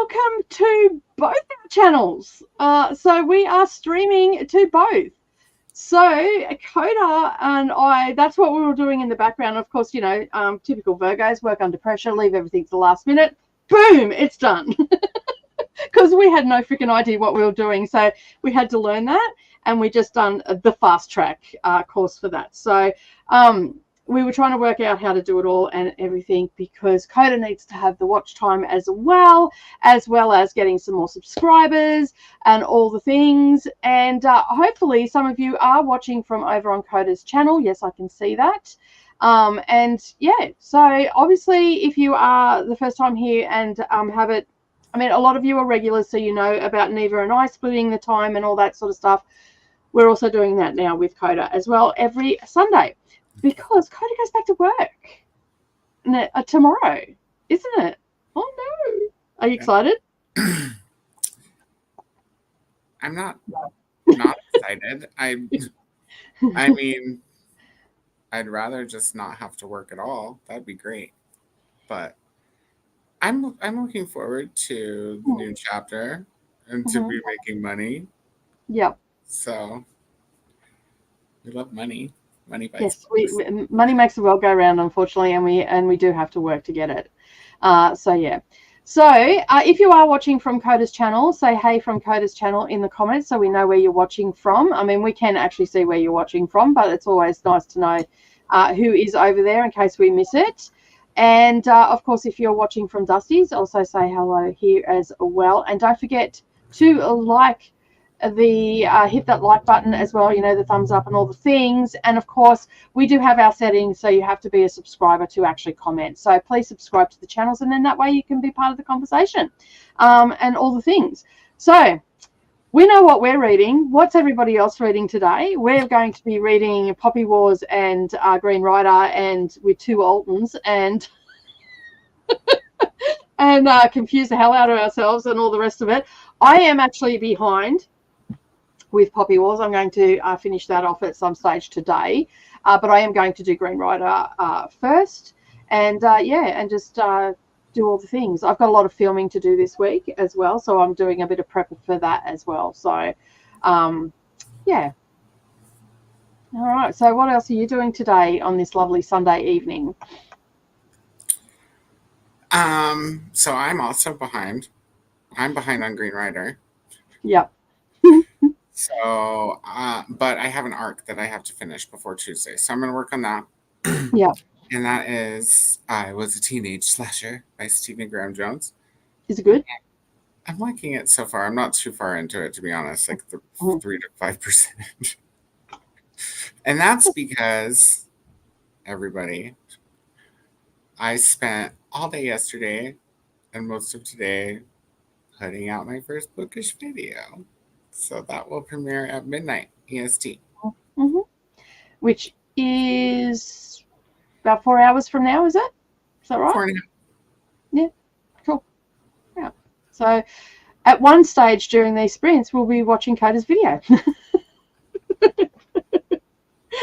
welcome to both our channels. So we are streaming to both. So Coda and I, that's what we were doing in the background. Of course, you know, typical Virgos, work under pressure, leave everything to the last minute. Boom, it's done. Because we had no freaking idea what we were doing. So we had to learn that, and we just done the fast track course for that. So we were trying to work out how to do it all and everything, because Coda needs to have the watch time as well as getting some more subscribers and all the things. And hopefully some of you are watching from over on Coda's channel. Yes, I can see that. And yeah, so obviously if you are the first time here and have it, I mean, a lot of you are regulars, so you know about Neva and I splitting the time and all that sort of stuff. We're also doing that now with Coda as well every Sunday, because Coda goes back to work tomorrow, isn't it? Oh no! Are you excited? I'm not excited. I mean, I'd rather just not have to work at all. That'd be great. But I'm looking forward to the new chapter and to be making money. Yep. So we love money. Money buys. Yes, money makes the world go round, unfortunately, and we do have to work to get it. So yeah. So if you are watching from Coda's channel, say hey from Coda's channel in the comments so we know where you're watching from. I mean, we can actually see where you're watching from, but it's always nice to know who is over there in case we miss it. And of course, if you're watching from Dusty's, also say hello here as well. And don't forget to like hit that like button as well, you know, the thumbs up and all the things. And of course, we do have our settings, so you have to be a subscriber to actually comment. So please subscribe to the channels, and then that way you can be part of the conversation and all the things. So we know what we're reading. What's everybody else reading today? We're going to be reading Poppy Wars and Green Rider, and with 2 Altons, and and confuse the hell out of ourselves and all the rest of it. I am actually behind with Poppy Wars. I'm going to finish that off at some stage today, but I am going to do Green Rider first, and yeah, and just do all the things. I've got a lot of filming to do this week as well, so I'm doing a bit of prep for that as well. So yeah. All right, so what else are you doing today on this lovely Sunday evening? So I'm also behind. I'm behind on Green Rider. Yep. So, but I have an arc that I have to finish before Tuesday, so I'm going to work on that. Yeah. And that is I Was a Teenage Slasher by Stephen Graham Jones. Is it good? I'm liking it so far. I'm not too far into it, to be honest, like 3 to 5%. And that's because, everybody, I spent all day yesterday and most of today putting out my first bookish video. So that will premiere at midnight EST. Which is about 4 hours from now, is it? Is that right? 4.5. Yeah, cool. Yeah. So at one stage during these sprints, we'll be watching Coda's video.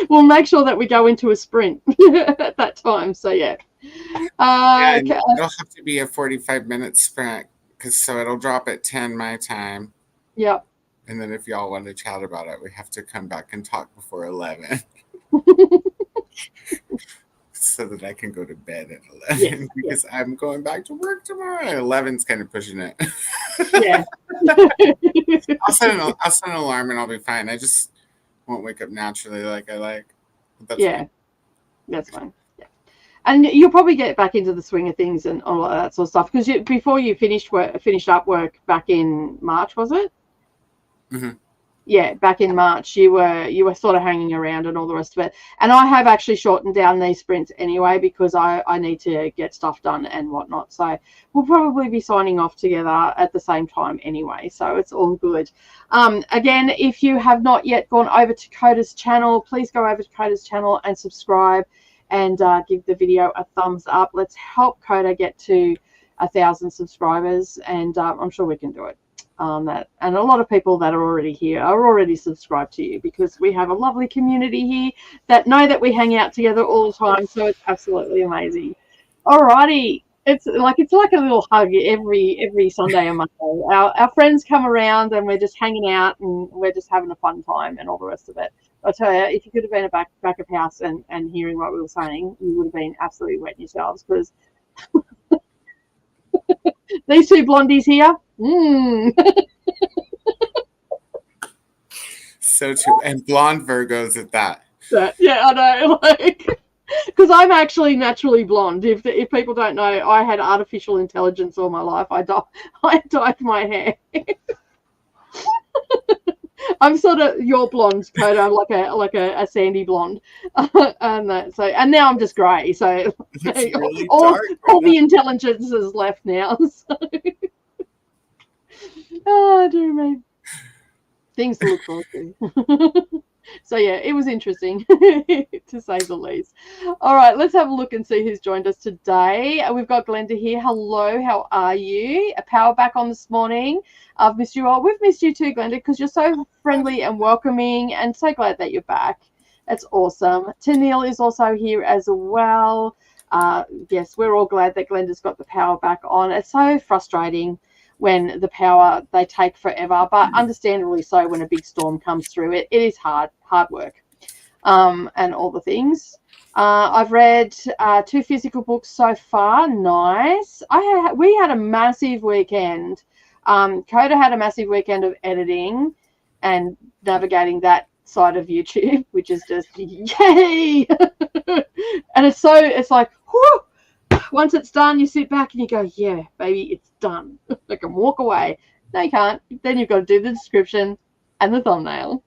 We'll make sure that we go into a sprint at that time. So yeah. It'll have to be a 45-minute sprint, so it'll drop at 10 my time. Yep. And then if y'all want to chat about it, we have to come back and talk before 11. So that I can go to bed at 11, because I'm going back to work tomorrow. 11's kind of pushing it. Yeah. I'll set an alarm and I'll be fine. I just won't wake up naturally like I like. That's fine. That's fine. Yeah. And you'll probably get back into the swing of things and all that sort of stuff, because before you finished up work back in March, was it? Mm-hmm. Yeah, back in March, you were sort of hanging around and all the rest of it. And I have actually shortened down these sprints anyway, because I need to get stuff done and whatnot. So we'll probably be signing off together at the same time anyway. So it's all good. Again, if you have not yet gone over to Coda's channel, please go over to Coda's channel and subscribe and give the video a thumbs up. Let's help Coda get to 1,000 subscribers, and I'm sure we can do it. That, and a lot of people that are already here are already subscribed to you, because we have a lovely community here that know that we hang out together all the time. So it's absolutely amazing. Alrighty, It's like a little hug every Sunday and Monday. Our friends come around and we're just hanging out and we're just having a fun time and all the rest of it. I tell you, if you could have been a back of house and hearing what we were saying, you would have been absolutely wetting yourselves, because these two blondies here. So true. And blonde Virgos at that. Yeah, I know. Because I'm actually naturally blonde. If people don't know, I had artificial intelligence all my life. I dyed my hair. I'm sort of your blonde, Coda. I'm like a sandy blonde, and now I'm just grey. So really all the intelligence is left now. So. Oh dear me, things to look forward to. So yeah, it was interesting to say the least. All right, let's have a look and see who's joined us today. We've got Glenda here. Hello, how are you? A power back on this morning. I've missed you all. We've missed you too, Glenda, because you're so friendly and welcoming, and so glad that you're back. That's awesome. Tennille is also here as well. Yes, we're all glad that Glenda's got the power back on. It's so frustrating when the power, they take forever, but understandably so when a big storm comes through. It is hard work, and all the things. I've read 2 physical books so far. Nice. We had a massive weekend. Coda had a massive weekend of editing and navigating that side of YouTube, which is just yay. And it's like, whew. Once it's done, you sit back and you go, yeah, baby, it's done. I can walk away. No, you can't. Then you've got to do the description and the thumbnail.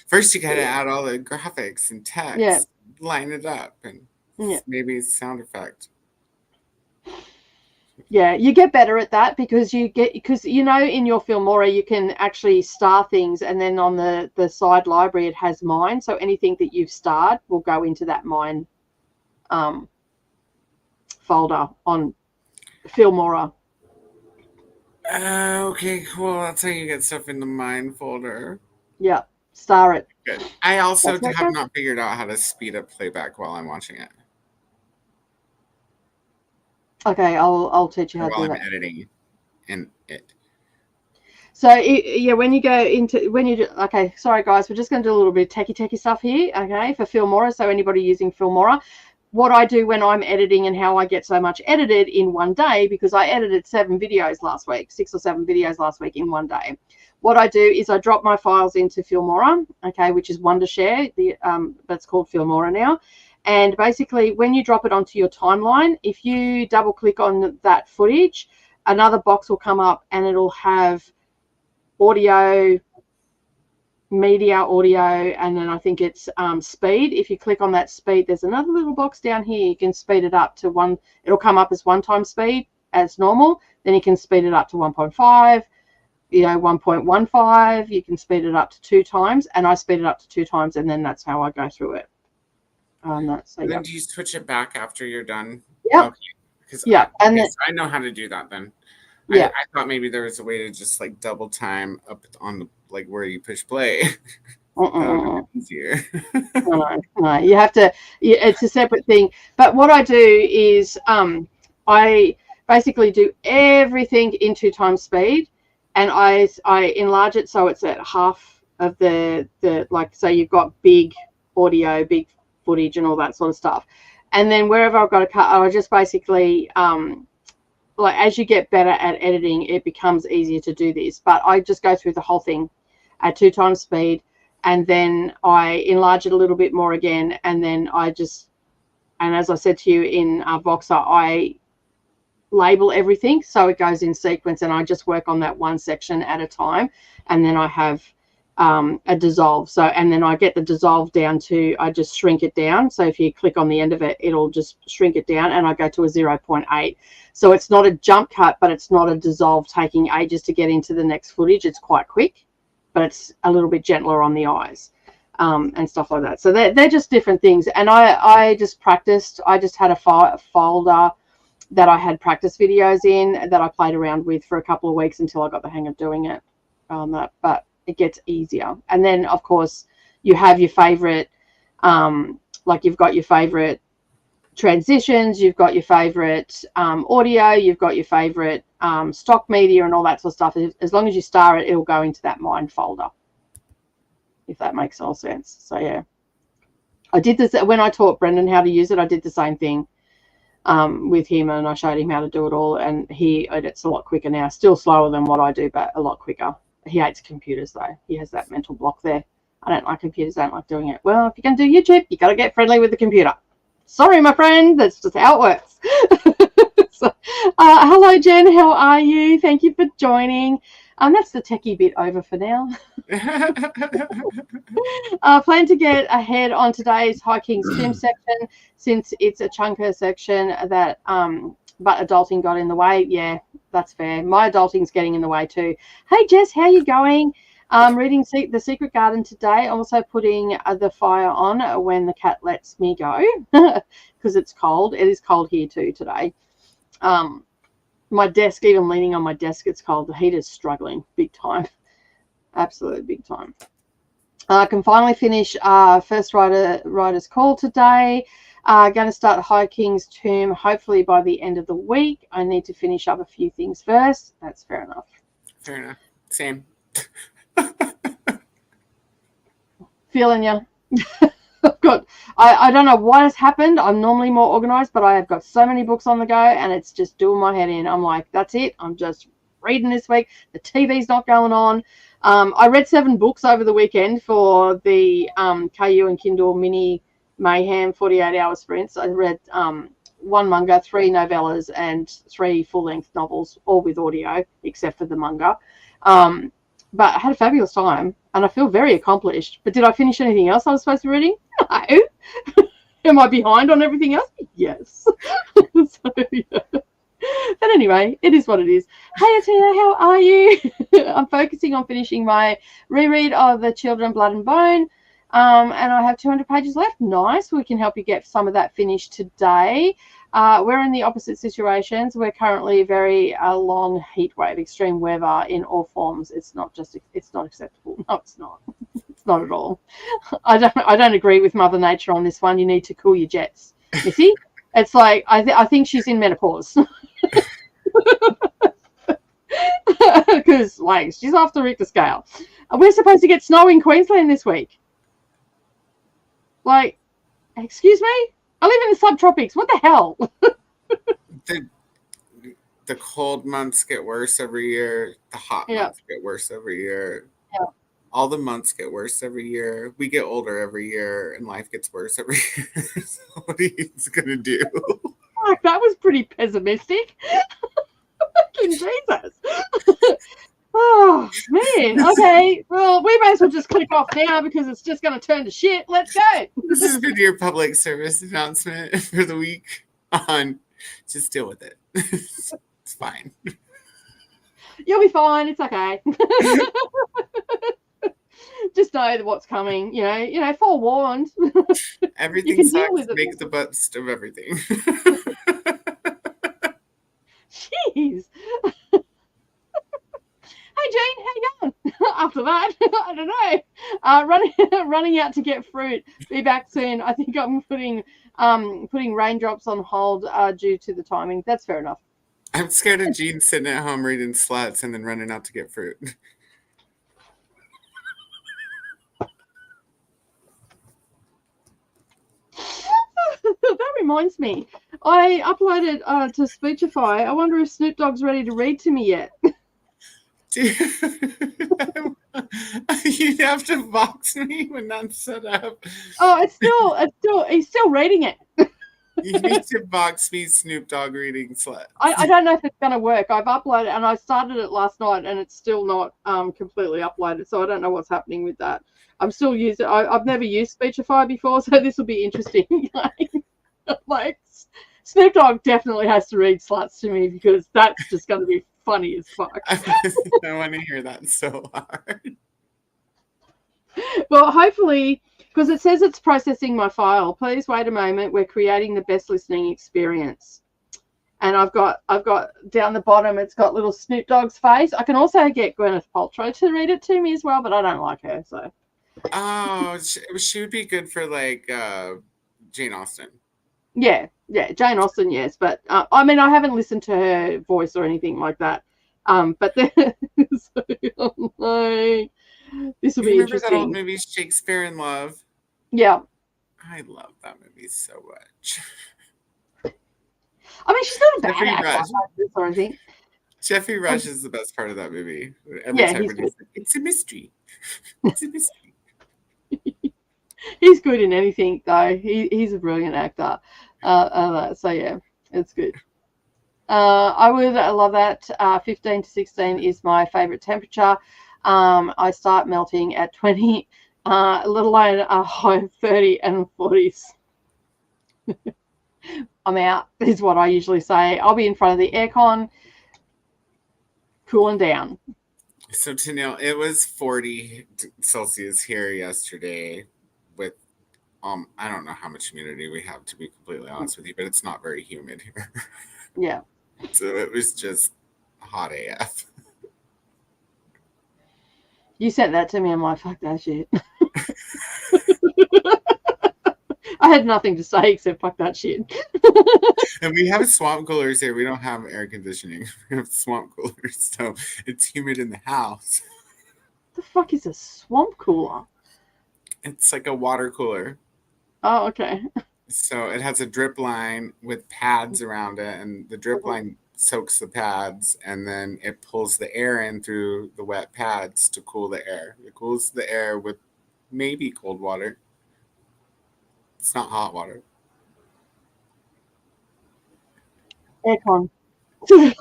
First, you got to add all the graphics and text, line it up, and maybe sound effect. Yeah, you get better at that because in your Filmora you can actually star things, and then on the side library it has mine. So anything that you've starred will go into that mine folder on Filmora. Okay, cool. That's how you get stuff in the mine folder. Yeah, star it. Good. I also have not figured out how to speed up playback while I'm watching it. Okay, I'll teach you how to do that. While I'm editing in it. So when you go into okay, sorry guys, we're just going to do a little bit of techie stuff here, okay, for Filmora. So anybody using Filmora, what I do when I'm editing and how I get so much edited in one day, because I edited 6 or 7 videos last week in one day. What I do is I drop my files into Filmora, okay, which is Wondershare. That's called Filmora now. And basically, when you drop it onto your timeline, if you double click on that footage, another box will come up and it'll have audio, media audio, and then I think it's speed. If you click on that speed, there's another little box down here. You can speed it up to 1. It'll come up as 1 time speed as normal. Then you can speed it up to 1.5, 1.15. You can speed it up to 2 times, and I speed it up to 2 times, and then that's how I go through it. Then do you switch it back after you're done? Yeah. Okay. I know how to do that then. Yeah. I thought maybe there was a way to just like double time up on the where you push play. Easier. No, you have to. It's a separate thing. But what I do is I basically do everything in 2 times speed, and I enlarge it so it's at half of the so you've got big audio, big footage, and all that sort of stuff. And then wherever I've got to cut, I just basically as you get better at editing, it becomes easier to do this. But I just go through the whole thing at 2 times speed, and then I enlarge it a little bit more again, and then and as I said to you in Voxer, I label everything so it goes in sequence, and I just work on that one section at a time, and then I have a dissolve. So, and then I get the dissolve down to, I just shrink it down. So if you click on the end of it, it'll just shrink it down, and I go to a 0.8. So it's not a jump cut, but it's not a dissolve taking ages to get into the next footage. It's quite quick, but it's a little bit gentler on the eyes, and stuff like that. So they're just different things. And I just practiced. I just had a folder that I had practice videos in that I played around with for a couple of weeks until I got the hang of doing it. But it gets easier. And then of course you have your favorite, you've got your favorite transitions, you've got your favorite audio, you've got your favorite stock media and all that sort of stuff. As long as you star it, it'll go into that Mind folder, if that makes all sense. So yeah, I did this when I taught Brendan how to use it. I did the same thing with him, and I showed him how to do it all, and he edits a lot quicker now. Still slower than what I do, but a lot quicker. He hates computers though. He has that mental block there. I don't like computers. I don't like doing it. Well, if you're going to do YouTube, you got to get friendly with the computer. Sorry, my friend. That's just how it works. So, hello, Jen. How are you? Thank you for joining. That's the techie bit over for now. Plan to get ahead on today's High Kings gym section, since it's a chunker section that, but adulting got in the way. Yeah, that's fair. My adulting's getting in the way too. Hey, Jess, how you going? Reading The Secret Garden today. Also putting the fire on when the cat lets me go because it's cold. It is cold here too today. My desk, even leaning on my desk, it's cold. The heater's struggling big time. Absolute big time. I can finally finish first writer's call today. Going to start High King's Tomb hopefully by the end of the week. I need to finish up a few things first. That's fair enough. Fair enough. Same. Feeling you. I don't know what has happened. I'm normally more organized, but I have got so many books on the go and it's just doing my head in. I'm like, that's it. I'm just reading this week. The TV's not going on. I read 7 books over the weekend for the KU and Kindle mini mayhem 48-hour sprints. I read 1 manga, 3 novellas, and 3 full-length novels, all with audio, except for the manga. But I had a fabulous time, and I feel very accomplished. But did I finish anything else I was supposed to be reading? No. Am I behind on everything else? Yes. So, yeah. But anyway, it is what it is. Hey, Atia, how are you? I'm focusing on finishing my reread of The Children, Blood and Bone, and I have 200 pages left. Nice. We can help you get some of that finished today. We're in the opposite situations. We're currently very long heat wave, extreme weather in all forms. It's not acceptable. No, it's not. It's not at all. I don't agree with Mother Nature on this one. You need to cool your jets, Missy. It's like I think she's in menopause. Because like she's off the Richter scale. We're supposed to get snow in Queensland this week. Like, excuse me? I live in the subtropics. What the hell? The cold months get worse every year. The hot months get worse every year. Yeah. All the months get worse every year. We get older every year, and life gets worse every year. So what are you gonna do? That was pretty pessimistic. Fucking Jesus. Oh, man. Okay. Well, we may as well just click off now because it's just going to turn to shit. Let's go. This has been your public service announcement for the week on just deal with it. It's fine. You'll be fine. It's okay. Just know what's coming. You know, forewarned. Everything sucks. Make the best of everything. Jeez. Hey Jane, how you going? After that, I don't know. Running out to get fruit. Be back soon. I think I'm putting Raindrops on hold due to the timing. That's fair enough. I'm scared of Jean sitting at home reading Sluts and then running out to get fruit. That reminds me. I uploaded to Speechify. I wonder if Snoop Dogg's ready to read to me yet. Dude, you'd have to box me when that's set up. Oh, he's still reading it. You need to box me Snoop Dogg reading Slut. I don't know if it's going to work. I've uploaded and I started it last night and it's still not completely uploaded. So I don't know what's happening with that. I'm still using I've never used Speechify before, so this will be interesting. Like Snoop Dogg definitely has to read Sluts to me because that's just going to be funny as fuck. I want to hear that so hard. Well, hopefully, because it says it's processing my file. Please wait a moment. We're creating the best listening experience. And I've got down the bottom, it's got little Snoop Dogg's face. I can also get Gwyneth Paltrow to read it to me as well, but I don't like her, so. Oh, she would be good for like Jane Austen. Yeah, Yeah, Jane Austen, yes, but I mean, I haven't listened to her voice or anything like that. But then, so I'm like, this will You be remember that old interesting. movie Shakespeare in Love? Yeah, I love that movie so much. I mean, she's not a bad Jeffrey actor, Rush. or anything. Jeffrey Rush is the best part of that movie. Every Yeah, time he's when good. he's like, it's a mystery. It's a mystery. He's good in anything, though. He's a brilliant actor. So yeah, it's good. I would love that. 15 to 16 is my favorite temperature. I start melting at 20, let alone a high of 30 and 40s. I'm out, is what I usually say. I'll be in front of the aircon, cooling down. So Tennille, it was 40 Celsius here yesterday with I don't know how much humidity we have, to be completely honest with you, but it's not very humid here. Yeah. So it was just hot AF. You sent that to me. I'm like, fuck that shit. I had nothing to say except fuck that shit. And we have swamp coolers here. We don't have air conditioning. We have swamp coolers, so it's humid in the house. The fuck is a swamp cooler? It's like a water cooler. Oh, okay. So it has a drip line with pads around it, and the drip line soaks the pads, and then it pulls the air in through the wet pads to cool the air. It cools the air with maybe cold water. It's not hot water. Aircon. That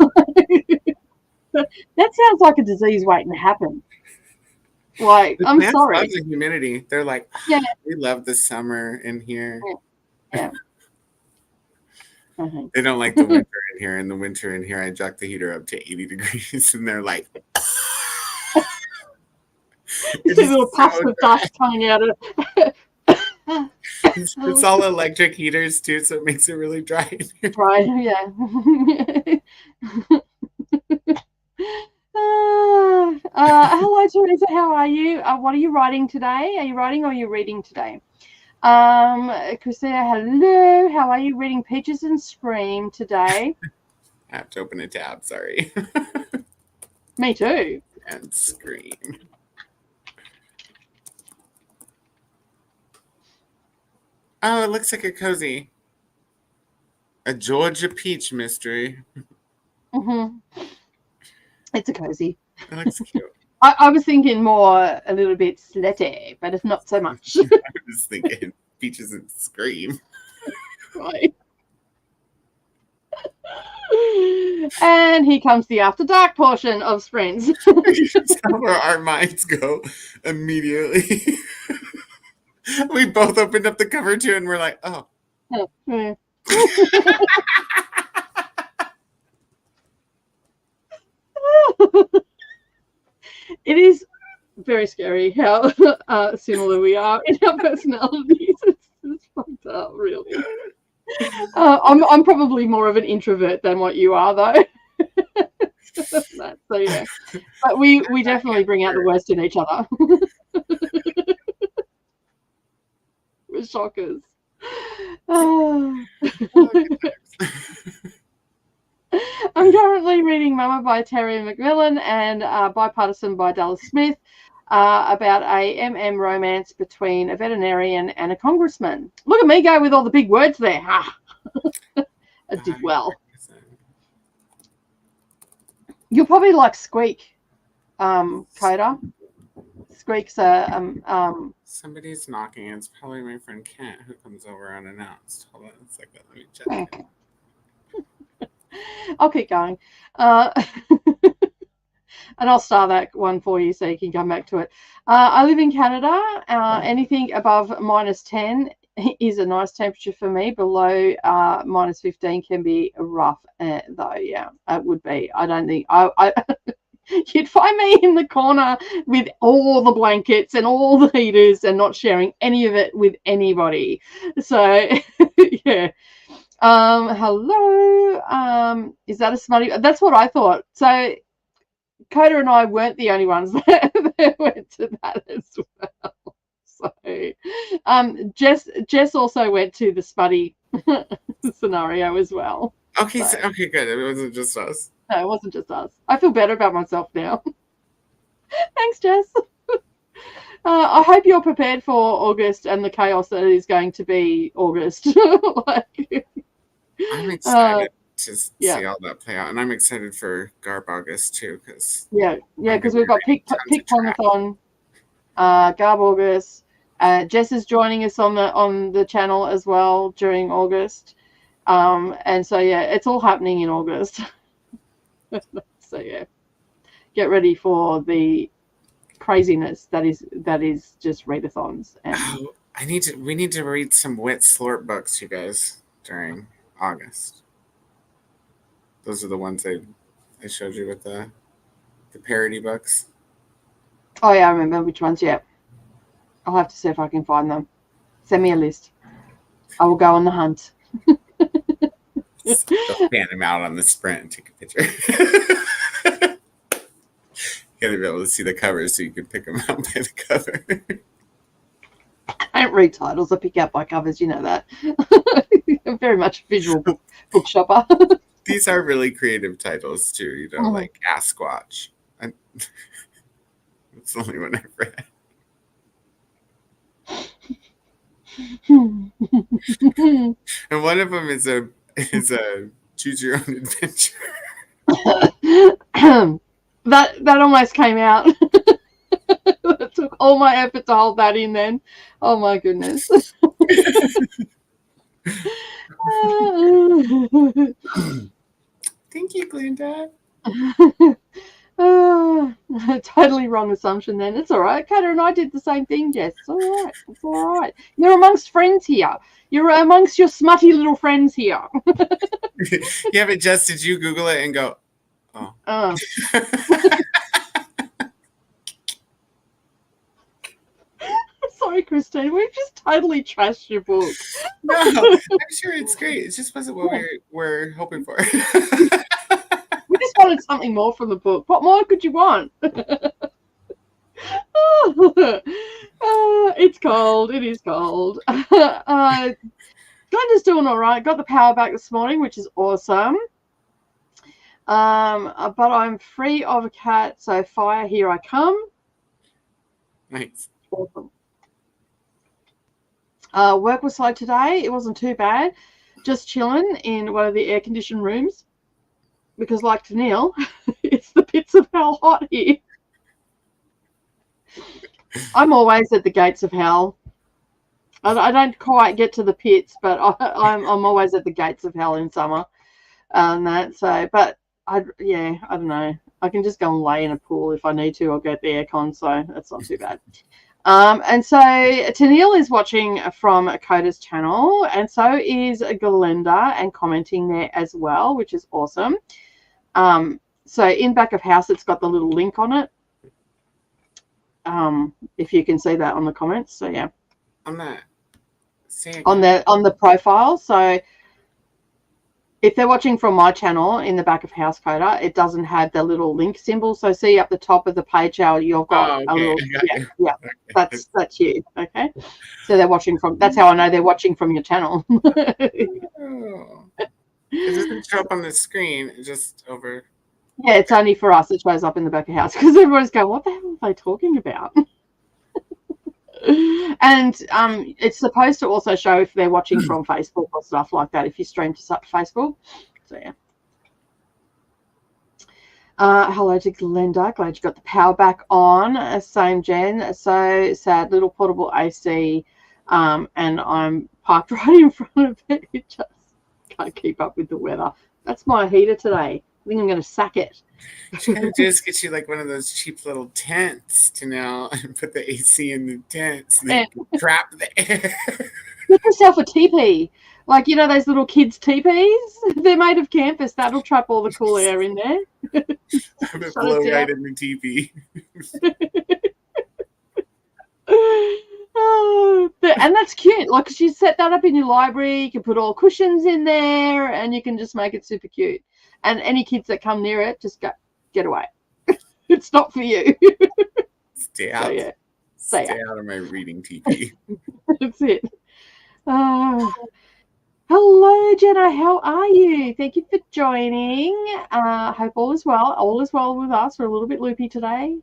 sounds like a disease waiting to happen. Like, The I'm plants sorry. love the humidity. They're like, Yeah. we love the summer in here. Yeah. They don't like the winter in here. In the winter in here, I jack the heater up to 80 degrees, and they're like, You see little puffs of dust coming out of it. it's all electric heaters too, so it makes it really dry in here. Right, yeah. Hello, Teresa. How are you? What are you writing today? Are you writing or are you reading today? Christina, hello. How are you? Reading Peaches and Scream today? I have to open a tab. Sorry. Me too. And Scream. Oh, it looks like a cozy. A Georgia peach mystery. It's a cozy. It looks cute. I was thinking more a little bit slutty, but it's not so much. I was thinking Peaches and Scream. Right. And here comes the After Dark portion of Sprints. That's where our minds go immediately. We both opened up the cover too, and we're like, oh. It is very scary how similar we are in our personalities. It's fucked up, really. I'm probably more of an introvert than what you are, though. So yeah, but we definitely bring out the worst in each other. We're shockers. I'm currently reading Mama by Terry McMillan and Bipartisan by Dallas Smith about a romance between a veterinarian and a congressman. Look at me go with all the big words there. I did well. You'll probably like Squeak, Coda. Squeak's a Somebody's knocking. It's probably my friend Kent who comes over unannounced. Hold on a second. Let me check. I'll keep going. And I'll star that one for you so you can come back to it. I live in Canada. Anything above -10 is a nice temperature for me. Below -15 can be rough, though. Yeah, it would be. I don't think I you'd find me in the corner with all the blankets and all the heaters and not sharing any of it with anybody. So yeah. Hello. Is that a smutty? That's what I thought. So Coda and I weren't the only ones that went to that as well. So Jess also went to the smutty scenario as well. Okay, So, okay, good. It wasn't just us. no, it wasn't just us. I feel better about myself now. Thanks, Jess. I hope you're prepared for August and the chaos that is going to be August. I'm excited to yeah. see all that play out, and I'm excited for Garb August too, because because we've got Pick Ponathon, Garb August. Jess is joining us on the channel as well during August, and so it's all happening in August. So get ready for the craziness that is just readathons. And we need to read some Wit Slort books, you guys, during August. Those are the ones I showed you with the parody books. Oh yeah, I remember which ones. Yeah, I'll have to see if I can find them. Send me a list. I will go on the hunt. Go fan them out on the Sprint and take a picture. You gotta be able to see the covers so you can pick them out by the cover. I don't read titles. I pick out by covers. You know that. I'm very much a visual book shopper. These are really creative titles too. You know, like Asquatch. It's the only one I've read. And one of them is a choose your own adventure. That almost came out. It took all my effort to hold that in then. Oh my goodness. Thank you, Glenda. Totally wrong assumption then. It's all right. Kata and I did the same thing, Jess. It's all right. It's all right. You're amongst friends here. You're amongst your smutty little friends here. Yeah, but Jess, did you Google it and go, oh. Sorry, Christine. We've just totally trashed your book. No, I'm sure it's great. It just wasn't what we're hoping for. We just wanted something more from the book. What more could you want? It's cold. It is cold. Glenda's doing all right. Got the power back this morning, which is awesome. But I'm free of a cat, so fire, here I come. Nice. Awesome. Work was slow today. It wasn't too bad. Just chilling in one of the air-conditioned rooms. Because like Tennille, it's the pits of hell hot here. I'm always at the gates of hell. I don't quite get to the pits, but I'm always at the gates of hell in summer. But I don't know. I can just go and lay in a pool if I need to, or get the aircon, so that's not too bad. And so Tennille is watching from Coda's channel, and so is Glenda, and commenting there as well, which is awesome. So in back of house, it's got the little link on it. If you can see that on the comments. So yeah. I'm not seeing on the profile. So if they're watching from my channel in the back of house, Coda, it doesn't have the little link symbol. So see up the top of the page how you've got a little okay. That's you. Okay. So they're watching from, that's how I know they're watching from your channel. It doesn't show up on the screen, it's just over. Yeah, it's only for us. It shows up in the back of house because everyone's going, what the hell are they talking about? And it's supposed to also show if they're watching from Facebook or stuff like that, if you stream to Facebook. So yeah. Hello to Glenda. Glad you got the power back on. Same Jen. So sad, little portable AC, and I'm parked right in front of it. It just can't keep up with the weather. That's my heater today. I think I'm going to sack it. You gotta just get you like one of those cheap little tents to now and put the AC in the tent so they can trap the air. Get yourself a teepee. Like, you know, those little kids' teepees? They're made of campus. That'll trap all the cool air in there. Have it blow right in the teepee. And that's cute. Like, you set that up in your library. You can put all cushions in there and you can just make it super cute. And any kids that come near it, just get away. It's not for you. Stay out. So, yeah. Stay out of my reading teepee. That's it. Hello, Jenna. How are you? Thank you for joining. Hope all is well. All is well with us. We're a little bit loopy today.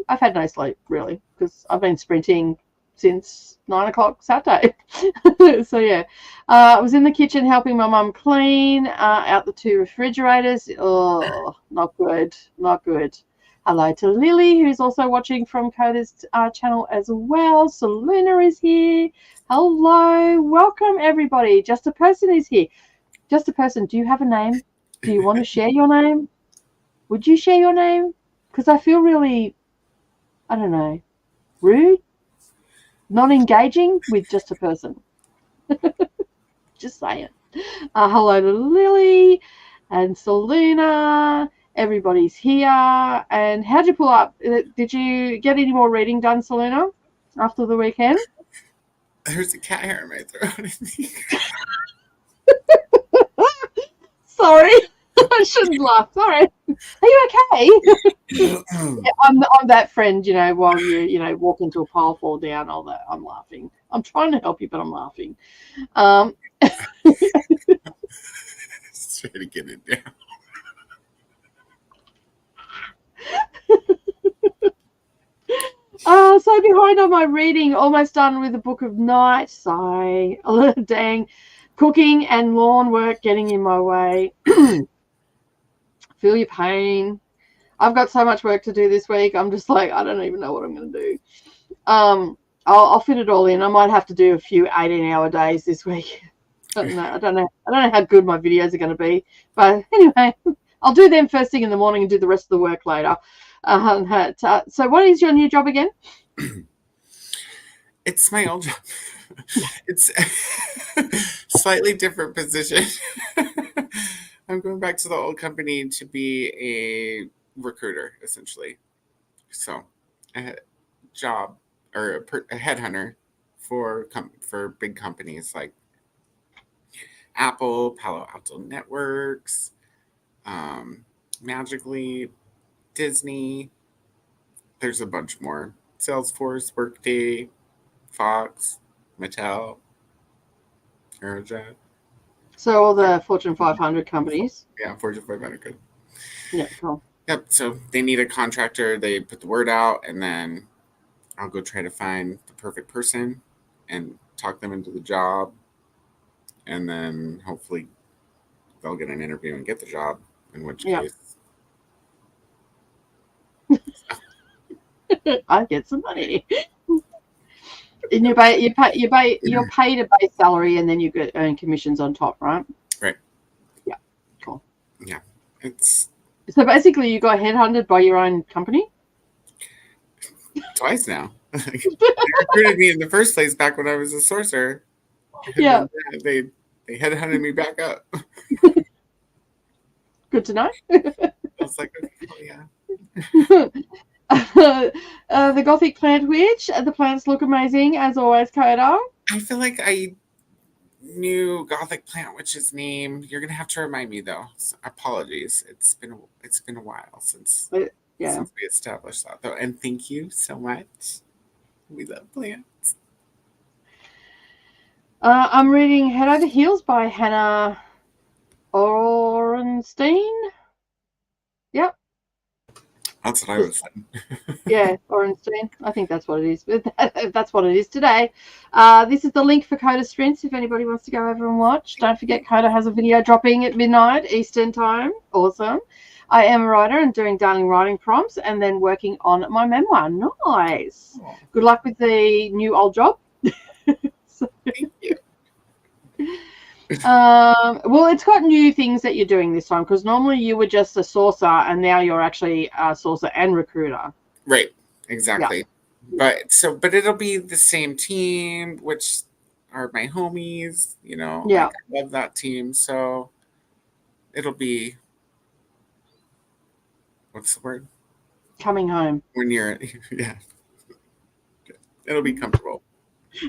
I've had no sleep, really, because I've been sprinting since 9 o'clock Saturday. So, yeah. I was in the kitchen helping my mum clean out the 2 refrigerators. Oh, not good. Not good. Hello to Lily, who's also watching from Coda's channel as well. Selena is here. Hello. Welcome, everybody. Just a Person is here. Just a Person, do you have a name? Do you want to share your name? Would you share your name? Because I feel really, I don't know, rude, not engaging with Just a Person. Just saying. Hello to Lily and Selena. Everybody's here. And how'd you pull up? Did you get any more reading done, Selena, after the weekend? There's a cat hair in my throat. Sorry. I shouldn't laugh. Sorry. Are you okay? Yeah, I'm that friend, while you walk into a pile, fall down, all that. I'm laughing. I'm trying to help you, but I'm laughing. Just trying to get it down. So behind on my reading, almost done with the Book of Night. Sigh. Dang. Cooking and lawn work getting in my way. Feel your pain. I've got so much work to do this week. I'm just like, I don't even know what I'm going to do. I'll fit it all in. I might have to do a few 18-hour days this week. I don't know how good my videos are going to be. But anyway, I'll do them first thing in the morning and do the rest of the work later. So what is your new job again? It's my old job. It's slightly different position. I'm going back to the old company to be a recruiter, essentially. So, a job or a headhunter for big companies like Apple, Palo Alto Networks, Magically, Disney. There's a bunch more. Salesforce, Workday, Fox, Mattel, Aerojet. So all the Fortune 500 companies. Yeah, Fortune 500. Yeah, cool. Yep. So they need a contractor. They put the word out, and then I'll go try to find the perfect person and talk them into the job, and then hopefully they'll get an interview and get the job. In which case, I get some money. And you're paid a base salary, and then you earn commissions on top, right? Right. Yeah. Cool. Yeah. It's so basically you got headhunted by your own company? Twice now. They recruited me in the first place back when I was a sorcerer. Yeah. They headhunted me back up. Good to know. I was like, oh, yeah. The Gothic Plant Witch. The plants look amazing, as always, Coda. I feel like I knew Gothic Plant Witch's name. You're gonna have to remind me though. So, apologies. It's been a while since we established that though. And thank you so much. We love plants. I'm reading Head Over Heels by Hannah Orenstein. Yep. That's what I was saying. Yeah, Orenstein. I think that's what it is. That's what it is today. This is the link for Coda Strengths if anybody wants to go over and watch. Don't forget, Coda has a video dropping at midnight Eastern time. Awesome. I am a writer and doing Darling writing prompts and then working on my memoir. Nice. Oh. Good luck with the new old job. Thank you. Well, it's got new things that you're doing this time, because normally you were just a sourcer and now you're actually a sourcer and recruiter. Right. Exactly. Yeah. But it'll be the same team, which are my homies, Yeah. Like, I love that team. So it'll be, what's the word? Coming home. When you're, yeah. It'll be comfortable.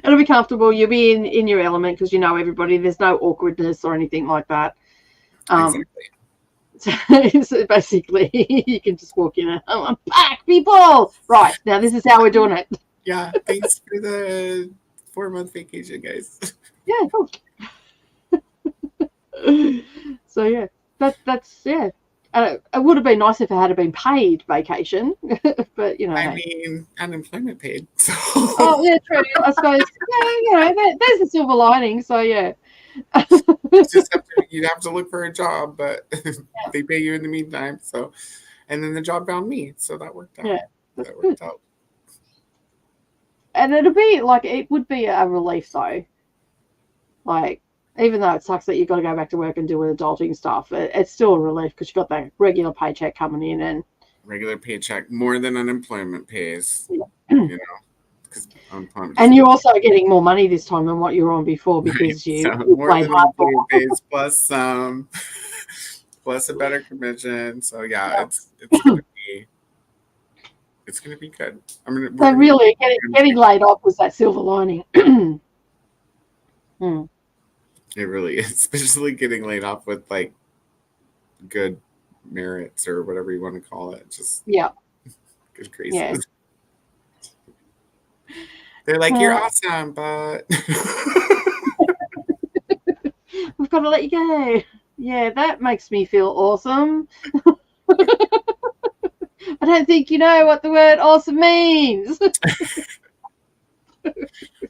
It'll be comfortable. You'll be in your element because you know everybody. There's no awkwardness or anything like that. Exactly. So basically, you can just walk in and I'm back, people. Right, now this is how we're doing it. Yeah, thanks for the 4-month vacation, guys. Yeah, cool. So yeah, that's yeah. It would have been nice if it had been paid vacation, but I hey. mean, unemployment paid. So Oh yeah, true. I suppose there's a silver lining. So yeah. you'd have to look for a job, but they pay you in the meantime. So, and then the job found me, so that worked out. Yeah, that's That good. worked out. And it would be a relief though. Like, even though it sucks that you've got to go back to work and deal with adulting stuff, it's still a relief because you've got that regular paycheck coming in and Regular paycheck more than unemployment pays. yeah. You know, because unemployment. And you're also getting more money this time than what you were on before Right. because So you more played than hardball. unemployment pays plus some, plus a better commission. So yeah, Yeah. it's gonna be good. I mean, we're So gonna really, getting laid off was that silver lining. Hmm. It really is, especially getting laid off with like good merits or whatever you want to call it. Just Yeah, good yeah. graces. They're like, you're Uh, awesome, but we've got to let you go. Yeah, that makes me feel awesome. I don't think you know what the word awesome means.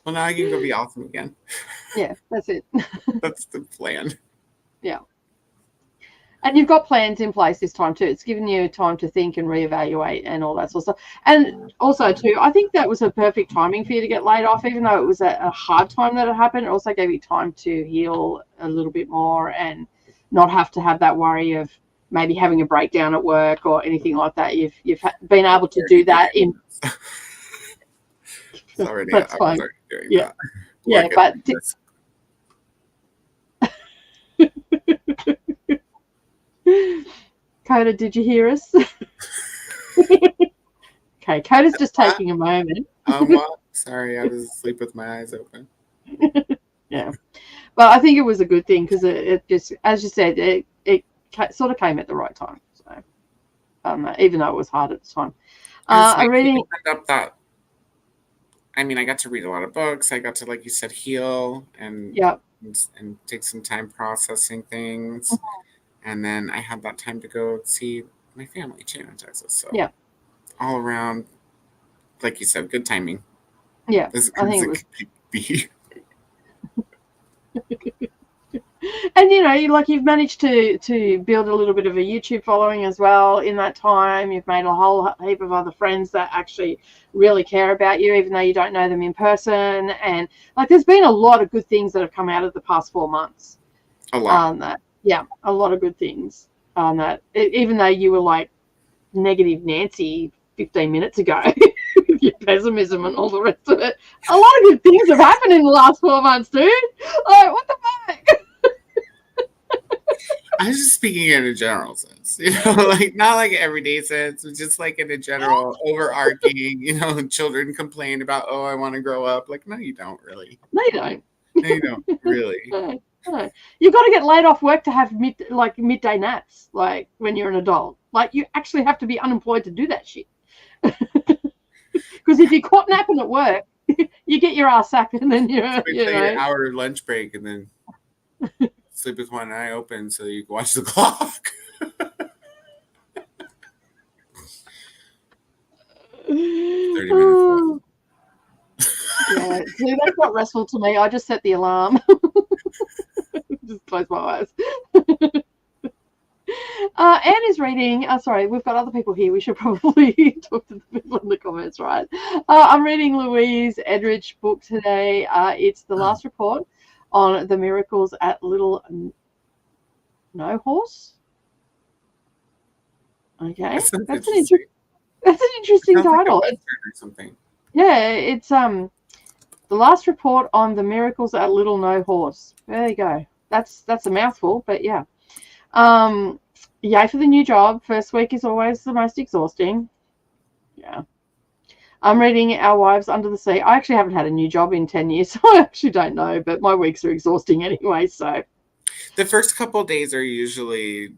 well, now I can go be awesome again. Yeah, that's it. That's the plan. Yeah. And you've got plans in place this time too. It's given you time to think and reevaluate and all that sort of stuff. And also too, I think that was a perfect timing for you to get laid off, even though it was a hard time that it happened. It also gave you time to heal a little bit more and not have to have that worry of maybe having a breakdown at work or anything like that. You've been able to do that in. It's already, That's I was fine. already doing Yeah, that. yeah, but. Coda, did you hear us? Okay, Coda's just taking a moment. What? Sorry, I was asleep with my eyes open. Yeah, but I think it was a good thing because it just, as you said, it sort of came at the right time. So, even though it was hard at the time, I'm reading. Up that. I mean, I got to read a lot of books. I got to, like you said, heal and take some time processing things. And then I had that time to go see my family too in Texas. So yeah, all around, like you said, good timing. Yeah, I think it was. Be. And you've managed to build a little bit of a YouTube following as well in that time. You've made a whole heap of other friends that actually really care about you, even though you don't know them in person. And there's been a lot of good things that have come out of the past 4 months. A lot. A lot of good things. Even though you were like negative Nancy 15 minutes ago with your pessimism and all the rest of it, a lot of good things have happened in the last 4 months, dude. Like, what the fuck? I was just speaking in a general sense, like not like everyday sense, but just like in a general overarching, children complain about, oh, I want to grow up. Like, no, you don't really. They don't. No, you don't really. No. You've got to get laid off work to have midday naps, like when you're an adult. Like, you actually have to be unemployed to do that shit. Because if you're caught napping at work, you get your ass sacked, and then you're an hour lunch break, and then sleep with one eye open so you can watch the clock. 30 minutes. Yeah, see, that's not restful to me. I just set the alarm. Just close my eyes. Anne is reading. Sorry, we've got other people here. We should probably talk to the people in the comments, right? I'm reading Louise Edridge's book today. It's The Last Report on the Miracles at Little No Horse. Okay, that's an interesting title. Like or something. Yeah, it's The Last Report on the Miracles at Little No Horse. There you go. That's a mouthful, but yeah. Yay for the new job. First week is always the most exhausting. Yeah. I'm reading Our Wives Under the Sea. I actually haven't had a new job in 10 years, so I actually don't know, but my weeks are exhausting anyway, so. The first couple of days are usually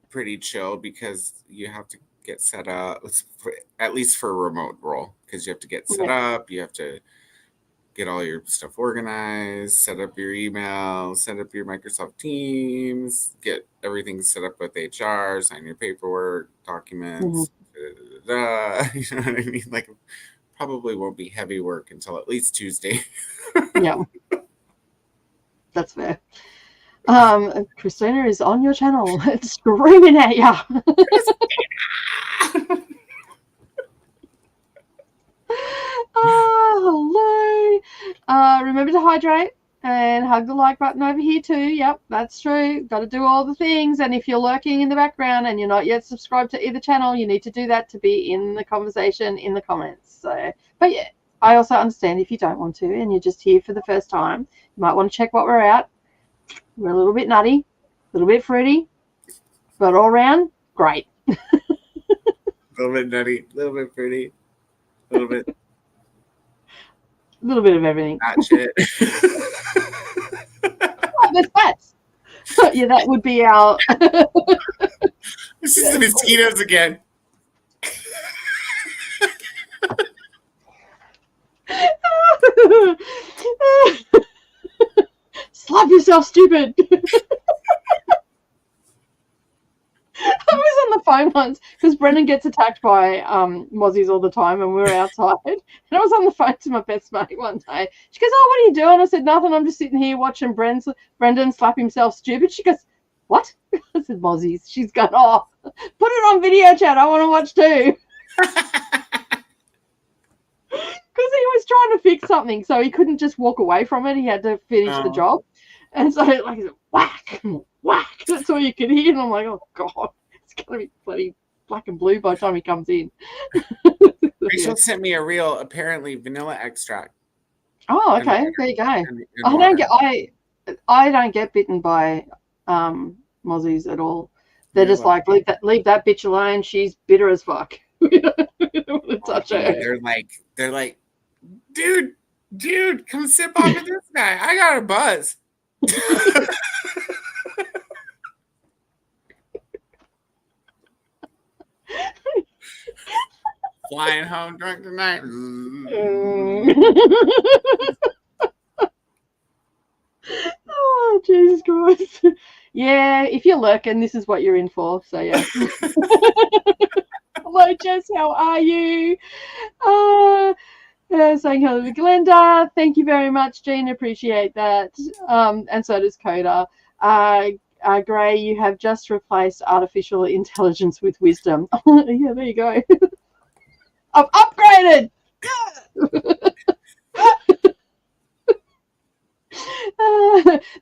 pretty chill because you have to get set up, at least for a remote role, because you have to get set up, you have to get all your stuff organized, set up your email, set up your Microsoft Teams, get everything set up with HR, sign your paperwork, documents, you know what I mean? Like, probably won't be heavy work until at least Tuesday. Yeah, that's fair. Christina is on your channel, screaming at you. Hello. Remember to hydrate and hug the like button over here too. Yep, that's true. Got to do all the things. And if you're lurking in the background and you're not yet subscribed to either channel, you need to do that to be in the conversation in the comments. So, but yeah, I also understand if you don't want to and you're just here for the first time, you might want to check what we're at. We're a little bit nutty, a little bit fruity, but all around, great. A little bit nutty, a little bit fruity, a little bit of everything. not shit. Oh, there's bats. Yeah, that would be our. This is the mosquitoes again. Slap yourself, stupid. I was on the phone once because Brendan gets attacked by mozzies all the time, and we were outside. And I was on the phone to my best mate one day. She goes, "Oh, what are you doing?" I said, "Nothing. I'm just sitting here watching Brendan slap himself stupid." She goes, "What?" I said, "Mozzies." She's gone, "Oh, put it on video chat. I want to watch too." Because he was trying to fix something, so he couldn't just walk away from it. He had to finish the job. And so, like, whack, whack. That's all you could hear. And I'm like, oh, God, it's going to be bloody black and blue by the time he comes in. Rachel sent me a reel, apparently vanilla extract. Oh, okay. There you go. I don't get bitten by mozzies at all. They're just like, leave that bitch alone. She's bitter as fuck. We don't want to touch her. They're like, dude, come sip off of this guy. I got a buzz. Flying home drunk tonight. Oh, Jesus Christ. Yeah, if you're lurking, this is what you're in for. So, yeah. Hello, Jess. How are you? Saying hello to Glenda. Thank you very much, Jean. Appreciate that. And so does Coda. Gray, you have just replaced artificial intelligence with wisdom. Yeah, there you go. I've upgraded.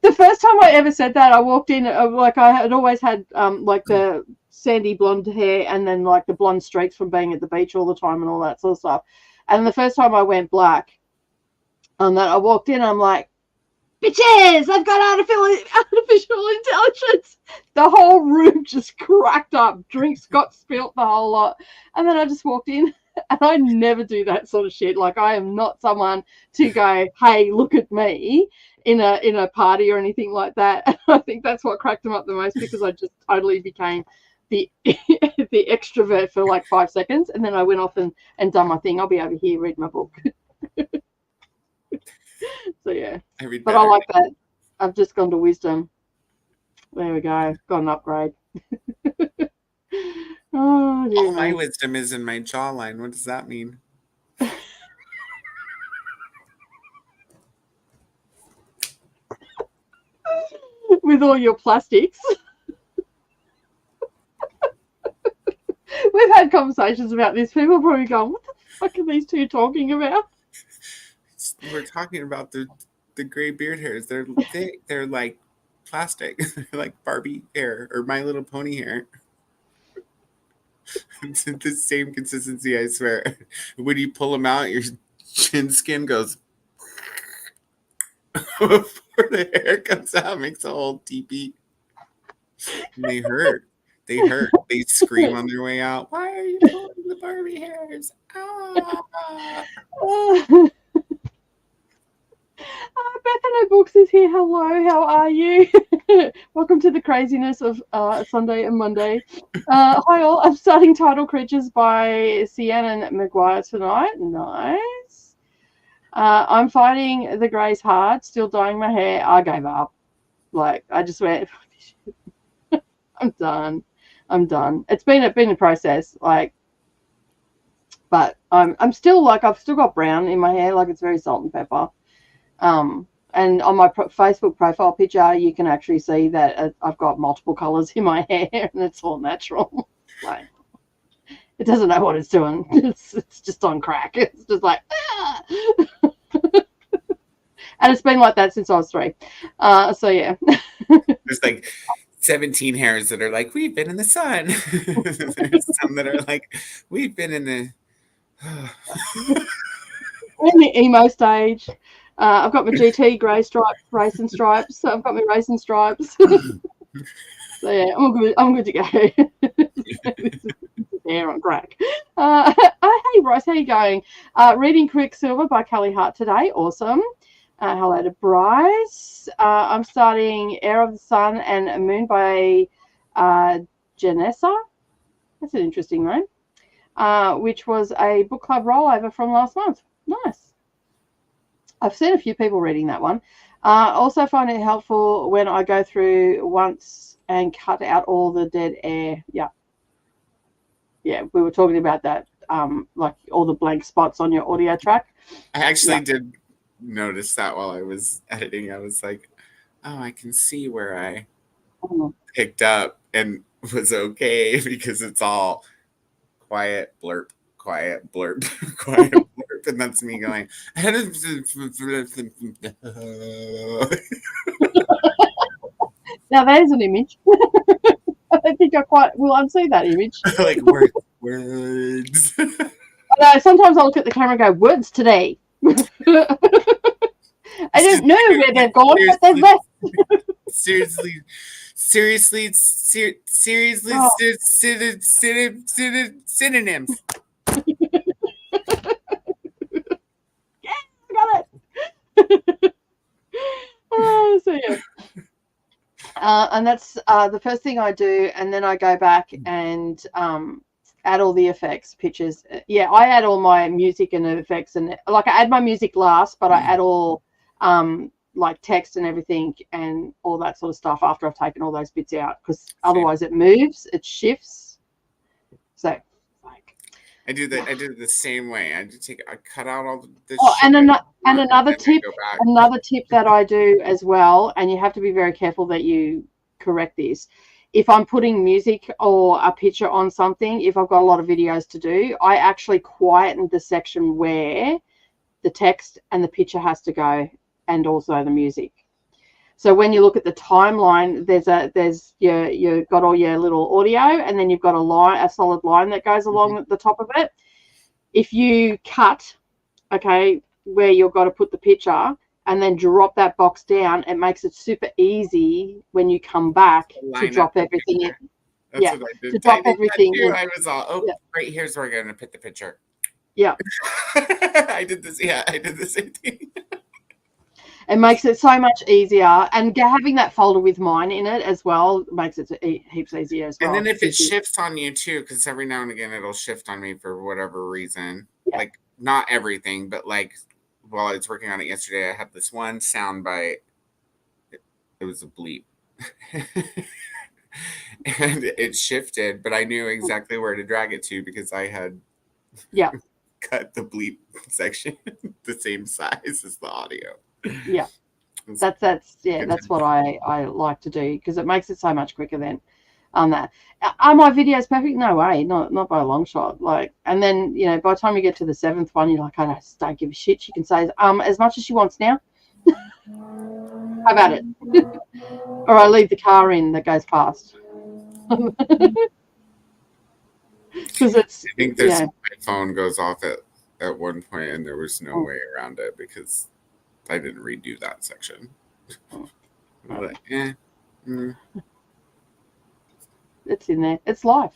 The first time I ever said that, I walked in like I had always had like the sandy blonde hair and then like the blonde streaks from being at the beach all the time and all that sort of stuff. And the first time I went black, that I walked in, I'm like, bitches, I've got artificial intelligence. The whole room just cracked up. Drinks got spilt, the whole lot. And then I just walked in, and I never do that sort of shit. Like, I am not someone to go, hey, look at me in a party or anything like that. And I think that's what cracked them up the most, because I just totally became the extrovert for like 5 seconds, and then I went off and done my thing. I'll be over here reading my book. So yeah, but I like that. I've just gone to wisdom. There we go. Got an upgrade. Oh, dear. All my wisdom is in my jawline. What does that mean? With all your plastics. We've had conversations about this. People are probably going, what the fuck are these two talking about? We're talking about the gray beard hairs. They're like plastic. They're like Barbie hair or My Little Pony hair. It's the same consistency, I swear. When you pull them out, your chin skin goes before the hair comes out, makes a whole teepee. And they hurt. They scream on their way out. Why are you pulling the Barbie hairs? Ah. Bethany Books is here. Hello, how are you? Welcome to the craziness of Sunday and Monday. Hi all. I'm starting Tidal Creatures by Sienna Maguire tonight. Nice. I'm fighting the greys hard, still dyeing my hair. I gave up. Like, I just went, I'm done. I'm done. It's been a process, like, but I'm still like, I've still got brown in my hair, like it's very salt and pepper. And on my Facebook profile picture, you can actually see that I've got multiple colors in my hair, and it's all natural. Like, it doesn't know what it's doing. It's just on crack. It's just like, ah! And it's been like that since I was 3. So yeah. There's like 17 hairs that are like, we've been in the sun. There's some that are like, we've been in the in the emo stage. I've got my GT grey stripes, racing stripes. So I've got my racing stripes. So yeah, I'm good to go. Hair on crack. Hey Bryce, how you going? Reading Quicksilver by Kelly Hart today. Awesome. Hello to Bryce. I'm starting Heir of the Sun and Moon by Janessa. That's an interesting name. Which was a book club rollover from last month. Nice. I've seen a few people reading that one. Also find it helpful when I go through once and cut out all the dead air. Yeah. Yeah, we were talking about that, like all the blank spots on your audio track. I actually did notice that while I was editing. I was like, oh, I can see where I picked up and was okay because it's all quiet blurp, quiet blurp, quiet blurp. And that's me going, now there's an image. I think I quite will unsee that image. Like words. No, sometimes I look at the camera and go, words today. I don't know where they've gone, but they've left. Seriously, synonyms. Yeah, I got it. So yeah. And that's the first thing I do, and then I go back and add all the effects, pictures. Yeah, I add all my music and effects, and like I add my music last, but I add all like text and everything and all that sort of stuff after I've taken all those bits out, because otherwise it moves, it shifts. So like I do the same way. I cut out all the and another tip that I do as well, and you have to be very careful that you correct this. If I'm putting music or a picture on something, if I've got a lot of videos to do, I actually quieten the section where the text and the picture has to go, and also the music. So when you look at the timeline, you've got all your little audio, and then you've got a solid line that goes along at the top of it. If you cut, okay, where you've got to put the picture and then drop that box down, it makes it super easy when you come back to drop everything in. That's what I did. To drop everything in. I was all, right, here's where we're going to put the picture. Yeah. I did this. Yeah, I did the same thing. It makes it so much easier, and having that folder with mine in it as well makes it heaps easier as well. And then if it shifts on you too, because every now and again it'll shift on me for whatever reason. Yeah. Like not everything, but like while I was working on it yesterday, I had this one sound bite. It was a bleep. And it shifted, but I knew exactly where to drag it to because I had cut the bleep section the same size as the audio. Yeah, that's what I like to do, because it makes it so much quicker then. On that, are my videos perfect? No way, not by a long shot. Like, and then by the time you get to the 7th one, you're like, I just don't give a shit. She can say as much as she wants now. How about it? Or I leave the car in that goes past. Because I think my phone goes off at one point, and there was no way around it because I didn't redo that section. Like, It's in there. It's life.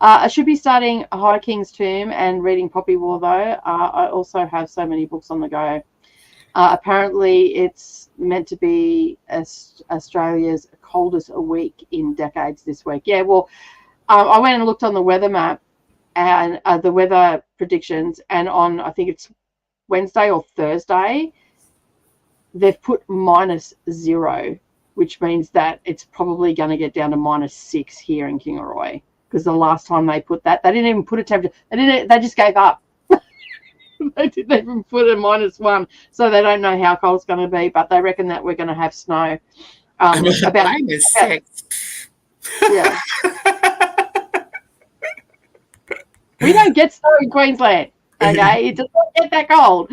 I should be starting High King's Tomb and reading Poppy War, though. I also have so many books on the go. Apparently, it's meant to be Australia's coldest week in decades this week. Yeah, well, I went and looked on the weather map and the weather predictions, and I think it's Wednesday or Thursday, they've put -0, which means that it's probably going to get down to -6 here in Kingaroy. Because the last time they put that, they didn't even put a temperature. They just gave up. They didn't even put a -1, so they don't know how cold it's going to be. But they reckon that we're going to have snow. About -6. Yeah. We don't get snow in Queensland. Okay, it does not get that cold.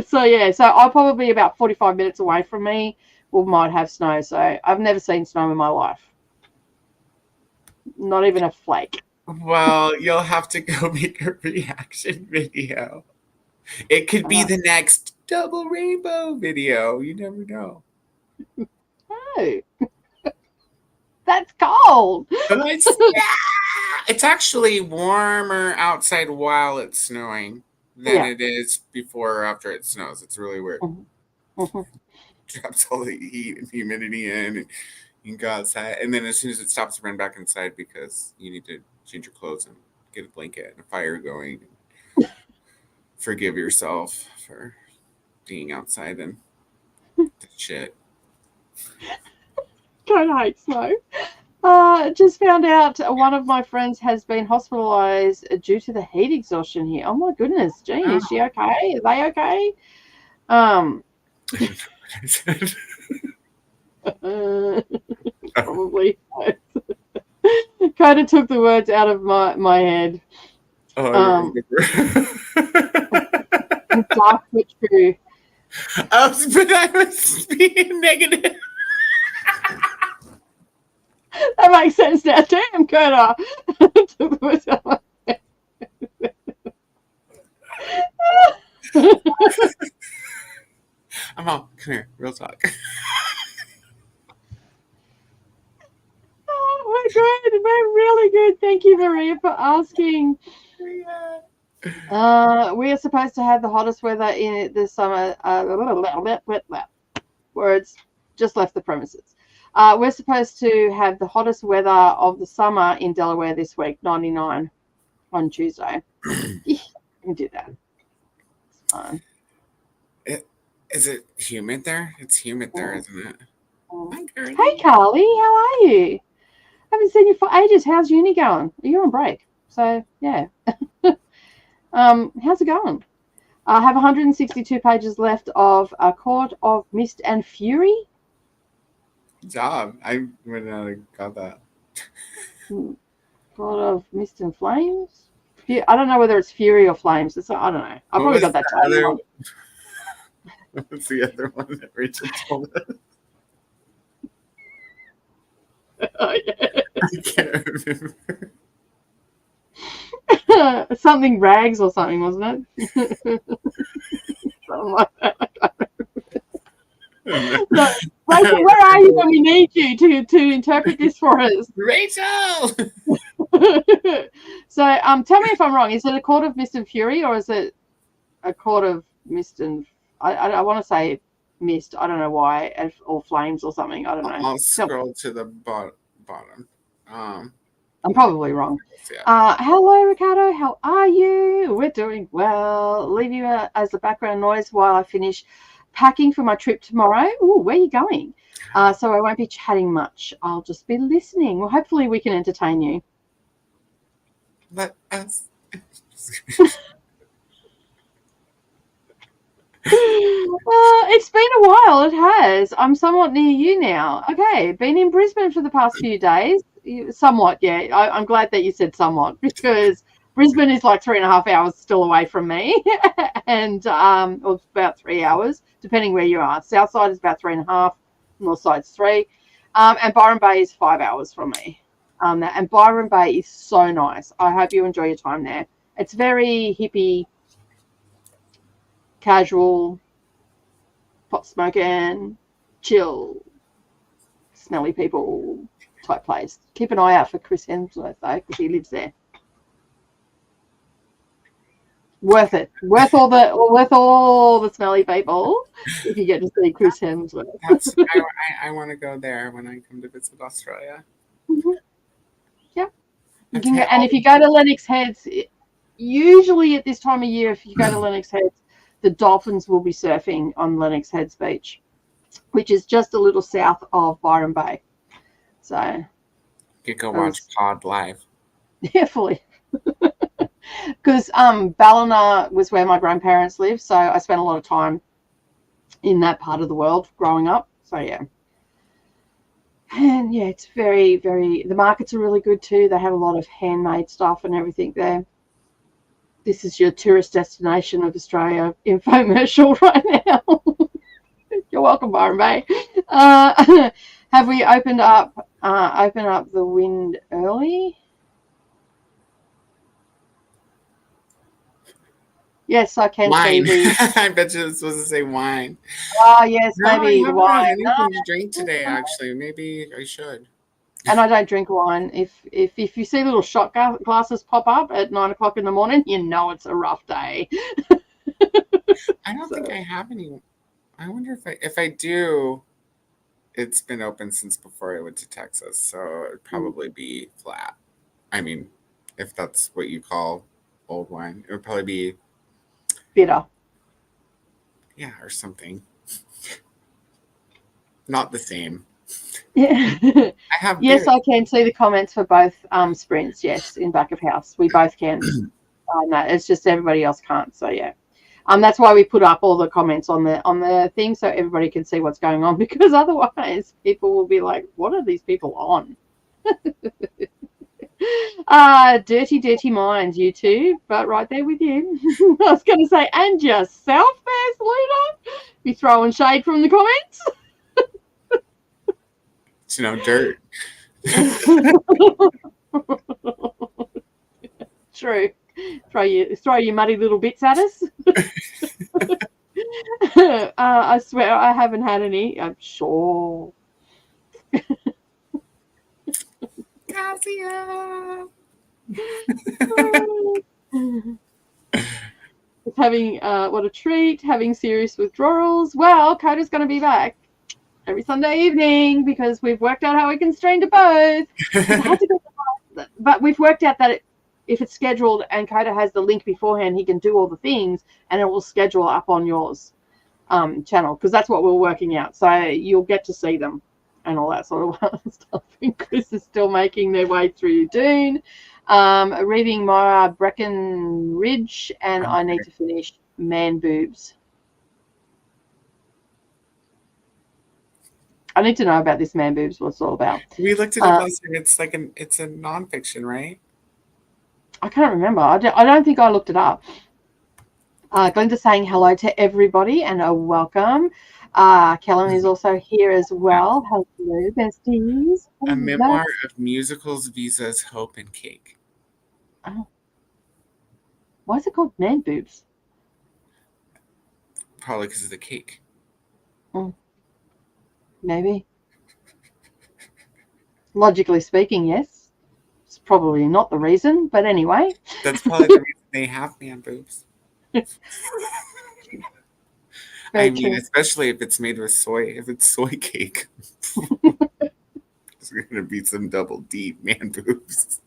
So I'll probably be about 45 minutes away from me. We might have snow. So I've never seen snow in my life. Not even a flake. Well, you'll have to go make a reaction video. It could be the next double rainbow video. You never know. No. That's cold. It's actually warmer outside while it's snowing than it is before or after it snows. It's really weird. Mm-hmm. Drops all the heat and humidity in, and you can go outside. And then as soon as it stops, run back inside because you need to change your clothes and get a blanket and a fire going. Forgive yourself for being outside and shit. Don't hate snow. Just found out one of my friends has been hospitalised due to the heat exhaustion here. Oh my goodness, Jean, is she okay? Are they okay? Probably. Kind of took the words out of my head. Dark but true. But I was being negative. That makes sense now. Damn, Curta. Took the words out of my head. I'm all, come here, real talk. Oh, we're good. We're really good. Thank you, Maria, for asking. We are supposed to have the hottest weather in the summer. Words just left the premises. We're supposed to have the hottest weather of the summer in Delaware this week, 99 on Tuesday. You can do that. It's fine. Is it humid there? It's humid there, isn't it? Hey, Carly, how are you? Haven't seen you for ages. How's uni going? You're on break, so yeah. How's it going? I have 162 pages left of A Court of Mist and Fury. Good job. I would not have got that. Court of Mist and Flames? I don't know whether it's Fury or Flames. I don't know. I probably got that title. What's the other one that Rachel told us? Oh, yeah. I can't remember. Something rags or something, wasn't it? Something like that. So, Rachel, where are you when we need you to interpret this for us? Rachel! So tell me if I'm wrong. Is it A Court of Mist and Fury, or is it A Court of Mist and... I want to say Mist. I don't know why. Or Flames or something. I don't know. I'll scroll to the bottom. I'm probably wrong. Yeah. Hello, Ricardo. How are you? We're doing well. Leave you as the background noise while I finish packing for my trip tomorrow. Ooh, where are you going? So I won't be chatting much. I'll just be listening. Well, hopefully we can entertain you. Let us. It's been a while. It has. I'm somewhat near you now. Okay, been in Brisbane for the past few days. Somewhat, yeah. I'm glad that you said somewhat, because Brisbane is like 3.5 hours still away from me, and or about 3 hours, depending where you are. South side is about 3.5, north side's 3, and Byron Bay is 5 hours from me. And Byron Bay is so nice. I hope you enjoy your time there. It's very hippie, casual, pot smoking, chill, smelly people type place. Keep an eye out for Chris Hemsworth though, because he lives there. Worth it. Worth all the smelly people if you get to see Chris Hemsworth. I want to go there when I come to visit Australia. Mm-hmm. Yeah. And if you go to Lennox Heads, usually at this time of year, if you go to Lennox Heads, the dolphins will be surfing on Lennox Heads Beach, which is just a little south of Byron Bay. So You go watch Pod live. Yeah, fully. Because Ballina was where my grandparents lived, so I spent a lot of time in that part of the world growing up. So yeah. And yeah, it's very, very, the markets are really good too. They have a lot of handmade stuff and everything there. This is your tourist destination of Australia infomercial right now. You're welcome, Byron Bay. Have we opened up the wind early? Yes, I can wine. see the. I bet you it's supposed to say wine. Oh yes, No, maybe I haven't wine. had anything to drink today. Actually, maybe I should. And I don't drink wine. If you see little shot glasses pop up at 9 o'clock in the morning, you know it's a rough day. I don't think I have any. I wonder if I do. It's been open since before I went to Texas, so it'd probably be flat. I mean, if that's what you call old wine, it would probably be bitter. Yeah, or something. Not the same. Yeah. I have yes, beer. I can see the comments for both sprints. Yes, in back of house, we both can. No, it's just everybody else can't. So yeah, that's why we put up all the comments on the thing so everybody can see what's going on, because otherwise people will be like, "What are these people on?" Dirty minds, you two, but right there with you. I was going to say, and yourself there, Selena. Be throwing shade from the comments. It's no dirt. True. Throw your muddy little bits at us. I swear I haven't had any. I'm sure. Cassia. It's having what a treat, having serious withdrawals. Well, Coda's going to be back every Sunday evening because we've worked out how we can stream to both. But we've worked out that if it's scheduled and Coda has the link beforehand, he can do all the things and it will schedule up on yours channel, because that's what we're working out. So you'll get to see them and all that sort of stuff. And Chris is still making their way through Dune. Reading Mara Breckenridge, and I need to finish Man Boobs. I need to know about this Man Boobs, what it's all about. We looked it up last night. It's a nonfiction, right? I can't remember. I don't think I looked it up. Glenda saying hello to everybody and a welcome. Kellen is also here as well. Hello, besties. A memoir of musicals, visas, hope, and cake. Oh. Why is it called Man Boobs? Probably because of the cake. Maybe. Logically speaking, yes. It's probably not the reason, but anyway. That's probably the reason they have man boobs. I mean, especially if it's made with soy. If it's soy cake, there's going to be some double D man boobs.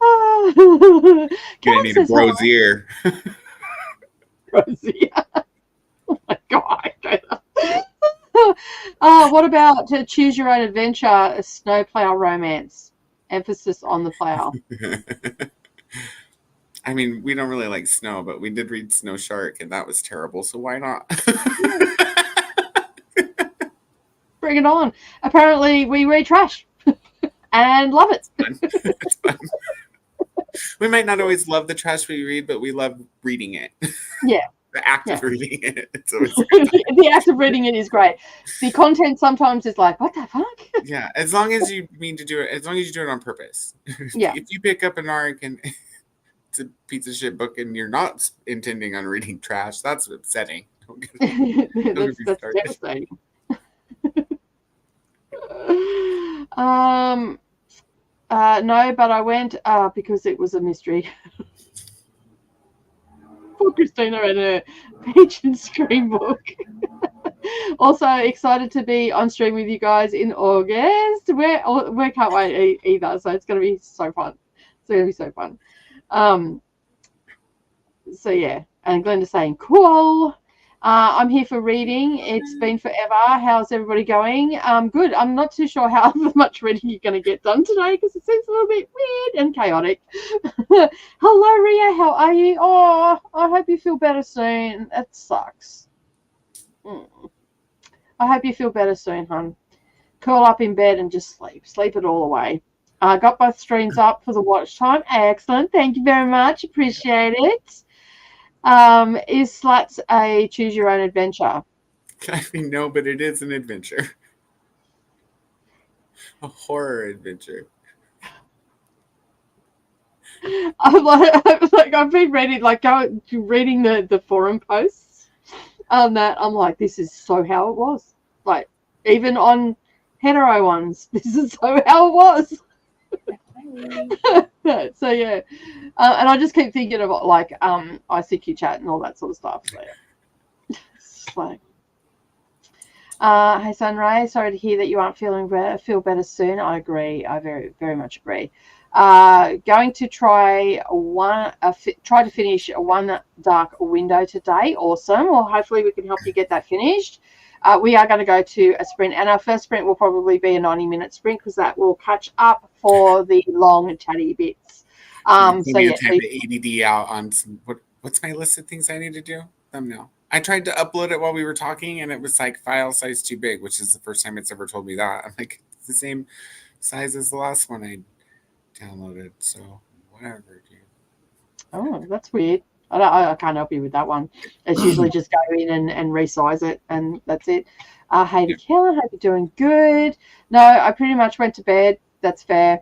Gonna need a brosier. Brosier. Oh my god. What about to choose your own adventure, a snowplow romance? Emphasis on the plow. I mean, we don't really like snow, but we did read Snow Shark, and that was terrible. So why not? Bring it on. Apparently, we read trash and love it. It's fun. We might not always love the trash we read, but we love reading it. Yeah. The act of reading it. It's always the act of reading it is great. The content sometimes is like, what the fuck? Yeah, as long as you mean to do it, as long as you do it on purpose. Yeah. If you pick up an arc and it's a piece of shit book and you're not intending on reading trash, that's upsetting. That's devastating. No, but I went because it was a mystery. Poor Christina and her Peach and Scream book. Also excited to be on stream with you guys in August. We can't wait either, so it's going to be so fun. It's going to be so fun. So yeah, and Glenda's saying cool. I'm here for reading. It's been forever. How's everybody going? Good. I'm not too sure how much reading you're going to get done today because it seems a little bit weird and chaotic. Hello, Ria. How are you? Oh, I hope you feel better soon. That sucks. I hope you feel better soon, hon. Curl up in bed and just sleep. Sleep it all away. I got both streams up for the watch time. Excellent. Thank you very much. Appreciate it. Is Sluts a choose your own adventure? I mean, no, but it is an adventure. A horror adventure. I've been reading the forum posts on that. I'm like, this is so how it was. Like, even on hetero ones, this is so how it was. So yeah, and I just keep thinking of like ICQ chat and all that sort of stuff. So yeah. It's like, hey Sunray, sorry to hear that you aren't feeling better. Feel better soon. I agree. I very very much agree. Going to try to finish One Dark Window today. Awesome. Well, hopefully we can help you get that finished. We are going to go to a sprint, and our first sprint will probably be a 90-minute sprint because that will catch up for the long chatty bits. So yeah, type the ADD out on what's my list of things I need to do? Thumbnail. I tried to upload it while we were talking, and it was like file size too big, which is the first time it's ever told me that. I'm like, it's the same size as the last one I downloaded, so whatever, dude. Oh, that's weird. I can't help you with that one. It's usually just go in and resize it, and that's it. Hey to Kellen, hope you're doing good. No, I pretty much went to bed. That's fair.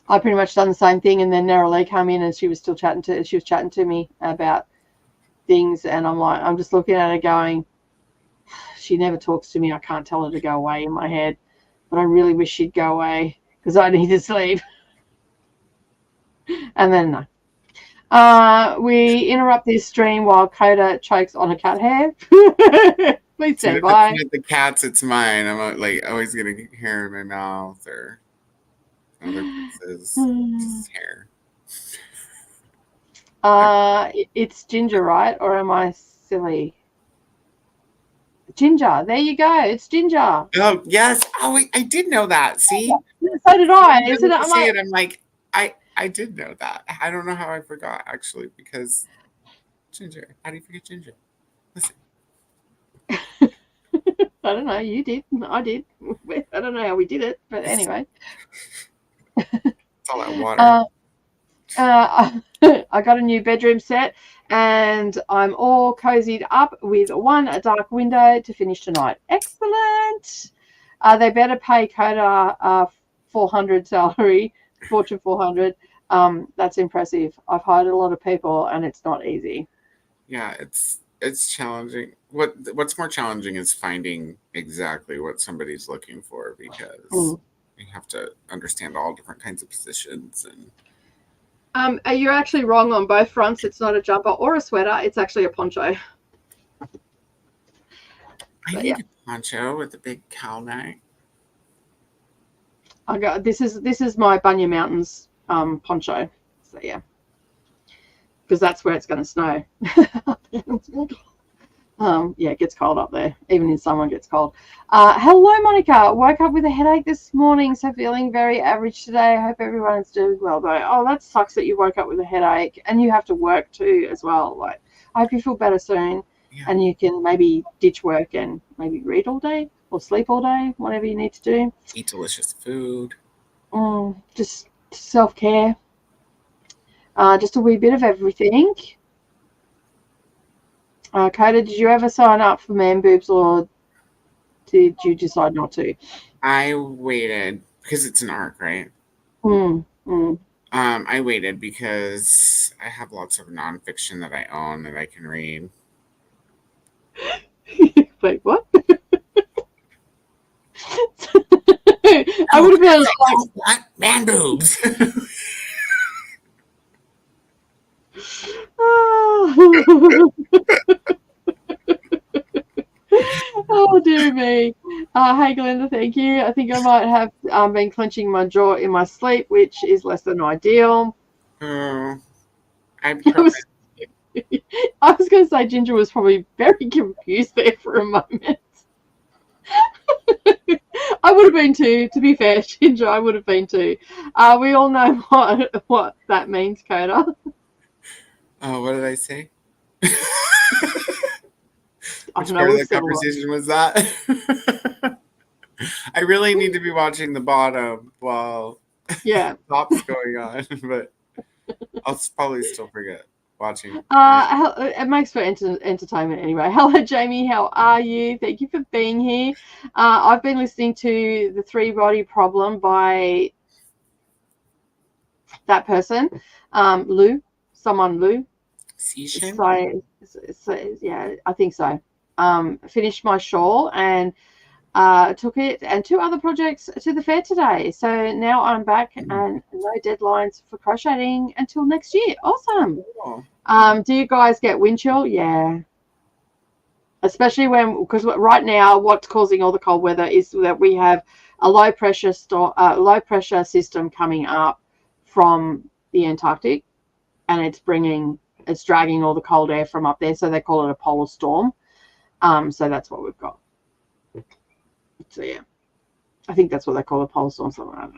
I pretty much done the same thing, and then Naralee came in, and she was still chatting to me about things, and I'm just looking at her going, she never talks to me. I can't tell her to go away in my head, but I really wish she'd go away because I need to sleep. And then no. We interrupt this stream while Coda chokes on a cat hair. Please stand by. It's not the cat's, it's mine. I'm like always getting hair in my mouth or other places. Just hair. It's Ginger, right? Or am I silly? Ginger. There you go. It's Ginger. Oh yes. Oh, I did know that. See. So did I. I'm like, I did know that. I don't know how I forgot actually because Ginger. How do you forget Ginger? Listen. I don't know. You did. I did. I don't know how we did it, but anyway. It's all that water. I got a new bedroom set, and I'm all cozied up with One Dark Window to finish tonight. Excellent. They better pay Coda 400 salary. Fortune 400. That's impressive. I've hired a lot of people, and it's not easy. Yeah, it's challenging. What's more challenging is finding exactly what somebody's looking for because you have to understand all different kinds of positions. And you're actually wrong on both fronts. It's not a jumper or a sweater. It's actually a poncho. I need a poncho with a big cowl neck. I got this is my Bunya Mountains poncho. So yeah, because that's where it's going to snow. Yeah, it gets cold up there. Even in summer, it gets cold. Hello, Monica. Woke up with a headache this morning, so feeling very average today. I hope everyone's doing well, though. Oh, that sucks that you woke up with a headache and you have to work too as well. Like, I hope you feel better soon, and you can maybe ditch work and maybe read all day or sleep all day, whatever you need to do. Eat delicious food. Just self-care. Just a wee bit of everything. Coda, did you ever sign up for man boobs or did you decide not to? I waited because it's an ARC, right? I waited because I have lots of nonfiction that I own that I can read. Wait, what? I would have been like, what? Man boobs. Oh dear me. Hey Glenda, thank you. I think I might have been clenching my jaw in my sleep, which is less than ideal. I promise I was going to say Ginger was probably very confused there for a moment. I would have been too, to be fair, Ginger. I would have been too. We all know what that means, Coda. Oh, what did I say? I Which don't part know. of the conversation was that? I really need to be watching the bottom while Yeah. top's going on, but I'll probably still forget watching. It makes for entertainment anyway. Hello, Jamie. How are you? Thank you for being here. I've been listening to The Three Body Problem by that person, Lou. So, yeah, I think so. Finished my shawl and took it and 2 other projects to the fair today. So now I'm back and no deadlines for crocheting until next year. Awesome. Oh. Do you guys get wind chill? Yeah. Especially because right now what's causing all the cold weather is that we have a low pressure system coming up from the Antarctic, and it's dragging all the cold air from up there, so they call it a polar storm. So that's what we've got. So yeah, I think that's what they call a polar storm. Something like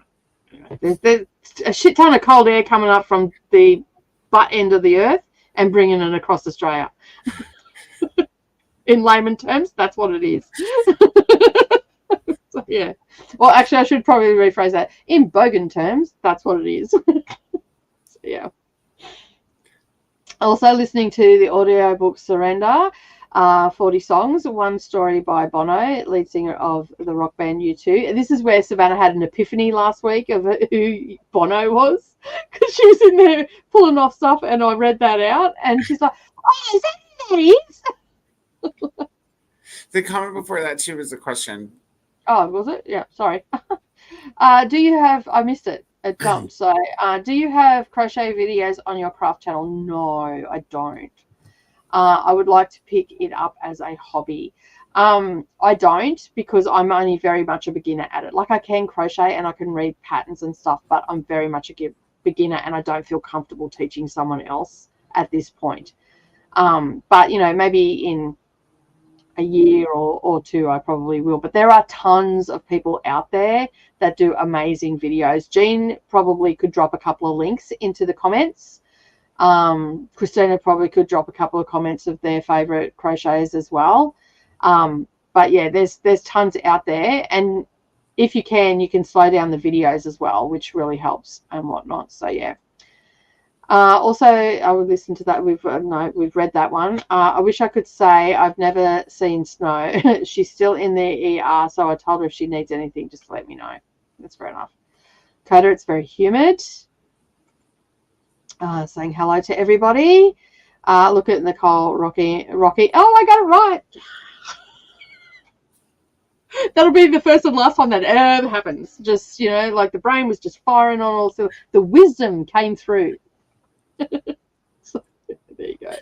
that. There's a shit ton of cold air coming up from the butt end of the earth and bringing it across Australia. In layman terms, that's what it is. So, yeah. Well, actually, I should probably rephrase that. In Bogan terms, that's what it is. So, yeah. Also listening to the audiobook Surrender, 40 songs, one story by Bono, lead singer of the rock band U2. And this is where Savannah had an epiphany last week of who Bono was, because she was in there pulling off stuff, and I read that out, and she's like, "Oh, is that who that is?" The comment before that too was a question. Oh, was it? Yeah, sorry. Do you have? I missed it. It jumped. So, do you have crochet videos on your craft channel? No, I don't. I would like to pick it up as a hobby. I don't, because I'm only very much a beginner at it. Like, I can crochet and I can read patterns and stuff, but I'm very much a beginner, and I don't feel comfortable teaching someone else at this point. But maybe in a year or 2 I probably will. But there are tons of people out there that do amazing videos. Jean probably could drop a couple of links into the comments. Christina probably could drop a couple of comments of their favorite crochets as well. But yeah, there's tons out there, and if you can slow down the videos as well, which really helps and whatnot. So yeah. Also, I would listen to that. We've read that one. I wish I could say I've never seen Snow. She's still in the ER, so I told her if she needs anything, just let me know. That's fair enough. Coda, it's very humid. Saying hello to everybody. Look at Nicole, Rocky. Oh, I got it right. That'll be the first and last time that ever happens. Just, like the brain was just firing on all. So the wisdom came through. So, there you go.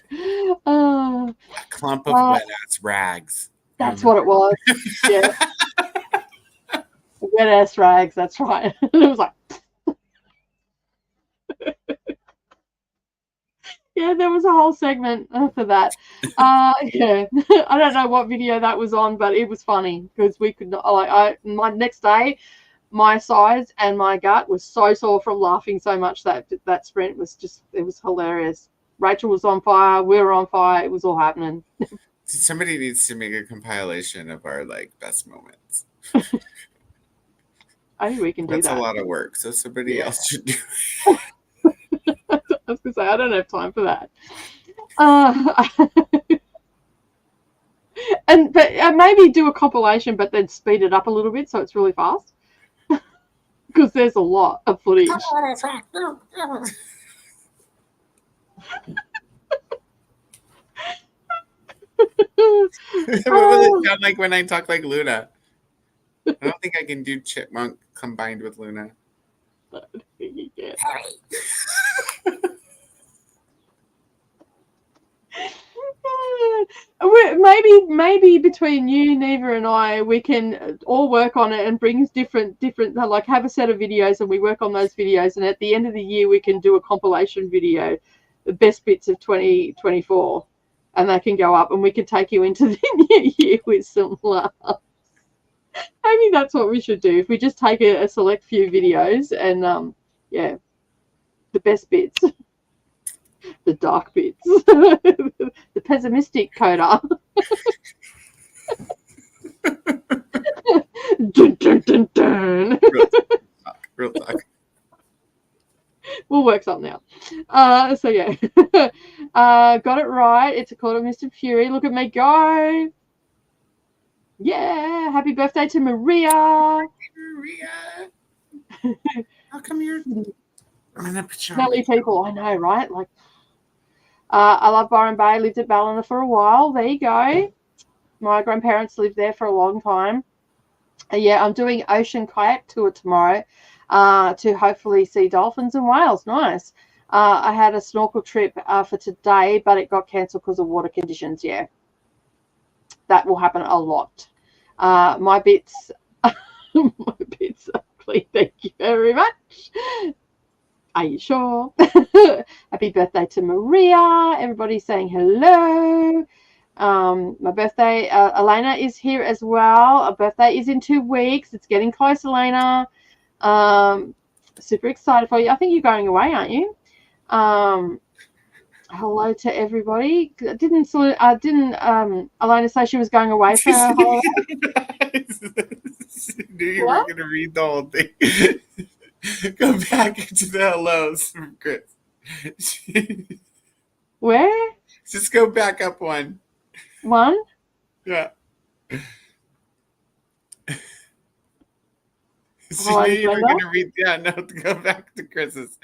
A clump of wet ass rags. That's what it was. Yeah. Wet ass rags, that's right. It was like yeah, there was a whole segment for that. Yeah. I don't know what video that was on, but it was funny because we could not my next day my sides and my gut was so sore from laughing so much that sprint was it was hilarious. Rachel was on fire, we were on fire, it was all happening. Somebody needs to make a compilation of our best moments. I think we can do that. That's a lot of work, so somebody else should do it. I was going to say, I don't have time for that. But maybe do a compilation, but then speed it up a little bit so it's really fast. Because there's a lot of footage. What does it sound like when I talk like Luna? I don't think I can do Chipmunk combined with Luna. Maybe between you, Neva, and I, we can all work on it and bring different have a set of videos and we work on those videos, and at the end of the year we can do a compilation video the best bits of 2024, and they can go up, and we can take you into the new year with some laughs. Maybe that's what we should do. If we just take a select few videos and yeah, the best bits, the dark bits, the pessimistic Coda. Dun, dun, dun, dun. Real talk. We'll work something out. So yeah, got it right. It's a call to Mr. Fury. Look at me go. Yeah, happy birthday to Maria. Maria. How come you're in a pajama? Smelly people, I know, right? Like, I love Byron Bay. Lived at Ballina for a while. There you go. My grandparents lived there for a long time. Yeah, I'm doing ocean kayak tour tomorrow to hopefully see dolphins and whales. Nice. I had a snorkel trip for today, but it got cancelled because of water conditions. Yeah, that will happen a lot. My bits, my bits are clean. Thank you very much. Are you sure? Happy birthday to Maria. Everybody's saying hello. My birthday, Elena is here as well. Her birthday is in 2 weeks. It's getting close, Elena. Super excited for you. I think you're going away, aren't you? Hello to everybody. Didn't Elena say she was going away for her holiday? Knew you were going to read the whole thing. Go back into the hellos from Chris. Where? Just go back up one. One? Yeah. Oh, you were going to read, no, go back to Chris's,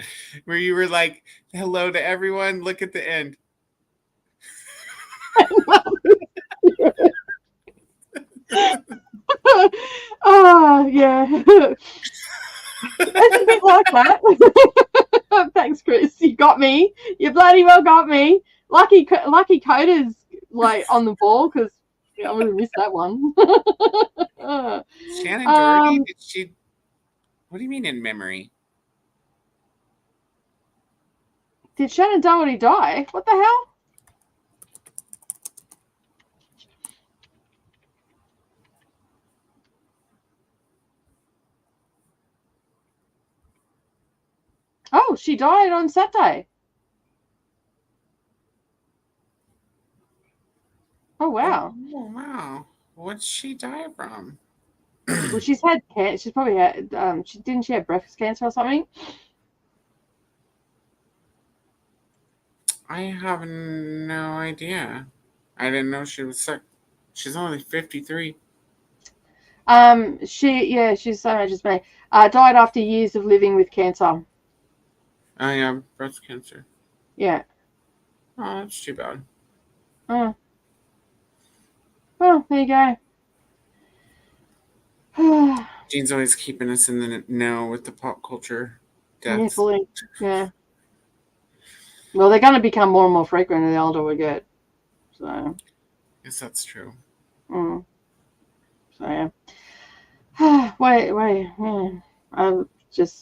where you were like, hello to everyone, look at the end. Oh, yeah. It's a bit like that. Thanks, Chris. You got me. You bloody well got me. Lucky Coda's like on the ball because I would have missed that one. Shannon Doherty, did she? What do you mean in memory? Did Shannon Doherty die? What the hell? Oh, she died on Saturday. Oh, wow. Oh, wow. What'd she die from? Well, she's had cancer. She's probably had. Didn't she have breast cancer or something? I have no idea. I didn't know she was sick. She's only 53. She's so much as me. Died after years of living with cancer. I have breast cancer. Yeah. Oh, that's too bad. Oh. Well, there you go. Jean's always keeping us in the know with the pop culture deaths. Yeah, fully. Yeah. Well, they're going to become more and more frequent the older we get. So. Yes, that's true. So yeah. wait.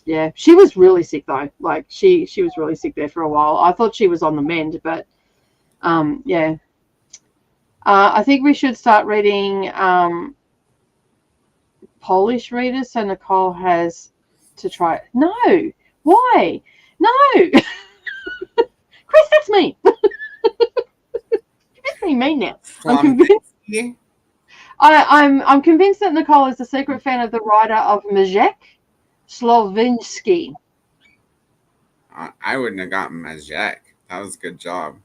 Yeah. She was really sick though. Like she was really sick there for a while. I thought she was on the mend, but yeah. I think we should start reading Polish readers, so Nicole has to try. No, why? No, Chris, that's me. That's me mean now. I'm convinced. I'm convinced that Nicole is a secret fan of the writer of Maciej Slowinski. I wouldn't have gotten Maciej. That was a good job.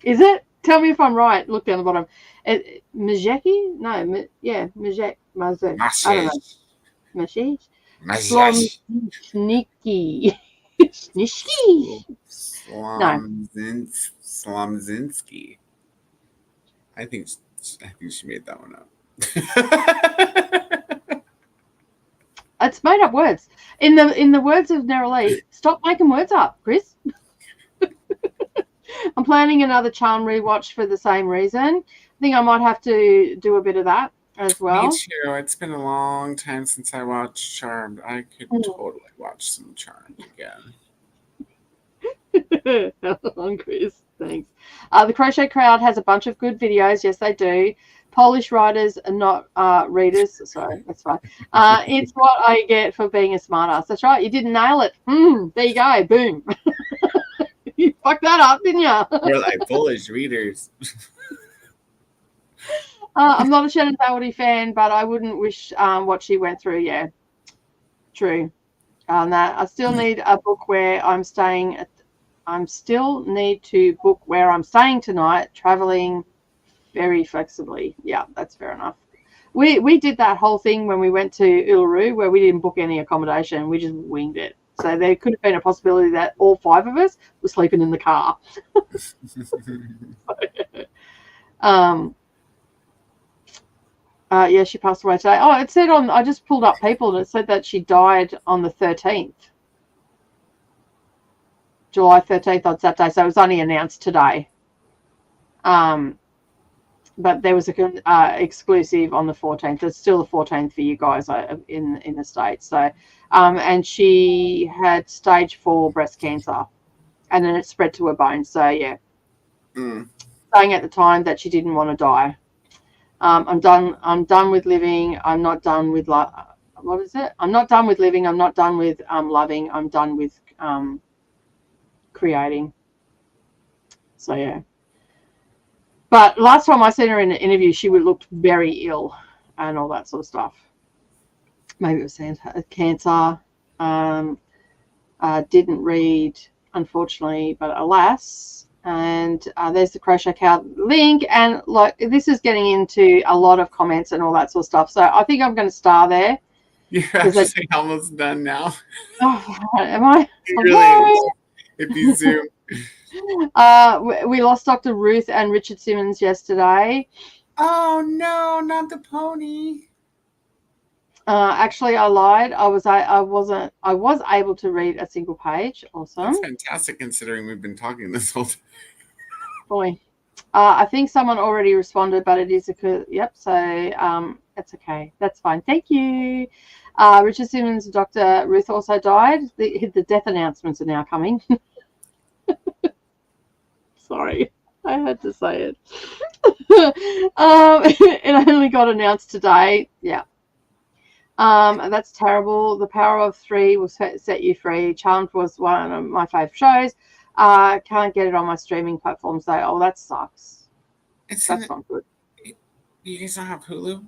Is it? Tell me if I'm right. Look down the bottom. Maciej? No, Maciej. I don't know. Maciej? Slomzinski. Slomzinski. I think she made that one up. It's made up words. In the words of Neroli, stop making words up, Chris. I'm planning another Charm rewatch for the same reason. I think I might have to do a bit of that as well. Me too. It's been a long time since I watched Charmed. I could totally watch some Charmed again. On Chris, thanks. The Crochet Crowd has a bunch of good videos. Yes, they do. Polish writers are not readers. Sorry, that's fine. It's what I get for being a smartass. That's right. You didn't nail it. There you go. Boom. You fucked that up, didn't you? We're like Polish readers. I'm not a Shannon Doherty fan, but I wouldn't wish what she went through. Yeah, true. That I still need a book where I'm staying. Still need to book where I'm staying tonight. Traveling very flexibly. Yeah, that's fair enough. We did that whole thing when we went to Uluru, where we didn't book any accommodation. We just winged it. So there could have been a possibility that all 5 of us were sleeping in the car. Yeah, she passed away today. Oh, it said I just pulled up People, and it said that she died on the 13th. July 13th on Saturday, so it was only announced today. But there was a exclusive on the 14th. It's still the 14th for you guys in the States. So, and she had stage 4 breast cancer, and then it spread to her bones. So yeah, saying at the time that she didn't want to die. I'm done with living. I'm not done with what is it? I'm not done with living. I'm not done with loving. I'm done with creating. So yeah. But last time I seen her in an interview, she looked very ill and all that sort of stuff. Maybe it was cancer. Didn't read, unfortunately, but alas. And there's the Crochet Crowd link. And like, this is getting into a lot of comments and all that sort of stuff. So I think I'm going to star there. You're actually almost done now. Oh, am I? Really, if you zoom. We lost Dr. Ruth and Richard Simmons yesterday. Oh no, not the pony. Actually, I lied. I was able to read a single page. Awesome. That's fantastic, considering we've been talking this whole time. Boy, I think someone already responded, but it is yep. So it's okay. That's fine. Thank you. Richard Simmons and Dr. Ruth also died. The death announcements are now coming. Sorry, I had to say it. It only got announced today. Yeah. That's terrible. The Power of 3 will set you free. Charmed was one of my favourite shows. Can't get it on my streaming platforms though. Oh, that sucks. That's not good. You guys don't have Hulu?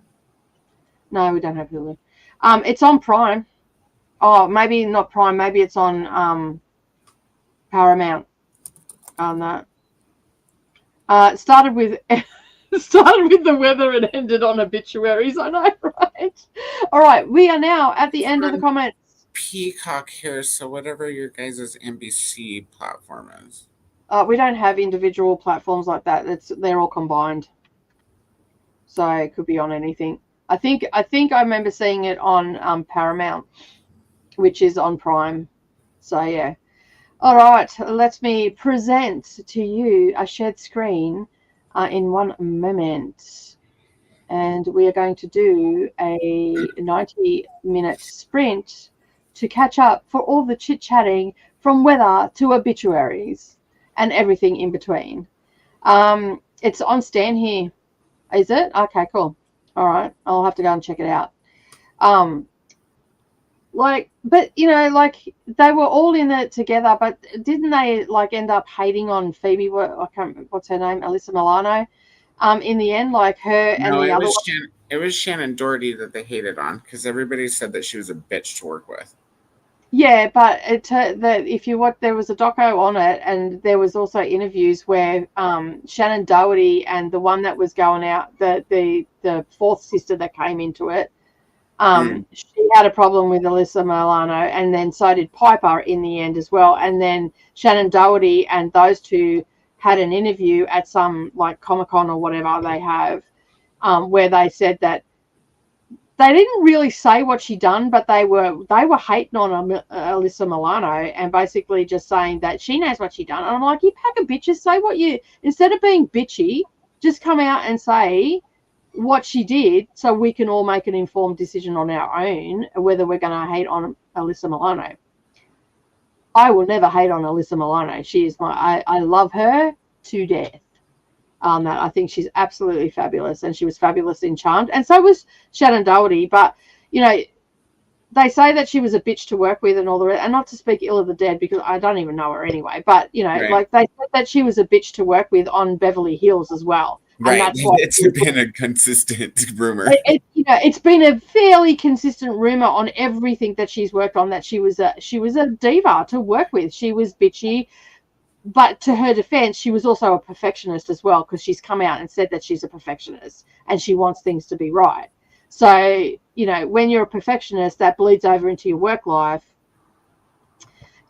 No, we don't have Hulu. It's on Prime. Oh, maybe not Prime. Maybe it's on Paramount. On that. It started with the weather and ended on obituaries. I know, right? All right, we are now at the end of the comments. Peacock here, so whatever your guys' NBC platform is. We don't have individual platforms like that. They're all combined, so it could be on anything. I think I remember seeing it on Paramount, which is on Prime. So yeah. All right, let me present to you a shared screen in one moment. And we are going to do a 90-minute sprint to catch up for all the chit-chatting from weather to obituaries and everything in between. It's on Stan here. Is it? Okay, cool. All right, I'll have to go and check it out. But you know, like they were all in it together, but didn't they like end up hating on Phoebe? What's her name? Alyssa Milano. In the end, like her and the other. It was Shannon Doherty that they hated on because everybody said that she was a bitch to work with. Yeah, but if you watch, there was a doco on it, and there was also interviews where Shannon Doherty and the one that was going out, the fourth sister that came into it. She had a problem with Alyssa Milano, and then so did Piper in the end as well. And then Shannon Doherty and those two had an interview at some like Comic-Con or whatever they have, where they said that they didn't really say what she done, but they were hating on Alyssa Milano and basically just saying that she knows what she done. And I'm like, you pack of bitches, say what you, instead of being bitchy, just come out and say what she did so we can all make an informed decision on our own whether we're going to hate on Alyssa Milano. I will never hate on Alyssa Milano. She is I love her to death. That I think she's absolutely fabulous, and she was fabulous in Charmed, and so was Shannon Doherty. But you know, they say that she was a bitch to work with and all the rest, and not to speak ill of the dead because I don't even know her anyway. But you know, Right. like they said that she was a bitch to work with on Beverly Hills as well. Right. And that's why it's been a consistent rumor. You know, it's been a fairly consistent rumor on everything that she's worked on that she was a diva to work with. She was bitchy, but to her defense, she was also a perfectionist as well, because she's come out and said that she's a perfectionist and she wants things to be right. So, you know, when you're a perfectionist, that bleeds over into your work life,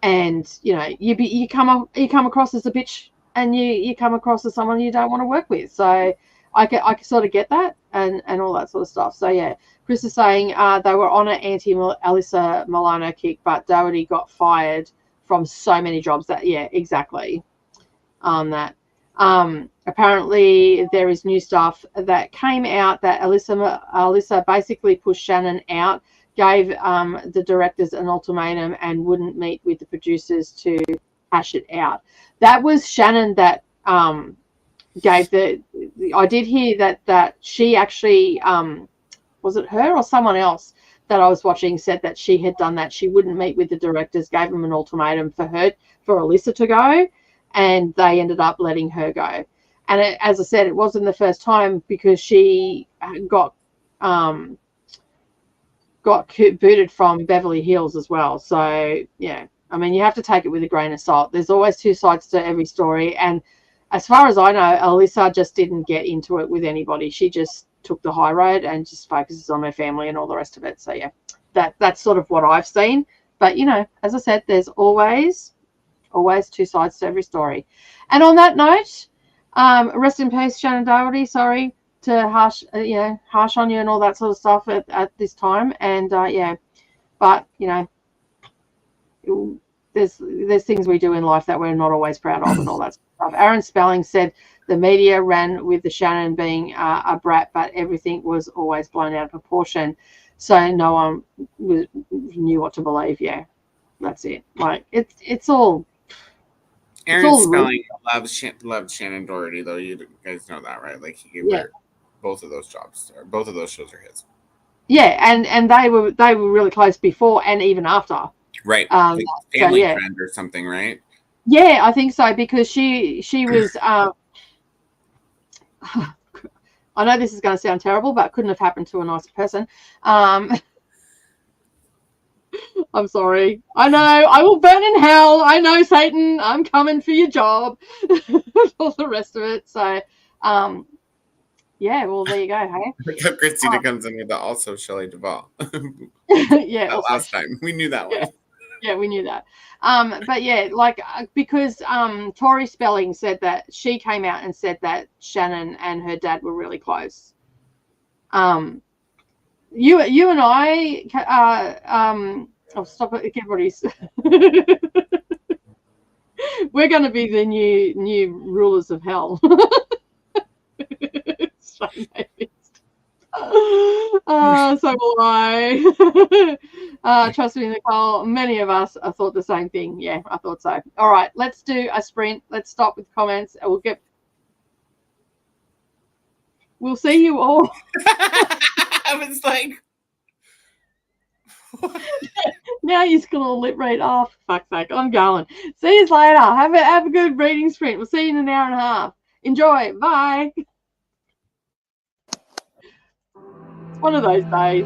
and you know, you come across as a bitch, and you come across as someone you don't want to work with. So I sort of get that, and all that sort of stuff. So yeah, Chris is saying they were on an anti-Alyssa Milano kick, but Doherty got fired from so many jobs. That yeah, exactly. That apparently there is new stuff that came out that Alyssa basically pushed Shannon out, gave the directors an ultimatum, and wouldn't meet with the producers to hash it out. That was Shannon that gave the. I did hear that she actually was it her or someone else that I was watching said that she had done that. She wouldn't meet with the directors, gave them an ultimatum for Alyssa to go, and they ended up letting her go. And as I said, it wasn't the first time, because she got booted from Beverly Hills as well. So yeah, I mean, you have to take it with a grain of salt. There's always two sides to every story, and as far as I know, Alyssa just didn't get into it with anybody. She just took the high road and just focuses on her family and all the rest of it. So yeah, that's sort of what I've seen. But you know, as I said, there's always two sides to every story. And on that note, rest in peace, Shannon Doherty. Sorry to harsh on you and all that sort of stuff at this time. And yeah, but you know, there's things we do in life that we're not always proud of and all that stuff. Aaron Spelling said the media ran with the Shannon being a brat, but everything was always blown out of proportion, so no one knew what to believe. Yeah, that's it. Like it's all. Aaron Spelling loved Shannon Doherty, though. You guys know that, right? Like he gave her both of those jobs, or both of those shows are his. Yeah, and they were really close before and even after. Right. Like family friend or something, right? Yeah, I think so, because she was. I know this is going to sound terrible, but it couldn't have happened to a nicer person. I'm sorry. I know I will burn in hell. I know, Satan. I'm coming for your job. All the rest of it. So, yeah. Well, there you go. Hey. Christina comes in with the also Shelley Duvall. Yeah. Also, last time we knew that one. Yeah, we knew that. But yeah, like because Tori Spelling said that she came out and said that Shannon and her dad were really close. You and I, I'll stop it. Everybody's. We're going to be the new rulers of hell. So will I. Trust me, Nicole, many of us thought the same thing. Yeah, I thought so. All right, let's do a sprint. Let's stop with comments, and we'll see you all. I was like, now you're just gonna lip read. Oh, for fuck's sake, I'm going. See you later. Have a good reading sprint. We'll see you in an hour and a half. Enjoy. Bye. It's one of those days.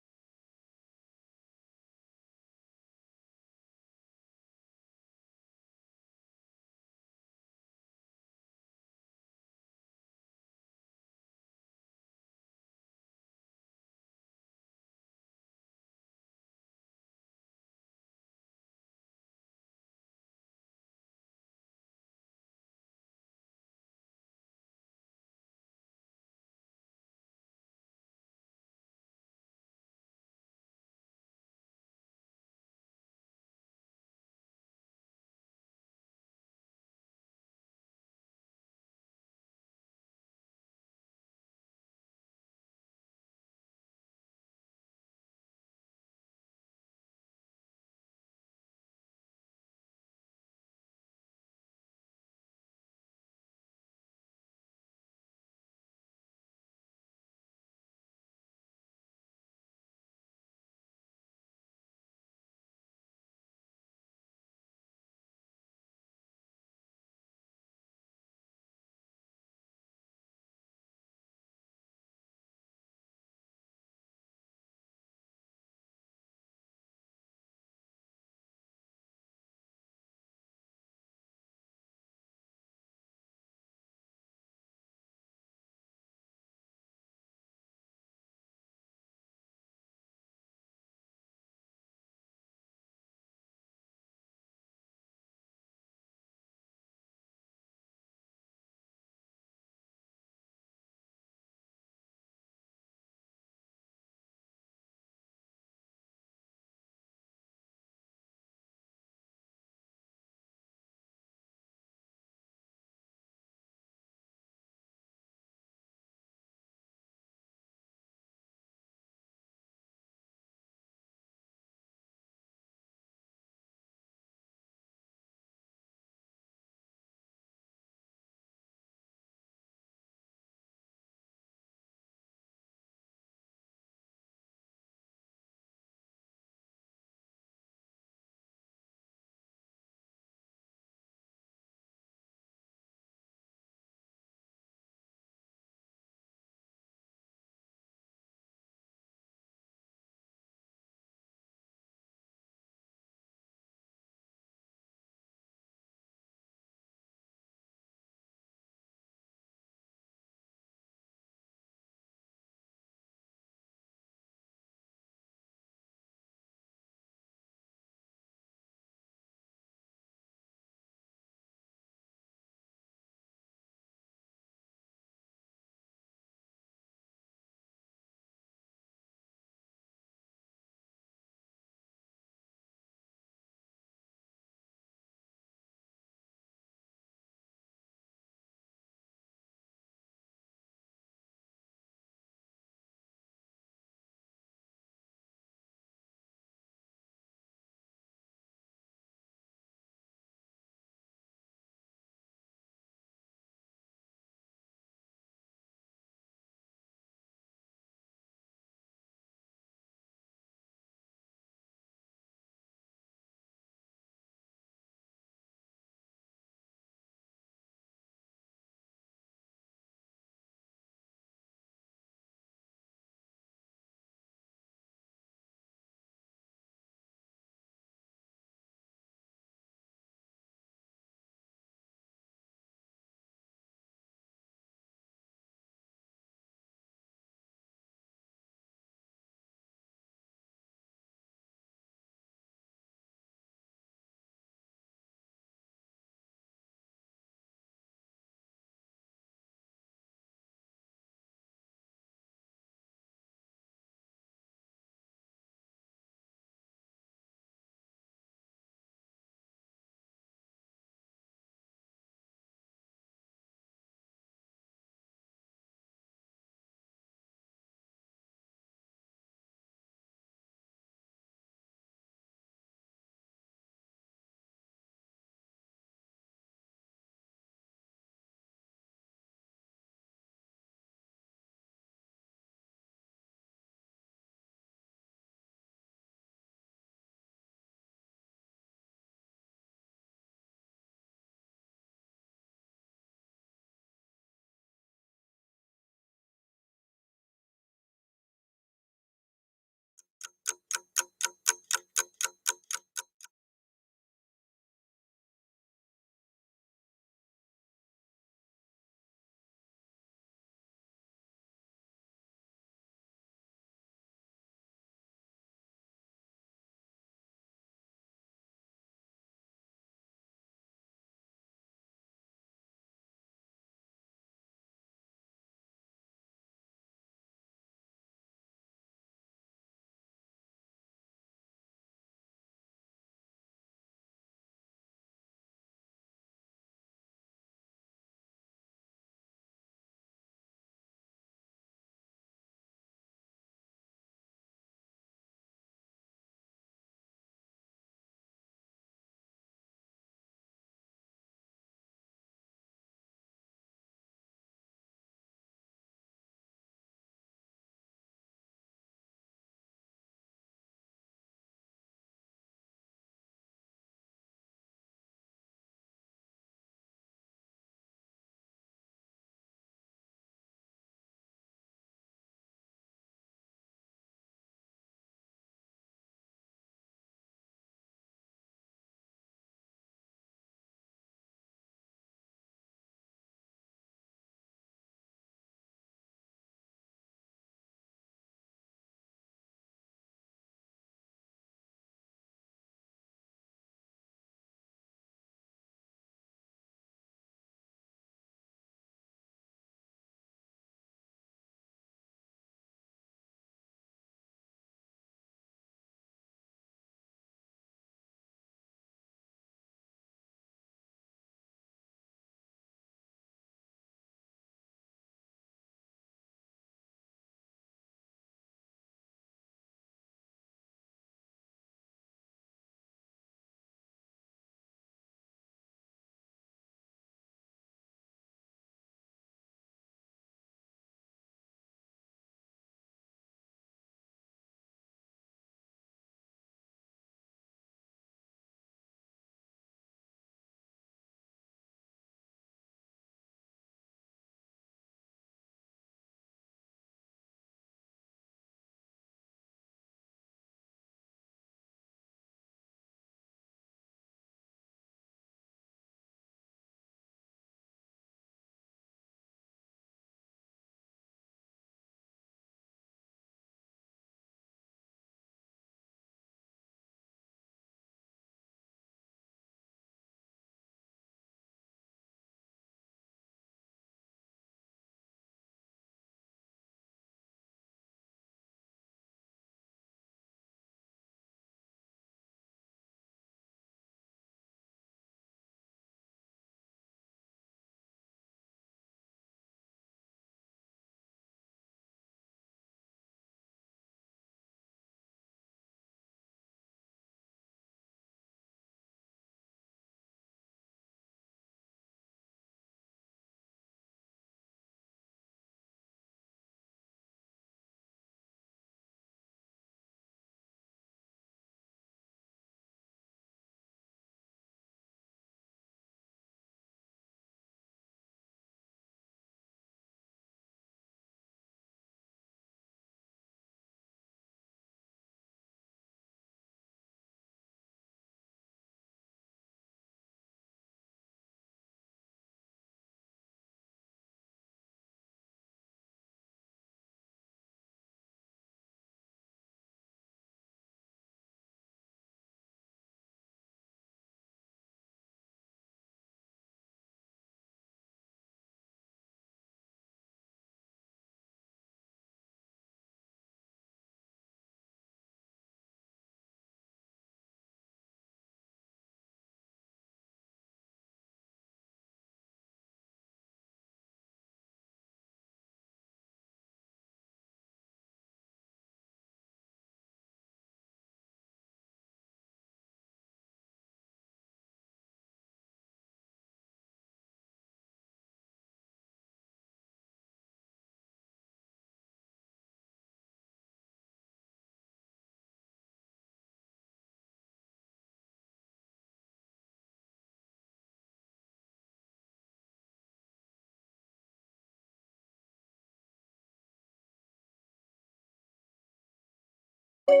Okay.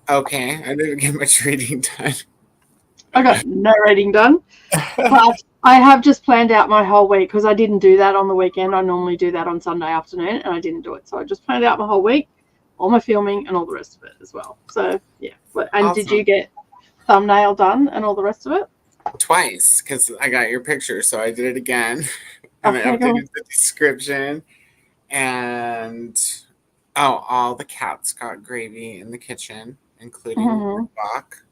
Okay, I didn't get much reading done. I got no reading done, but I have just planned out my whole week because I didn't do that on the weekend. I normally do that on Sunday afternoon, and I didn't do it. So I just planned out my whole week, all my filming, and all the rest of it as well. So yeah. And did you Awesome. get thumbnail done and all the rest of it? Twice, because I got your picture, so I did it again, and I Okay, cool. updated the description, and all the cats got gravy in the kitchen, including Mhm. Bach.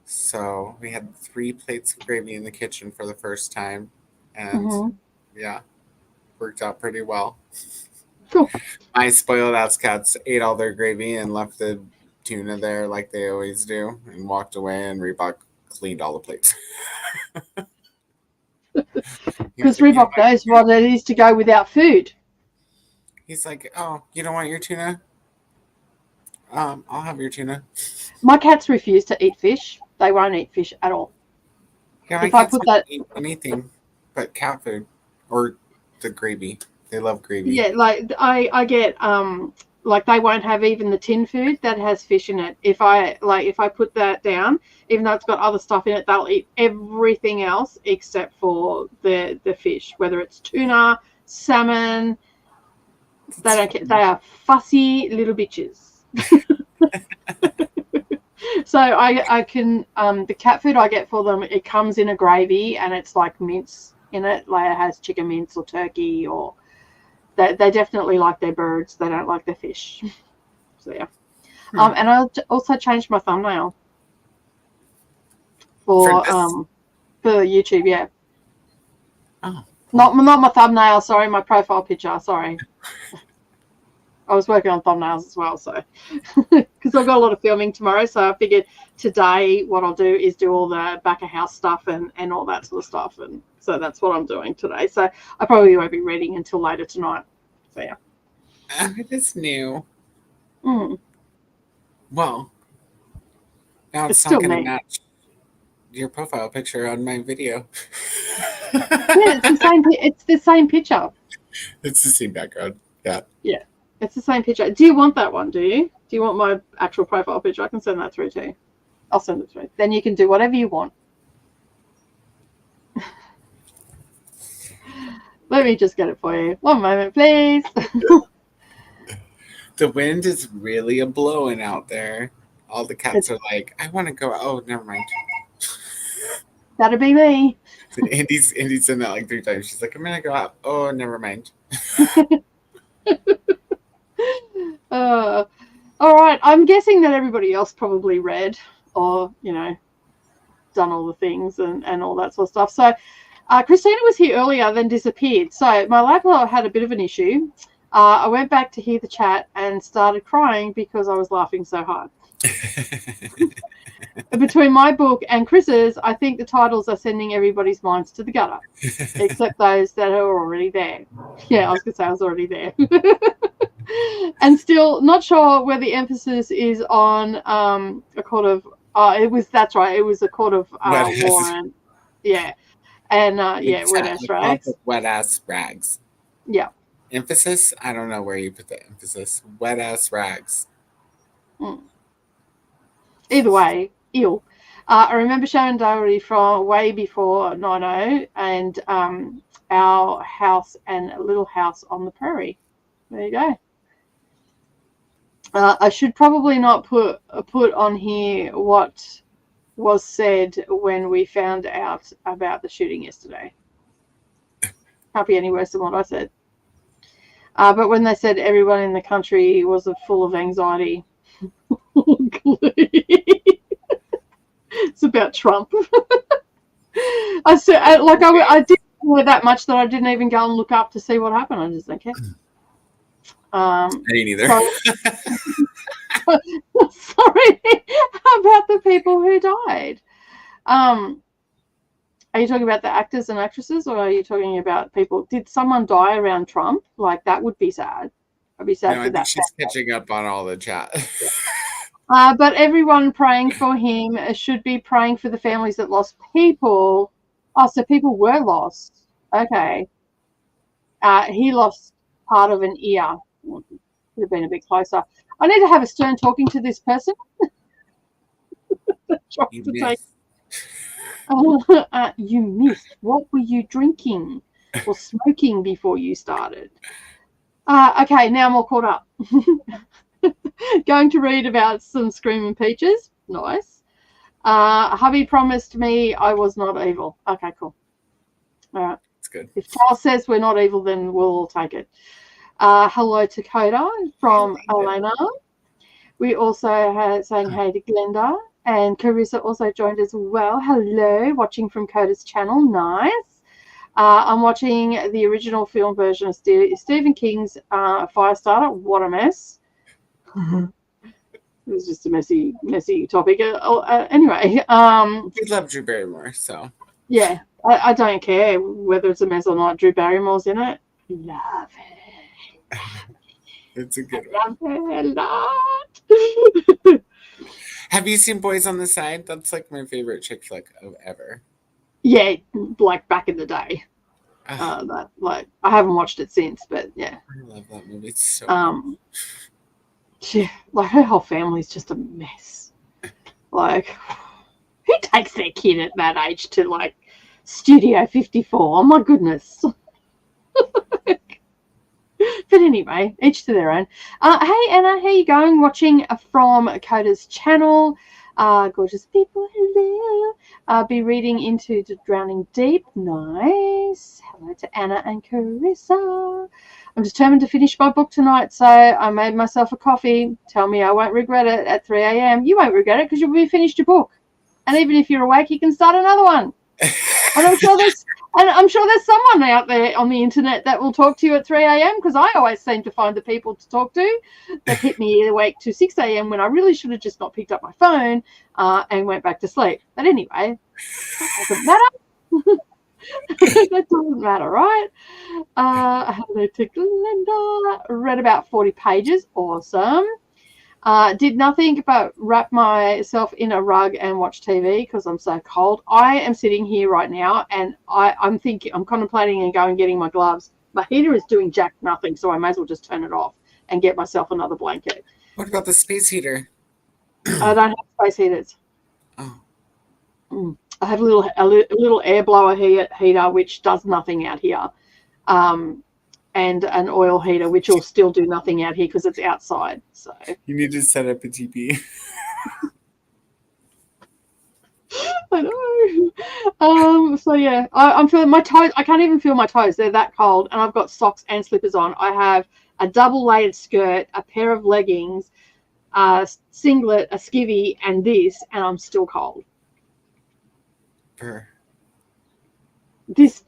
So we had 3 plates of gravy in the kitchen for the first time, and Mhm. yeah, worked out pretty well. Cool. My spoiled ass cats ate all their gravy and left the tuna there like they always do, and walked away. And Reebok cleaned all the plates. He was Because like, "You don't Reebok want knows your tuna?" what it is to go without food. He's like, "Oh, you don't want your tuna? I'll have your tuna." My cats refuse to eat fish. They won't eat fish at all. Yeah, my If I cats put don't that, eat anything but cat food or the gravy. They love gravy. yeah, like I get like they won't have even the tin food that has fish in it. If I put that down, even though it's got other stuff in it, they'll eat everything else except for the fish, whether it's tuna, salmon. They don't care. They are fussy little bitches. So I can the cat food I get for them, it comes in a gravy and it's like mince in it, like it has chicken mince or turkey, or they definitely like their birds. They don't like their fish. So yeah. And I also changed my thumbnail For for this? YouTube. Yeah, Oh, not cool. my thumbnail. Sorry, my profile picture. Sorry. I was working on thumbnails as well, so because I've got a lot of filming tomorrow, so I figured today what I'll do is do all the back of house stuff and all that sort of stuff, and so that's what I'm doing today. So I probably won't be reading until later tonight. So yeah. It is new. Mm, Well, now it's it's not still going to me. match your profile picture on my video. Yeah, it's the same. It's the same picture. It's the same background. Yeah. Yeah, it's the same picture. Do you want that one? Do you? Do you want my actual profile picture? I can send that through to you. I'll send it through. Then you can do whatever you want. Let me just get it for you. One moment, please. The wind is really a blowing out there. All the cats are like, I want to go. Oh, never mind. That'll be me. Andy's done that like 3 times. She's like, I'm gonna go out. Oh, never mind. All right. I'm guessing that everybody else probably read or, done all the things and all that sort of stuff. So Christina was here earlier, then disappeared. So my laptop had a bit of an issue. I went back to hear the chat and started crying because I was laughing so hard. Between my book and Chris's, I think the titles are sending everybody's minds to the gutter, except those that are already there. Yeah, I was going to say I was already there. And still not sure where the emphasis is on a court of that's right, it was a court of warrant. Yeah. And wet ass rags. Wet ass rags. Yeah. Emphasis? I don't know where you put the emphasis. Wet ass rags. Either way, ill. I remember Sharon Doherty from way before 90 and Our House and a Little House on the Prairie. There you go. I should probably not put on here what was said when we found out about the shooting yesterday. Can't be any worse than what I said. But when they said everyone in the country was full of anxiety, it's about Trump. I said, I didn't know that much that I didn't even go and look up to see what happened. I just don't care. I didn't either. Sorry about the people who died. Are you talking about the actors and actresses, or are you talking about people? Did someone die around Trump? Like, that would be sad. I'll be sad No, for I think that. she's catching up on all the chat. But everyone praying for him should be praying for the families that lost people. Oh, so people were lost. Okay. He lost part of an ear. Could have been a bit closer. I need to have a stern talking to this person. You missed. You missed. What were you drinking or smoking before you started? Okay, now I'm all caught up. Going to read about some screaming peaches. Nice. Hubby promised me I was not evil. Okay, cool. All right. That's good. If Charles says we're not evil, then we'll all take it. Hello to Coda from Elena. We also had saying hey to Glenda. And Carissa also joined as well. Hello, watching from Coda's channel. Nice. I'm watching the original film version of Stephen King's Firestarter. What a mess. It was just a messy topic. Anyway. We love Drew Barrymore, so. Yeah, I don't care whether it's a mess or not. Drew Barrymore's in it. Love it. It's a good one. Love it a lot. Have you seen Boys on the Side? That's like my favorite chick flick of ever. Yeah, like back in the day. I haven't watched it since, but yeah. I love that movie. It's so yeah, like her whole family's just a mess. Like, who takes their kid at that age to like Studio 54? Oh my goodness. But anyway, each to their own. Hey Anna, how you going? Watching from Coda's channel. Gorgeous people, hello. Be reading into the Drowning Deep. Nice. Hello to Anna and Carissa. I'm determined to finish my book tonight, so I made myself a coffee. Tell me I won't regret it at 3 a.m. You won't regret it because you'll be finished your book. And even if you're awake, you can start another one. And I'm sure there's someone out there on the internet that will talk to you at 3 a.m. because I always seem to find the people to talk to that hit me awake to 6 a.m. when I really should have just not picked up my phone and went back to sleep. But anyway, that doesn't matter. That doesn't matter, right? Hello to Glenda. Read about 40 pages. Awesome. Did nothing but wrap myself in a rug and watch TV because I'm so cold. I am sitting here right now and I'm contemplating and going getting my gloves. My heater is doing jack nothing, so I may as well just turn it off and get myself another blanket. What about the space heater? I don't have space heaters. Oh. I have a little air blower heater which does nothing out here. And an oil heater, which will still do nothing out here because it's outside. So you need to set up a TP. I know. So yeah, I'm feeling my toes. I can't even feel my toes. They're that cold, and I've got socks and slippers on. I have a double-layered skirt, a pair of leggings, a singlet, a skivvy, and this, and I'm still cold. This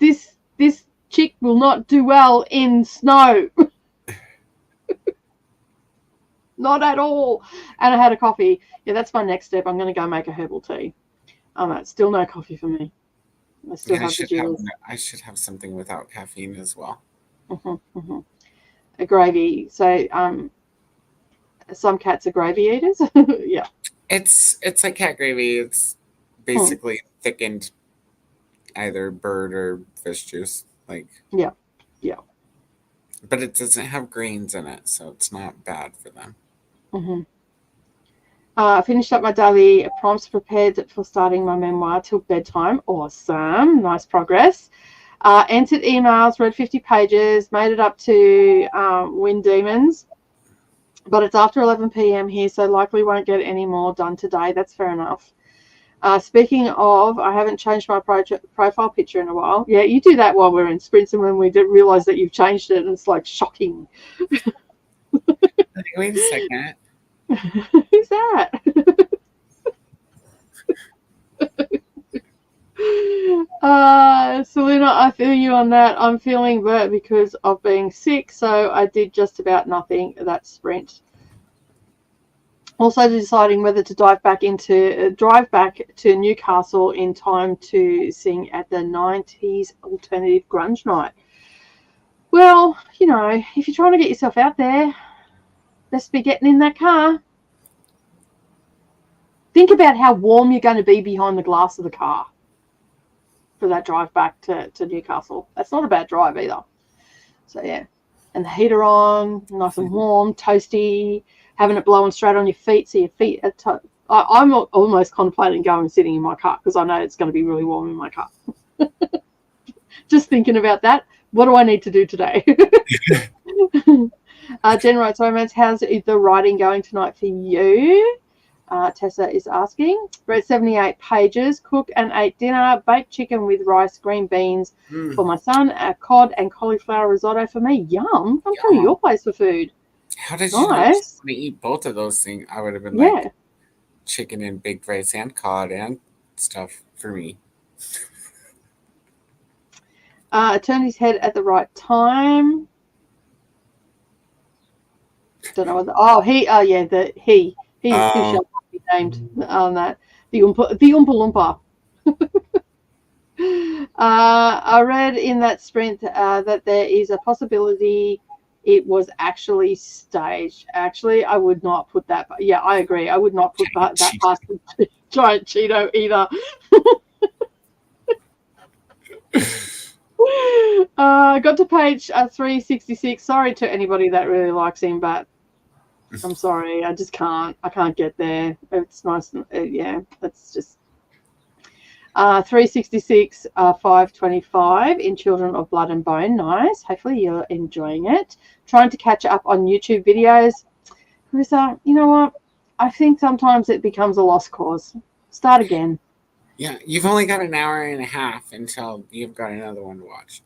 chick will not do well in snow. Not at all. And I had a coffee. Yeah, that's my next step. I'm going to go make a herbal tea. Still no coffee for me. I should have something without caffeine as well. A gravy. So some cats are gravy eaters. Yeah. It's like cat gravy. It's basically thickened either bird or fish juice. Yeah. But it doesn't have grains in it, so it's not bad for them. I finished up my daily prompts, prepared for starting my memoir till bedtime. Awesome. Nice progress. Entered emails, read 50 pages, made it up to Win Demons. But it's after 11 p.m. here, so likely won't get any more done today. That's fair enough. Speaking of, I haven't changed my profile picture in a while. Yeah, you do that while we're in sprints, and when we realise that you've changed it, and it's like shocking. Wait a second. Who's that? Selena, I feel you on that. I'm feeling that because of being sick, so I did just about nothing that sprint. Also deciding whether to drive back to Newcastle in time to sing at the 90s alternative grunge night. Well, you know, if you're trying to get yourself out there, best be getting in that car. Think about how warm you're going to be behind the glass of the car for that drive back to Newcastle. That's not a bad drive either. So, yeah. And the heater on, nice and warm, toasty, having it blowing straight on your feet so your feet are I'm almost contemplating going and sitting in my car because I know it's going to be really warm in my car. Just thinking about that. What do I need to do today? Jen writes, Romance, how's the writing going tonight for you? Tessa is asking. Read 78 pages, cook and ate dinner, baked chicken with rice, green beans for my son, cod and cauliflower risotto for me. Yum. I'm coming to your place for food. How did you want to eat both of those things? I would have been like chicken and baked rice and cod and stuff for me. Turned his head at the right time. Don't know what he shall be named on that. The Oompa Loompa. I read in that sprint that there is a possibility it was actually staged. Actually, I would not put that. Yeah, I agree. I would not put that past the Giant Cheeto either. Got to page 366. Sorry to anybody that really likes him, but I'm sorry. I just can't. I can't get there. It's nice. It's just 366, 525 in Children of Blood and Bone. Nice. Hopefully you're enjoying it. Trying to catch up on YouTube videos. Carissa, you know what? I think sometimes it becomes a lost cause. Start again. Yeah, you've only got an hour and a half until you've got another one to watch.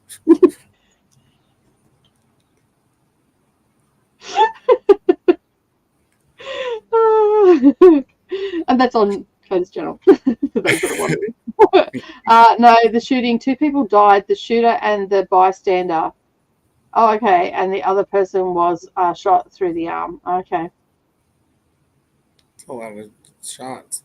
And that's on Coda's channel. For those that are wondering. No, the shooting, 2 people died, the shooter and the bystander. Oh, okay. And the other person was shot through the arm. Okay. That's a lot of shots.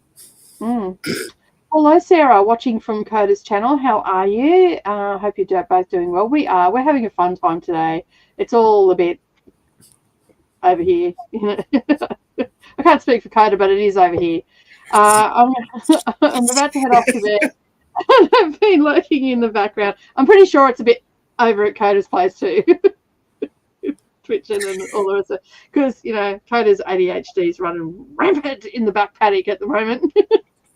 Hello, Sarah, watching from Coda's channel. How are you? Hope you're both doing well. We are. We're having a fun time today. It's all a bit over here. I can't speak for Coda, but it is over here. I'm about to head off to bed. I've been lurking in the background. I'm pretty sure it's a bit over at Coda's place too. Twitching and all the rest of it. Because, you know, Coda's ADHD is running rampant in the back paddock at the moment.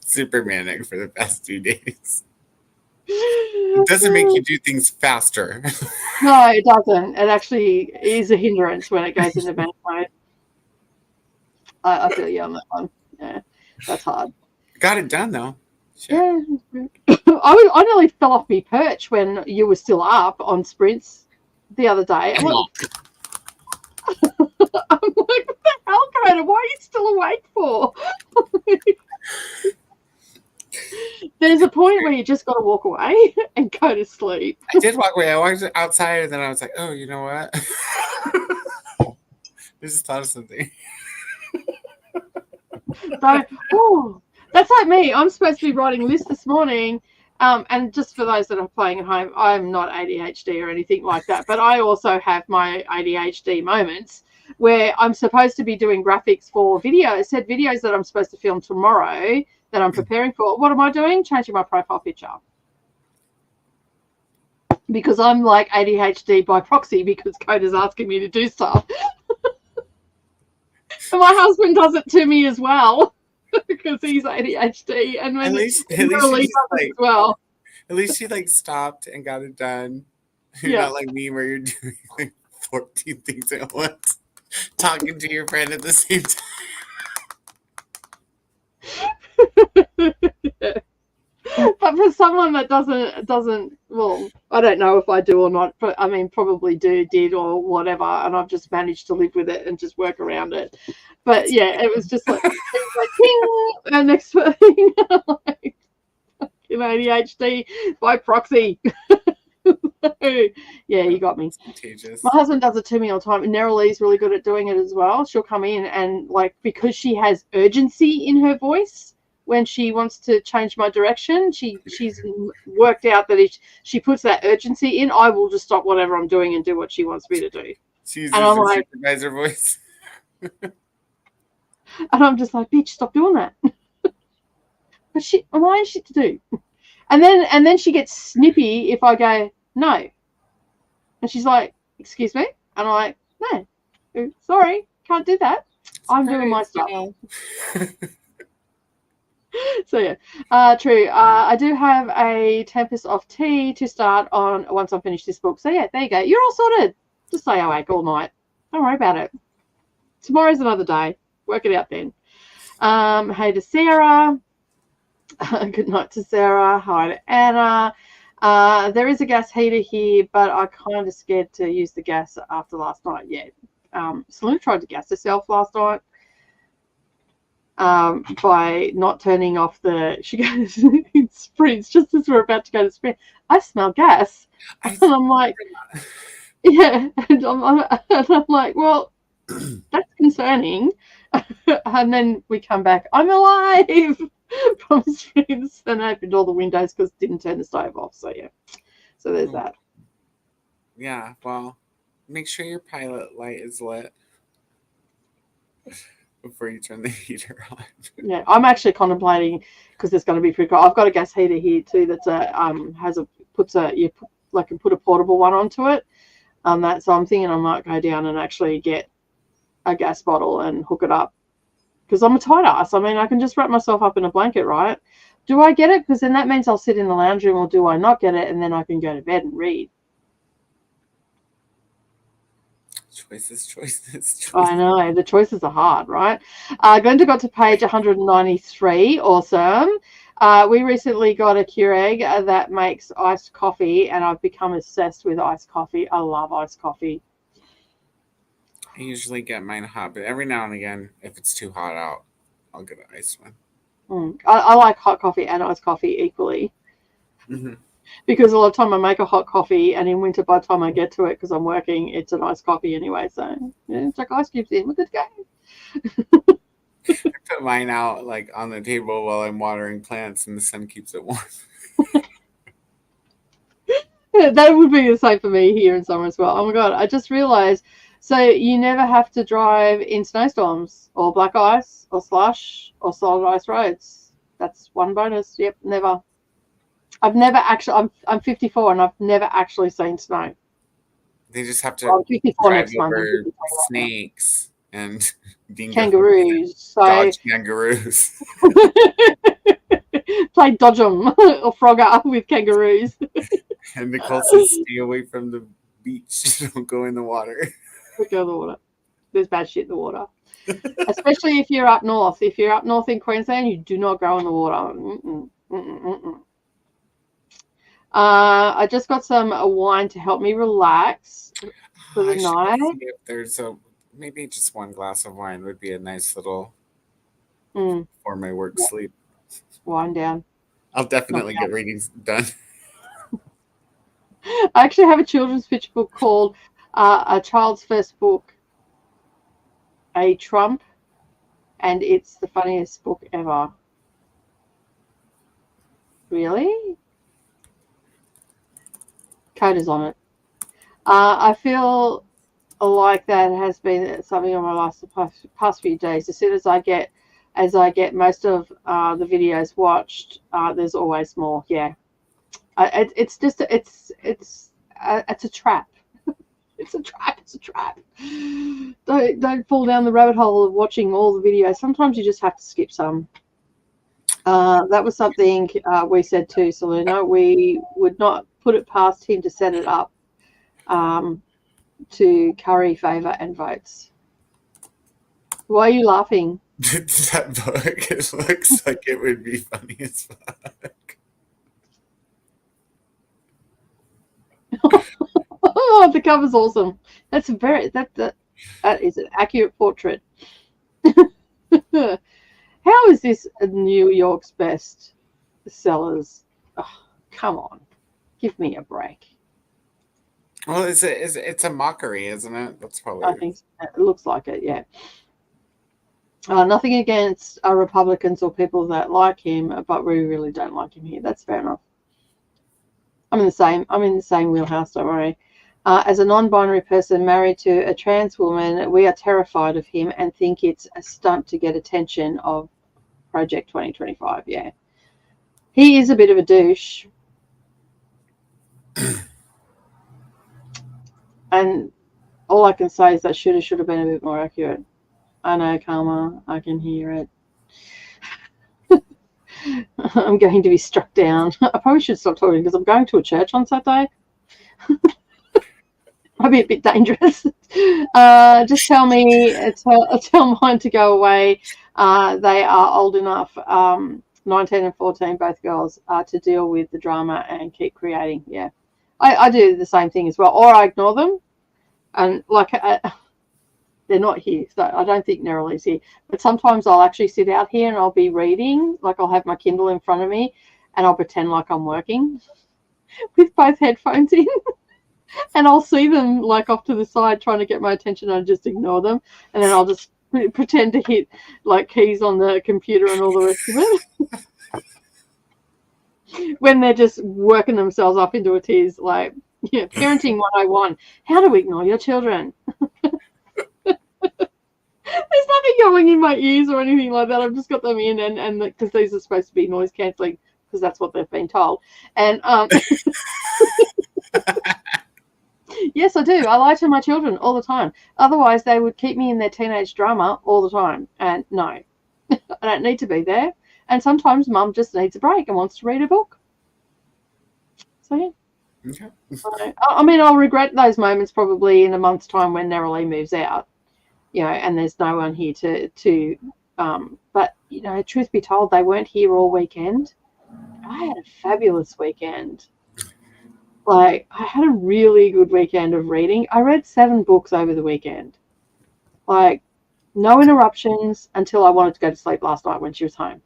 Super manic for the past 2 days. It doesn't make you do things faster. No, it doesn't. It actually is a hindrance when it goes into manic mode. I feel you on that one. Yeah, that's hard. Got it done though. Sure. Yeah, I nearly fell off my perch when you were still up on sprints the other day. I'm like, what the hell, Coda? Why are you still awake for? There's a point where you just got to walk away and go to sleep. I did walk away. I walked outside and then I was like, oh, you know what? I just thought of something. So, that's like me. I'm supposed to be writing lists this morning. And just for those that are playing at home, I'm not ADHD or anything like that. But I also have my ADHD moments where I'm supposed to be doing graphics for videos that I'm supposed to film tomorrow that I'm preparing for. What am I doing? Changing my profile picture. Because I'm like ADHD by proxy because Coda's asking me to do stuff. And my husband does it to me as well because he's ADHD. And when at least as well. At least she like stopped and got it done. You're not like me where you're doing like 14 things at once. Talking to your friend at the same time. But for someone that doesn't, well, I don't know if I do or not, but I mean, probably did or whatever, and I've just managed to live with it and just work around it. But yeah, it was just like, ting, and next thing, like, ADHD by proxy. Yeah, you got me. Contagious. My husband does it to me all the time. Neralee's really good at doing it as well. She'll come in and, like, because she has urgency in her voice when she wants to change my direction. She's worked out that if she puts that urgency in, I will just stop whatever I'm doing and do what she wants me to do. She uses And I'm her like, supervisor voice. and I'm just like, bitch, stop doing that. But shit, why is shit to do? And then she gets snippy if I go, no. And she's like, excuse me? And I'm like, no, sorry, can't do that. I'm doing my stuff. So yeah, true. I do have a Tempest of Tea to start on once I finish this book. So yeah, there you go. You're all sorted. Just stay awake all night. Don't worry about it. Tomorrow's another day. Work it out then. Hey to Sarah. Good night to Sarah. Hi to Anna. There is a gas heater here, but I kind of scared to use the gas after last night. Yeah. Selena tried to gas herself last night. By not turning off she goes, it's just as we're about to go to sprint. I smell gas. And I'm like, yeah. And I'm like, well, that's concerning. And then we come back, I'm alive from sprints, and I opened all the windows because didn't turn the stove off. So yeah. So there's that. Yeah, well, make sure your pilot light is lit before you turn the heater on. Yeah, I'm actually contemplating, because there's going to be pretty cool. I've got a gas heater here too that's you can put a portable one onto it. So I'm thinking I might go down and actually get a gas bottle and hook it up, because I'm a tight ass. I mean, I can just wrap myself up in a blanket, right? Do I get it? Because then that means I'll sit in the lounge room, or do I not get it? And then I can go to bed and read. Choices. I know, the choices are hard, right? Glenda got to page 193. Awesome. We recently got a Keurig that makes iced coffee, and I've become obsessed with iced coffee. I love iced coffee. I usually get mine hot, but every now and again, if it's too hot out, I'll get an iced one. I like hot coffee and iced coffee equally. Mm-hmm. Because a lot of time I make a hot coffee, and in winter, by the time I get to it, because I'm working, it's an iced coffee anyway. So yeah, chuck ice cubes in. We're good to go. I put mine out like on the table while I'm watering plants, and the sun keeps it warm. Yeah, that would be the same for me here in summer as well. Oh my god, I just realized. So you never have to drive in snowstorms or black ice or slush or solid ice roads. That's one bonus. Yep, never. I've never actually. I'm 54 and I've never actually seen snow. They just have to drive over snakes and kangaroos. Dodge kangaroos. Play dodge 'em or Frogger with kangaroos. And Nicole says, "Stay away from the beach. Don't go in the water." Don't go in the water. There's bad shit in the water. Especially if you're up north. If you're up north in Queensland, you do not go in the water. I just got some wine to help me relax for the night. If there's maybe just one glass of wine would be a nice little for my work sleep. Wind down. I'll definitely get readings done. I actually have a children's picture book called A Child's First Book, A Trump, and it's the funniest book ever. Really? Code is on it. I feel like that has been something on my past few days. As soon as I get most of the videos watched, there's always more. Yeah, it's a trap. It's a trap. Don't fall down the rabbit hole of watching all the videos. Sometimes you just have to skip some. That was something we said to Selena. We would not put it past him to set it up to curry favour and votes. Why are you laughing? That book, it looks like it would be funny as fuck. Oh, the cover's awesome. That is an accurate portrait. How is this New York's best sellers? Oh, come on, give me a break. Well, it's a mockery, isn't it? That's probably. I think so. It looks like it, yeah. Nothing against Republicans or people that like him, but we really don't like him here. That's fair enough. I'm in the same wheelhouse, don't worry. As a non-binary person married to a trans woman, we are terrified of him and think it's a stunt to get attention of Project 2025. Yeah. He is a bit of a douche. And all I can say is that should have been a bit more accurate. I know, Karma. I can hear it. I'm going to be struck down. I probably should stop talking because I'm going to a church on Saturday. Might be a bit dangerous. Just tell mine to go away. They are old enough, 19 and 14, both girls, to deal with the drama and keep creating. Yeah, I do the same thing as well, or I ignore them. And like they're not here, so I don't think Neryl's here. But sometimes I'll actually sit out here and I'll be reading, like I'll have my Kindle in front of me, and I'll pretend like I'm working with both headphones in. And I'll see them like off to the side trying to get my attention, and I just ignore them, and then I'll just pretend to hit like keys on the computer and all the rest of it. When they're just working themselves up into a tears, like, yeah, parenting 101. How to ignore your children. There's nothing going in my ears or anything like that. I've just got them in, and because these are supposed to be noise cancelling, because that's what they've been told. And yes, I do. I lie to my children all the time. Otherwise, they would keep me in their teenage drama all the time. And no, I don't need to be there. And sometimes Mum just needs a break and wants to read a book. So, yeah. Okay. I mean, I'll regret those moments probably in a month's time when Nerily moves out, you know, and there's no one here to but, you know, truth be told, they weren't here all weekend. I had a fabulous weekend. Like, I had a really good weekend of reading. I read 7 books over the weekend. Like, no interruptions until I wanted to go to sleep last night when she was home.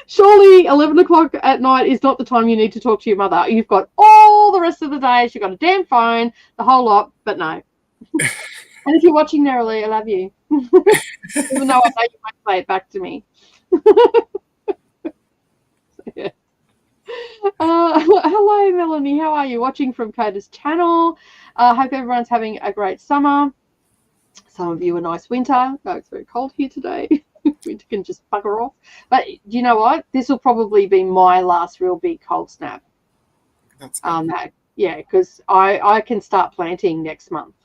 Surely 11 o'clock at night is not the time you need to talk to your mother. You've got all the rest of the day. You've got a damn phone, the whole lot, but no. And if you're watching Nerily, I love you. Even though I know you might play it back to me. Yeah. Hello, Melanie. How are you? Watching from Coda's channel. Hope everyone's having a great summer. Some of you a nice winter. No, it's very cold here today. Winter can just bugger off. But you know what? This will probably be my last real big cold snap. That's good. Yeah, because I can start planting next month.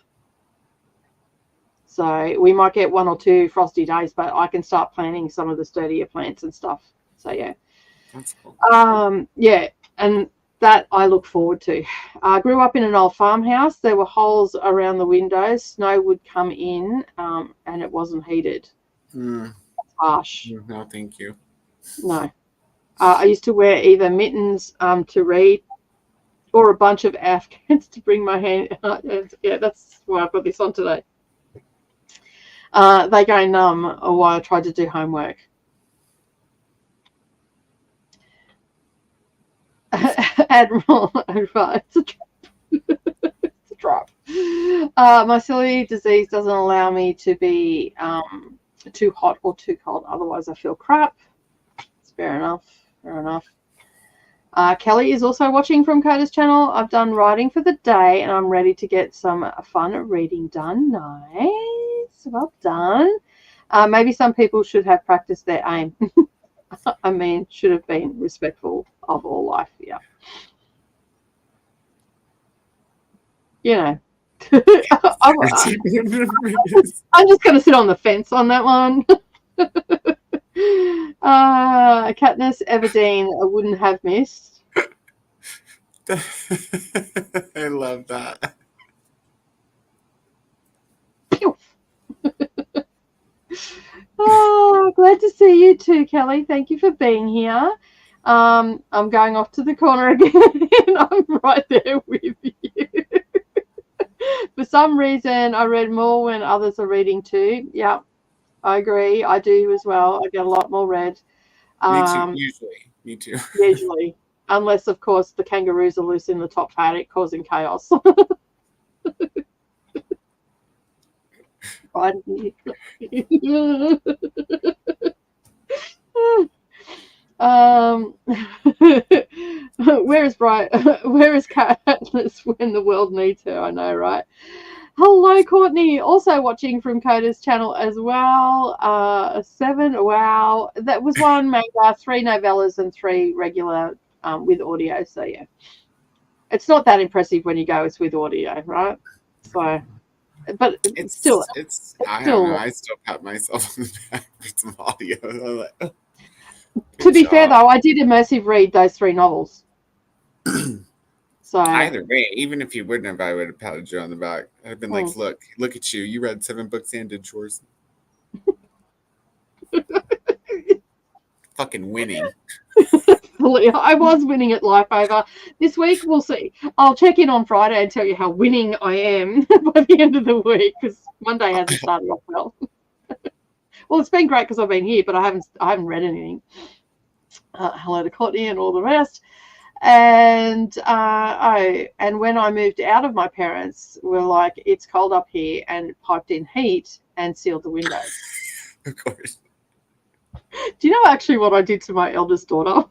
So we might get 1 or 2 frosty days, but I can start planting some of the sturdier plants and stuff. So yeah. That's cool. Yeah, and that I look forward to. I grew up in an old farmhouse. There were holes around the windows. Snow would come in, and it wasn't heated. Harsh. No, thank you. No. I used to wear either mittens to read or a bunch of Afghans to bring my hand. Yeah, that's why I've got this on today. They go numb while I tried to do homework. Admiral, it's a trap. It's a trap. My celiac disease doesn't allow me to be too hot or too cold. Otherwise, I feel crap. It's fair enough. Fair enough. Kelly is also watching from Coda's channel. I've done writing for the day, and I'm ready to get some fun reading done. Nice. Well done. Maybe some people should have practiced their aim. I mean, should have been respectful of all life. Yeah. You know. I'm just going to sit on the fence on that one. Katniss Everdeen, I wouldn't have missed. I love that. Oh, glad to see you too, Kelly. Thank you for being here. I'm going off to the corner again. I'm right there with you. For some reason, I read more when others are reading too. Yeah, I agree. I do as well. I get a lot more read. Me too. Usually. Me too. Usually. Unless, of course, the kangaroos are loose in the top paddock causing chaos. cried. Where is Where is Katniss when the world needs her? I know, right? Hello, Courtney. Also watching from Coda's channel as well. 7. Wow, that was one manga, 3 novellas, and 3 regular with audio. So yeah, it's not that impressive when you go it's with audio, right? So, but It's still, I don't know. I still pat myself on the back for some audio. To be fair, though, I did immersive read those 3 novels. So either way, even if you wouldn't have, I would have patted you on the back. I'd have been like, look at you. You read 7 books and did chores. Fucking winning. I was winning at Life Over. This week, we'll see. I'll check in on Friday and tell you how winning I am by the end of the week, because Monday hasn't started off well. Well, it's been great because I've been here, but I haven't read anything. Hello to Courtney and all the rest. And and when I moved out of my parents, we're like, it's cold up here, and piped in heat and sealed the windows. Of course. Do you know actually what I did to my eldest daughter?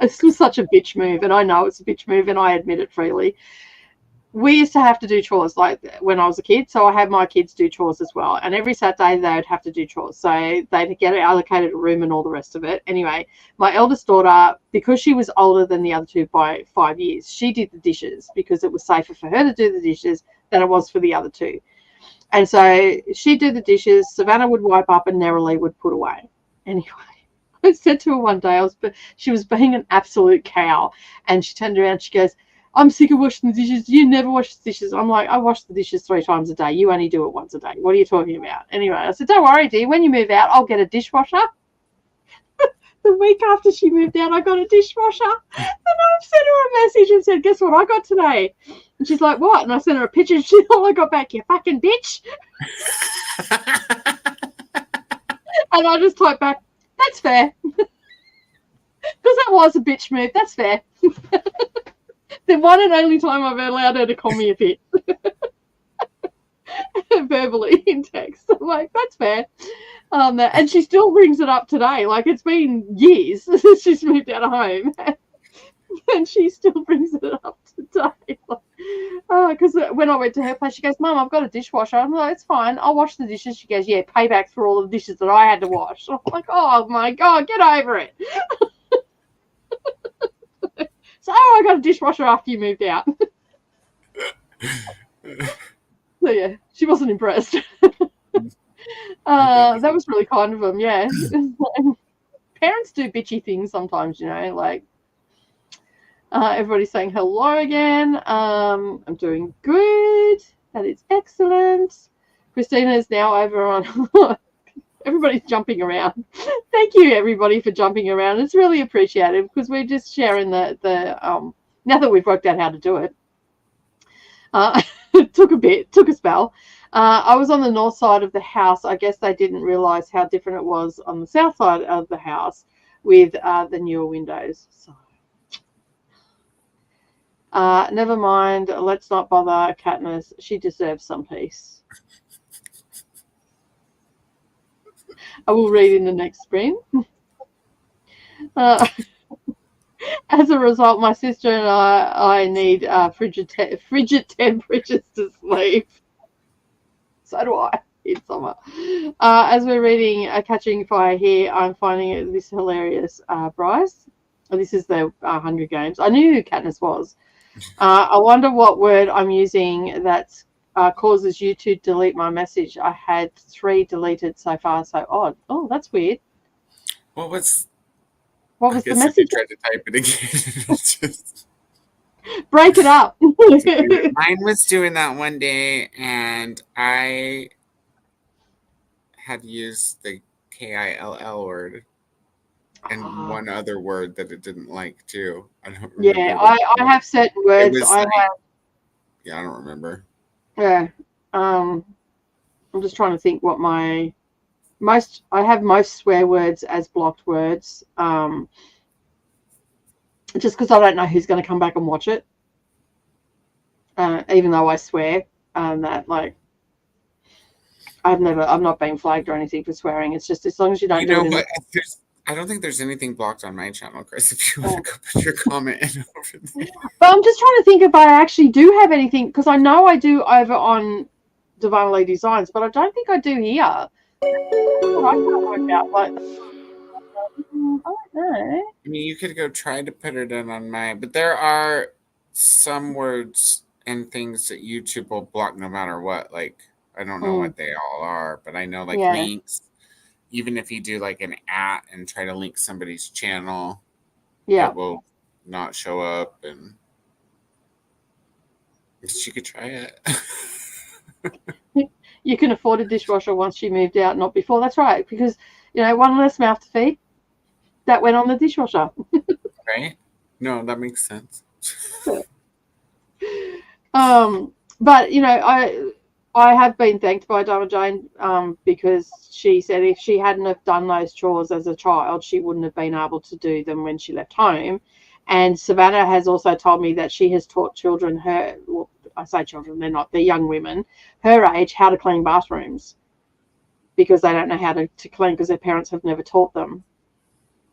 This was such a bitch move, and I know it's a bitch move, and I admit it freely. We used to have to do chores like when I was a kid, so I had my kids do chores as well. And every Saturday they would have to do chores, so they'd get allocated a room and all the rest of it. Anyway, my eldest daughter, because she was older than the other 2 by 5 years, she did the dishes because it was safer for her to do the dishes than it was for the other 2. And so she'd do the dishes, Savannah would wipe up, and Nerily would put away. Anyway, I said to her one day, she was being an absolute cow, and she turned around and she goes, I'm sick of washing the dishes. You never wash the dishes. I'm like, I wash the dishes 3 times a day. You only do it once a day. What are you talking about? Anyway, I said, don't worry, dear. When you move out, I'll get a dishwasher. The week after she moved out, I got a dishwasher. And I sent her a message and said, guess what I got today? And she's like, what? And I sent her a picture. And she all I got back, you fucking bitch. And I just typed back, that's fair. Because that was a bitch move. That's fair. The one and only time I've allowed her to call me a bitch. Verbally in text. I'm like, that's fair. And she still brings it up today. Like, it's been years since she's moved out of home. And she still brings it up today. Because when I went to her place, she goes, Mum, I've got a dishwasher. I'm like, it's fine. I'll wash the dishes. She goes, yeah, payback for all the dishes that I had to wash. I'm like, oh, my God, get over it. So, I got a dishwasher after you moved out. So, yeah, she wasn't impressed. That was really kind of them, yeah. Parents do bitchy things sometimes, you know, like everybody's saying hello again. I'm doing good. That is excellent. Christina is now over on... Everybody's jumping around. Thank you, everybody, for jumping around. It's really appreciated because we're just sharing the now that we've worked out how to do it. It took a spell. I was on the north side of the house. I guess they didn't realise how different it was on the south side of the house with the newer windows. So, never mind. Let's not bother Katniss. She deserves some peace. I will read in the next screen. As a result, my sister and I need frigid temperatures to sleep. So do I in summer. As we're reading Catching Fire here, I'm finding this hilarious, Bryce. This is the Hunger Games. I knew who Katniss was. I wonder what word I'm using that causes you to delete my message. I had 3 deleted so far. So odd. Oh, that's weird. What was the message? Tried to type it again. Just... Break it up. Mine was doing that one day, and I had used the KILL word and one other word that it didn't like too. I don't remember. Yeah, I have certain words. Yeah, I don't remember. Yeah. I'm just trying to think what I have most swear words as blocked words. Just because I don't know who's going to come back and watch it. Even though I swear that, like, I'm not being flagged or anything for swearing. It's just as long as you don't You do know it in what? I don't think there's anything blocked on my channel, Chris. If you want to the. go put your comment in over there. But I'm just trying to think if I actually do have anything, because I know I do over on Divinely Designs, but I don't think I do here. I can't work out. Like, I don't know. I mean, you could go try to put it in on mine, but there are some words and things that YouTube will block no matter what. Like, I don't know what they all are, but I know like Yeah. links. Even if you do like an @ and try to link somebody's channel, Yeah. it will not show up. And she could try it. You can afford a dishwasher once you moved out, not before. That's right, because one less mouth to feed. That went on the dishwasher. Right? No, that makes sense. But I have been thanked by Dama Jane because she said if she hadn't have done those chores as a child, she wouldn't have been able to do them when she left home. And Savannah has also told me that she has taught children I say children, they're young women, her age, how to clean bathrooms because they don't know how to clean because their parents have never taught them.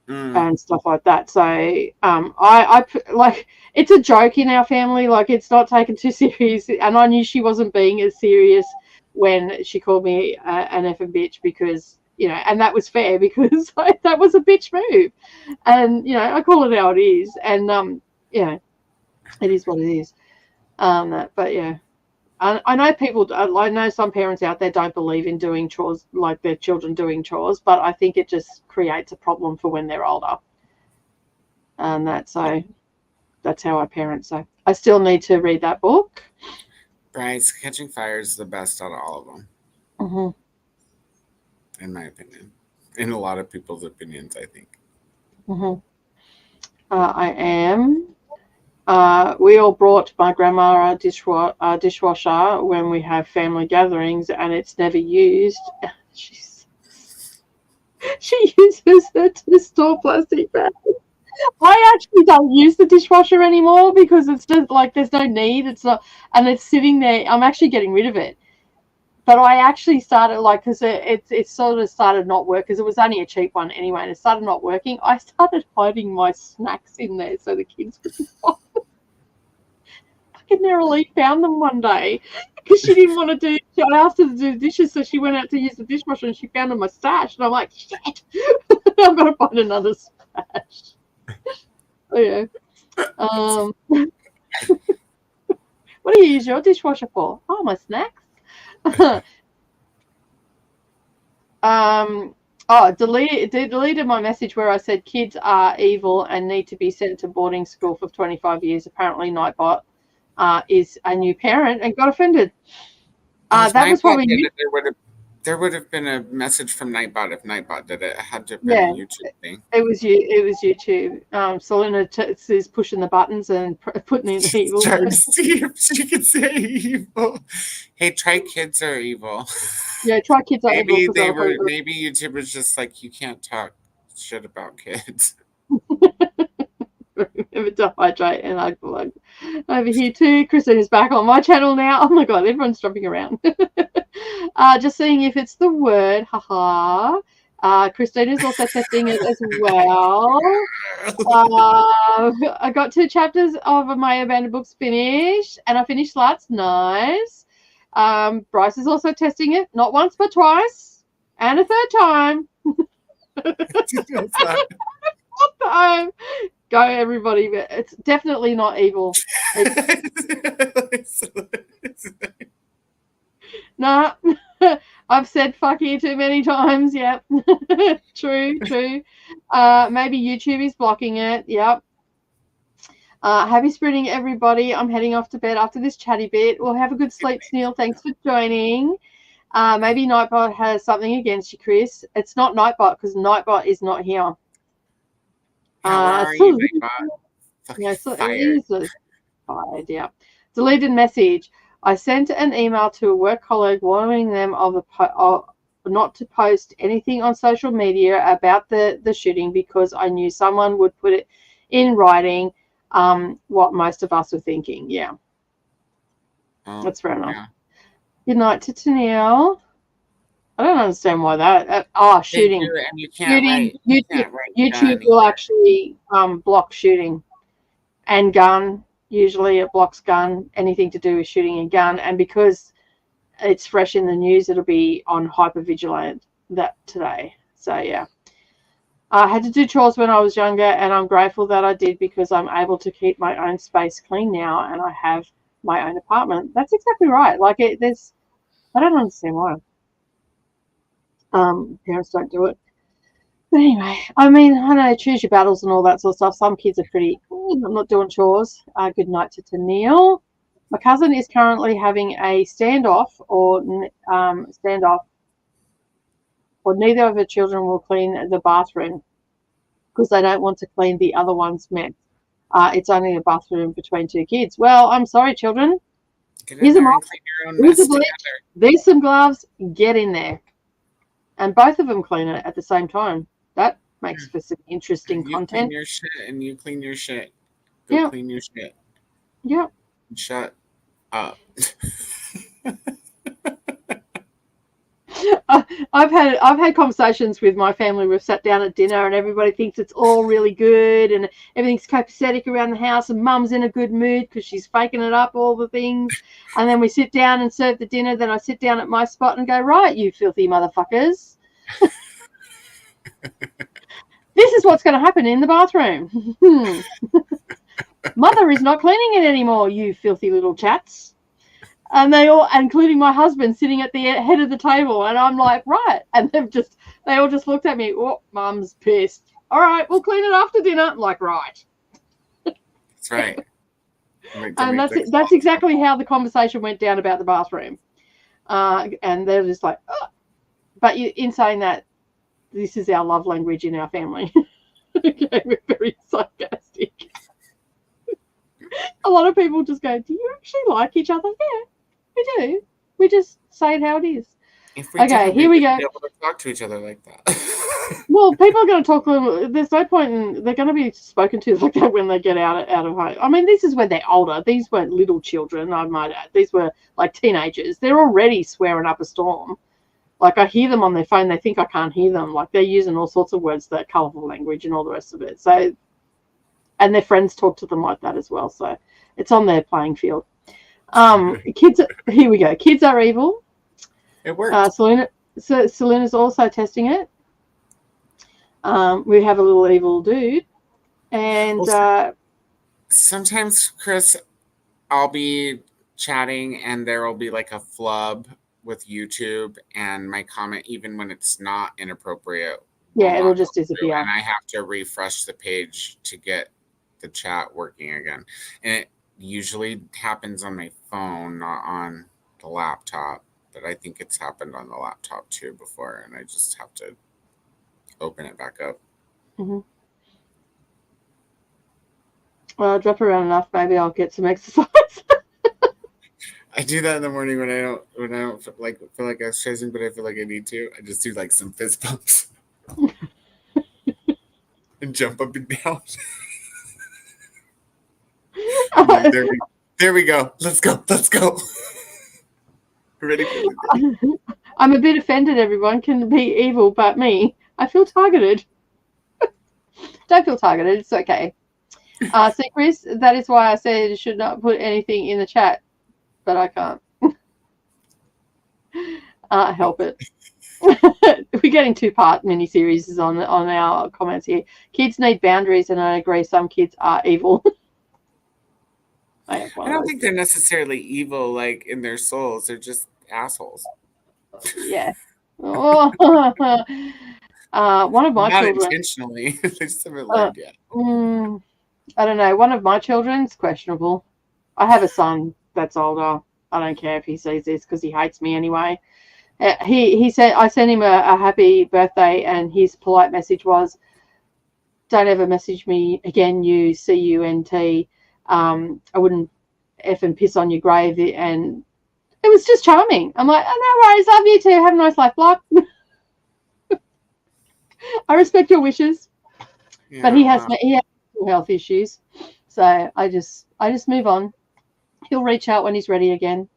And stuff like that. So I like, it's a joke in our family, like it's not taken too serious, and I knew she wasn't being as serious when she called me an effing bitch, because and that was fair because that was a bitch move, and I call it how it is, and it is what it is. But yeah, I know I know some parents out there don't believe in doing chores, like their children doing chores, but I think it just creates a problem for when they're older. And that's how I parent. So I still need to read that book. Brides Catching Fire is the best out of all of them. Mm-hmm. In my opinion. In a lot of people's opinions, I think. Mm-hmm. I am. We all brought my grandma a dishwasher when we have family gatherings, and it's never used. She uses it to store plastic bags. I actually don't use the dishwasher anymore because it's just like there's no need. It's not, and it's sitting there. I'm actually getting rid of it. But I actually started because it sort of started not work because it was only a cheap one anyway, and it started not working. I started hiding my snacks in there so the kids wouldn't find them. Fucking narrowly found them one day because she didn't want to do. I asked her to do the dishes, so she went out to use the dishwasher and she found them in my stash, and I'm like, shit, I've got to find another stash. Oh yeah. What do you use your dishwasher for? Oh, my snacks. Deleted my message where I said kids are evil and need to be sent to boarding school for 25 years. Apparently, Nightbot is a new parent and got offended. That was probably you. There would have been a message from Nightbot if Nightbot did it. It had to have been a YouTube thing. It was YouTube. Selena is pushing the buttons and putting in evil. Trying to see if she could say evil. Hey, try kids are evil. Yeah, try kids are evil. Maybe YouTube was just like, you can't talk shit about kids. Remember to hydrate and unplug. Over here too, Christine is back on my channel now. Oh my god, everyone's jumping around. Just seeing if it's the word, haha. Christine is also testing it as well. I got 2 chapters of my abandoned books finished, and I finished Sluts. Nice. Bryce is also testing it, not once but twice, and a 3rd time. Go everybody, but it's definitely not evil. No, I've said fuck you too many times. Yep. True. Maybe YouTube is blocking it. Yep. Happy sprinting, everybody. I'm heading off to bed after this chatty bit. Well, have a good sleep, Neil. Thanks for joining. Maybe Nightbot has something against you, Chris. It's not Nightbot because Nightbot is not here. How are you, Nightbot? Yeah, so it is fired. Yeah. Deleted message. I sent an email to a work colleague warning them of not to post anything on social media about the shooting because I knew someone would put it in writing. What most of us were thinking. Yeah. That's fair enough. Yeah. Good night to Tennille. I don't understand why that. They Shooting. do, and you can't write. You can't write YouTube gun will either. actually block shooting and gun. Usually it blocks gun, anything to do with shooting and gun. And because it's fresh in the news, it'll be on hypervigilant that today. So, yeah. I had to do chores when I was younger, and I'm grateful that I did because I'm able to keep my own space clean now, and I have my own apartment. That's exactly right. Like, I don't understand why. Parents don't do it. But anyway, I mean, I know, choose your battles and all that sort of stuff. Some kids are pretty, I'm not doing chores. Good night to Neil. My cousin is currently having a standoff, or neither of her children will clean the bathroom because they don't want to clean the other one's mess. It's only a bathroom between two kids. Well, I'm sorry, children. Get in there and clean your own mess together. There's some gloves. Get in there. And both of them clean it at the same time. That makes for some interesting content. You clean your shit and you clean your shit. Go clean your shit. Yep. Shut up. I've had conversations with my family. We've sat down at dinner and everybody thinks it's all really good and everything's copacetic around the house and mum's in a good mood because she's faking it up, all the things. And then we sit down and serve the dinner. Then I sit down at my spot and go, right, you filthy motherfuckers. This is what's going to happen in the bathroom. Mother is not cleaning it anymore, you filthy little chats. And they all, including my husband, sitting at the head of the table, and I'm like, right. And they all just looked at me. Oh, mum's pissed. All right, we'll clean it after dinner. I'm like, right. That's right. And that's exactly how the conversation went down about the bathroom. And they're just like, oh. But in saying that, this is our love language in our family. Okay, we're very sarcastic. A lot of people just go, do you actually like each other? Yeah, we do. We just say it how it is. Okay, here we go. Be able to talk to each other like that. Well, people are going to talk. There's no point in. They're going to be spoken to like that when they get out of home. I mean, this is when they're older. These weren't little children, I might add. These were like teenagers. They're already swearing up a storm. Like, I hear them on their phone. They think I can't hear them. Like, they're using all sorts of words, that colourful language and all the rest of it. So, and their friends talk to them like that as well. So it's on their playing field. Here we go. Kids are evil. It works. Selena's also testing it. We have a little evil dude. And sometimes, Chris, I'll be chatting and there will be like a flub with YouTube and my comment, even when it's not inappropriate. Yeah, it'll just disappear. And I have to refresh the page to get the chat working again. And it usually happens on my phone, not on the laptop. But I think it's happened on the laptop too before. And I just have to open it back up. Mm-hmm. Well, I'll drop around enough. Maybe I'll get some exercise. I do that in the morning when I don't feel like exercising, but I feel like I need to. I just do like some fist bumps and jump up and down. Like, there we go. Let's go. Ready for the day. I'm a bit offended. Everyone can be evil, but me. I feel targeted. Don't feel targeted. It's okay. So, Chris, that is why I said you should not put anything in the chat. But I can't help it. We're getting 2-part mini-series on our comments here. Kids need boundaries, and I agree some kids are evil. I don't think they're necessarily evil, like, in their souls. They're just assholes. Yeah. One of my Not children... intentionally. They just haven't learned yet. I don't know. One of my children's questionable. I have a son that's older. I don't care if he sees this because he hates me anyway. He said I sent him a happy birthday, and his polite message was, "Don't ever message me again, you CUNT. I wouldn't effing piss on your grave." And it was just charming. I'm like, oh, no worries, love you too. Have a nice life, block. I respect your wishes, yeah, but he has health issues, so I just move on. He'll reach out when he's ready again.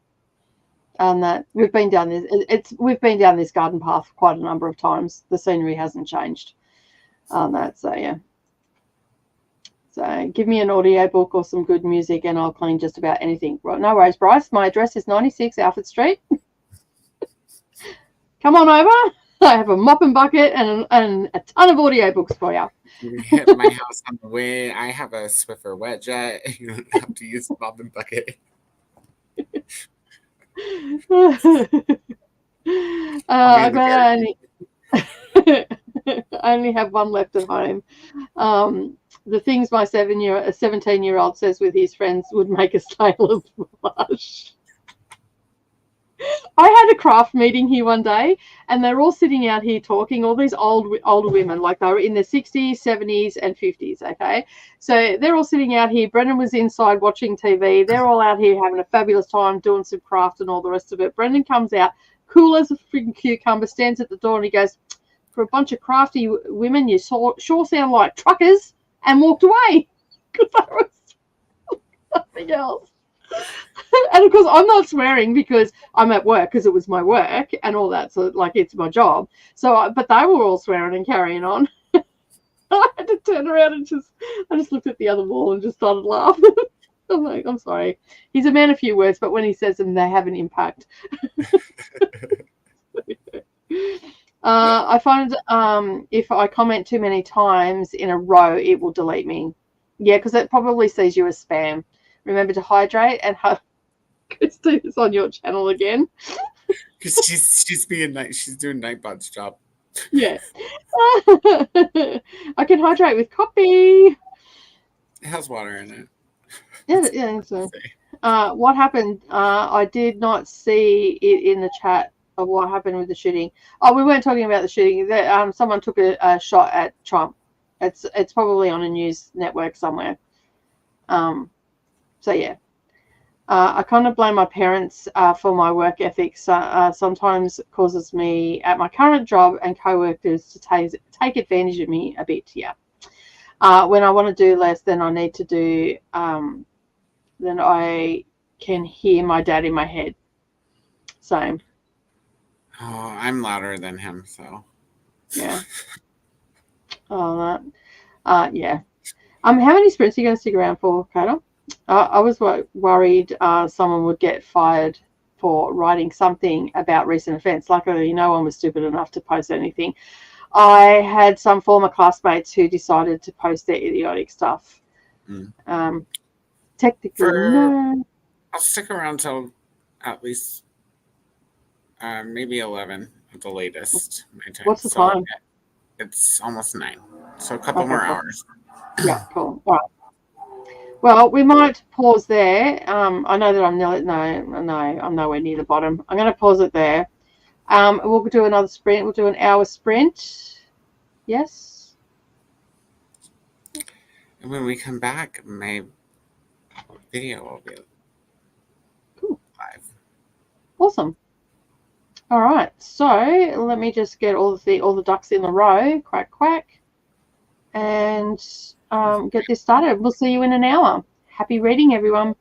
And that we've been down this. We've been down this garden path quite a number of times. The scenery hasn't changed on that. So yeah. So give me an audiobook or some good music, and I'll clean just about anything. Right, no worries, Bryce. My address is 96 Alfred Street. Come on over. I have a mop and bucket and a ton of audiobooks for you. You hit my house on the way. I have a Swiffer wet jet. You don't have to use the mop and bucket. I only have one left at home. The things my 17-year-old says with his friends would make a sailor blush. I had a craft meeting here one day, and they're all sitting out here talking, all these older women, like they were in their 60s, 70s, and 50s, okay? So they're all sitting out here. Brendan was inside watching TV. They're all out here having a fabulous time doing some craft and all the rest of it. Brendan comes out, cool as a freaking cucumber, stands at the door, and he goes, for a bunch of crafty women, you sure sound like truckers, and walked away because there was nothing else. And of course, I'm not swearing because I'm at work, because it was my work and all that. So, like, it's my job. So, but they were all swearing and carrying on. I had to turn around and I just looked at the other wall and just started laughing. I'm like, I'm sorry. He's a man of few words, but when he says them, they have an impact. I find if I comment too many times in a row, it will delete me. Yeah, because it probably sees you as spam. Remember to hydrate and Christina's on your channel again. Because she's doing Nightbot's job. Yeah. I can hydrate with coffee. It has water in it. Yeah. So, what happened? I did not see it in the chat of what happened with the shooting. Oh, we weren't talking about the shooting. Someone took a shot at Trump. It's probably on a news network somewhere. So yeah. I kind of blame my parents for my work ethics. Sometimes it causes me at my current job and co-workers to take advantage of me a bit. Yeah. When I want to do less than I need to do, then I can hear my dad in my head. Same. Oh, I'm louder than him, so. Yeah. Oh, that. Yeah. How many sprints are you going to stick around for, Carter? I was worried someone would get fired for writing something about recent events. Luckily, no one was stupid enough to post anything. I had some former classmates who decided to post their idiotic stuff. Technically, no. I'll stick around till at least maybe 11 at the latest. My time. What's the time? It's almost 9, so a couple more hours. Yeah, cool. All right. Well, we might pause there. I know that I'm nowhere near the bottom. I'm going to pause it there. We'll do another sprint. We'll do an hour sprint. Yes. And when we come back, my video will be live. Awesome. All right. So let me just get all the ducks in a row. Quack quack. And get this started. We'll see you in an hour. Happy reading, everyone.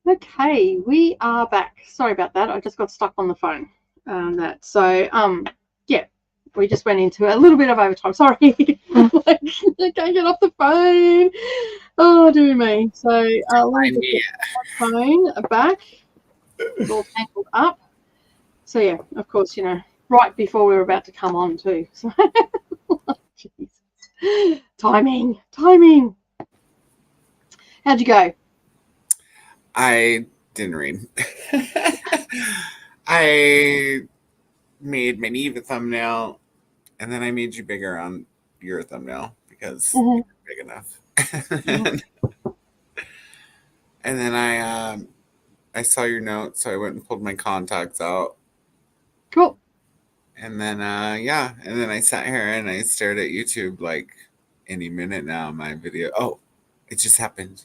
Okay, we are back. Sorry about that. I just got stuck on the phone. Yeah, we just went into a little bit of overtime. Sorry, I can't get off the phone. Oh, dear me. So let me just get my phone back. It's all tangled up. So yeah, of course, right before we were about to come on too. So, jeez, timing. How'd you go? I didn't read. I made my Neva thumbnail, and then I made you bigger on your thumbnail because you're big enough. And then I saw your note, so I went and pulled my contacts out. Cool. And then and then I sat here and I stared at YouTube like any minute now. My video. Oh, it just happened.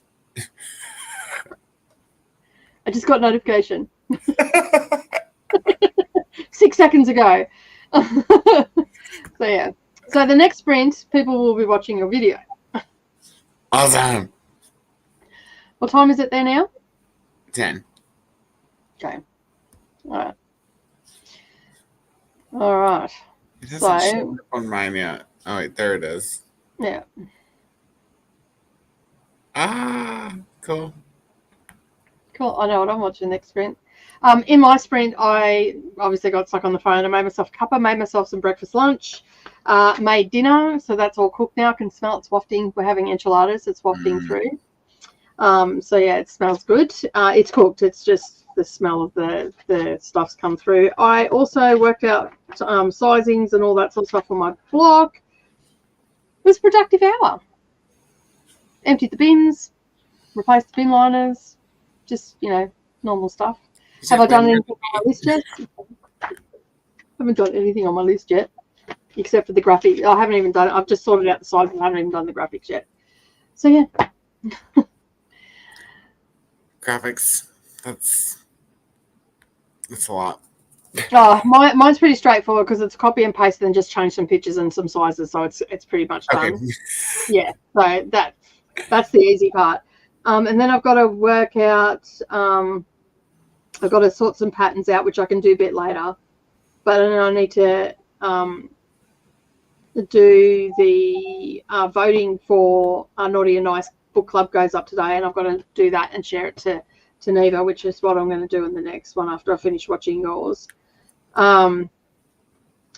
I just got notification 6 seconds ago. So yeah. So the next sprint, people will be watching your video. Awesome. What time is it there now? 10. Okay. All right. It hasn't shown up on mine yet. Oh wait, there it is. Yeah. Cool. Cool. I know what I'm watching next sprint. In my sprint, I obviously got stuck on the phone. I made myself a cuppa, made myself some breakfast lunch, made dinner. So that's all cooked now. I can smell it's wafting. We're having enchiladas. It's wafting through. So yeah, it smells good. It's cooked. It's just the smell of the stuff's come through. I also worked out sizings and all that sort of stuff on my block. It was a productive hour. Emptied the bins, replaced the bin liners, just, normal stuff. Have I done anything on my list yet? Haven't done anything on my list yet, except for the graphics. I haven't even done it. I've just sorted out the sides, but I haven't even done the graphics yet. So, yeah. Graphics. That's a lot. Oh, mine's pretty straightforward because it's copy and paste and just change some pictures and some sizes, so it's pretty much done. Okay. Yeah, so that's the easy part. And then I've got to work out. I've got to sort some patterns out, which I can do a bit later. But then I need to do the voting for Naughty and Nice Book Club goes up today, and I've got to do that and share it to Neva, which is what I'm going to do in the next one after I finish watching yours. And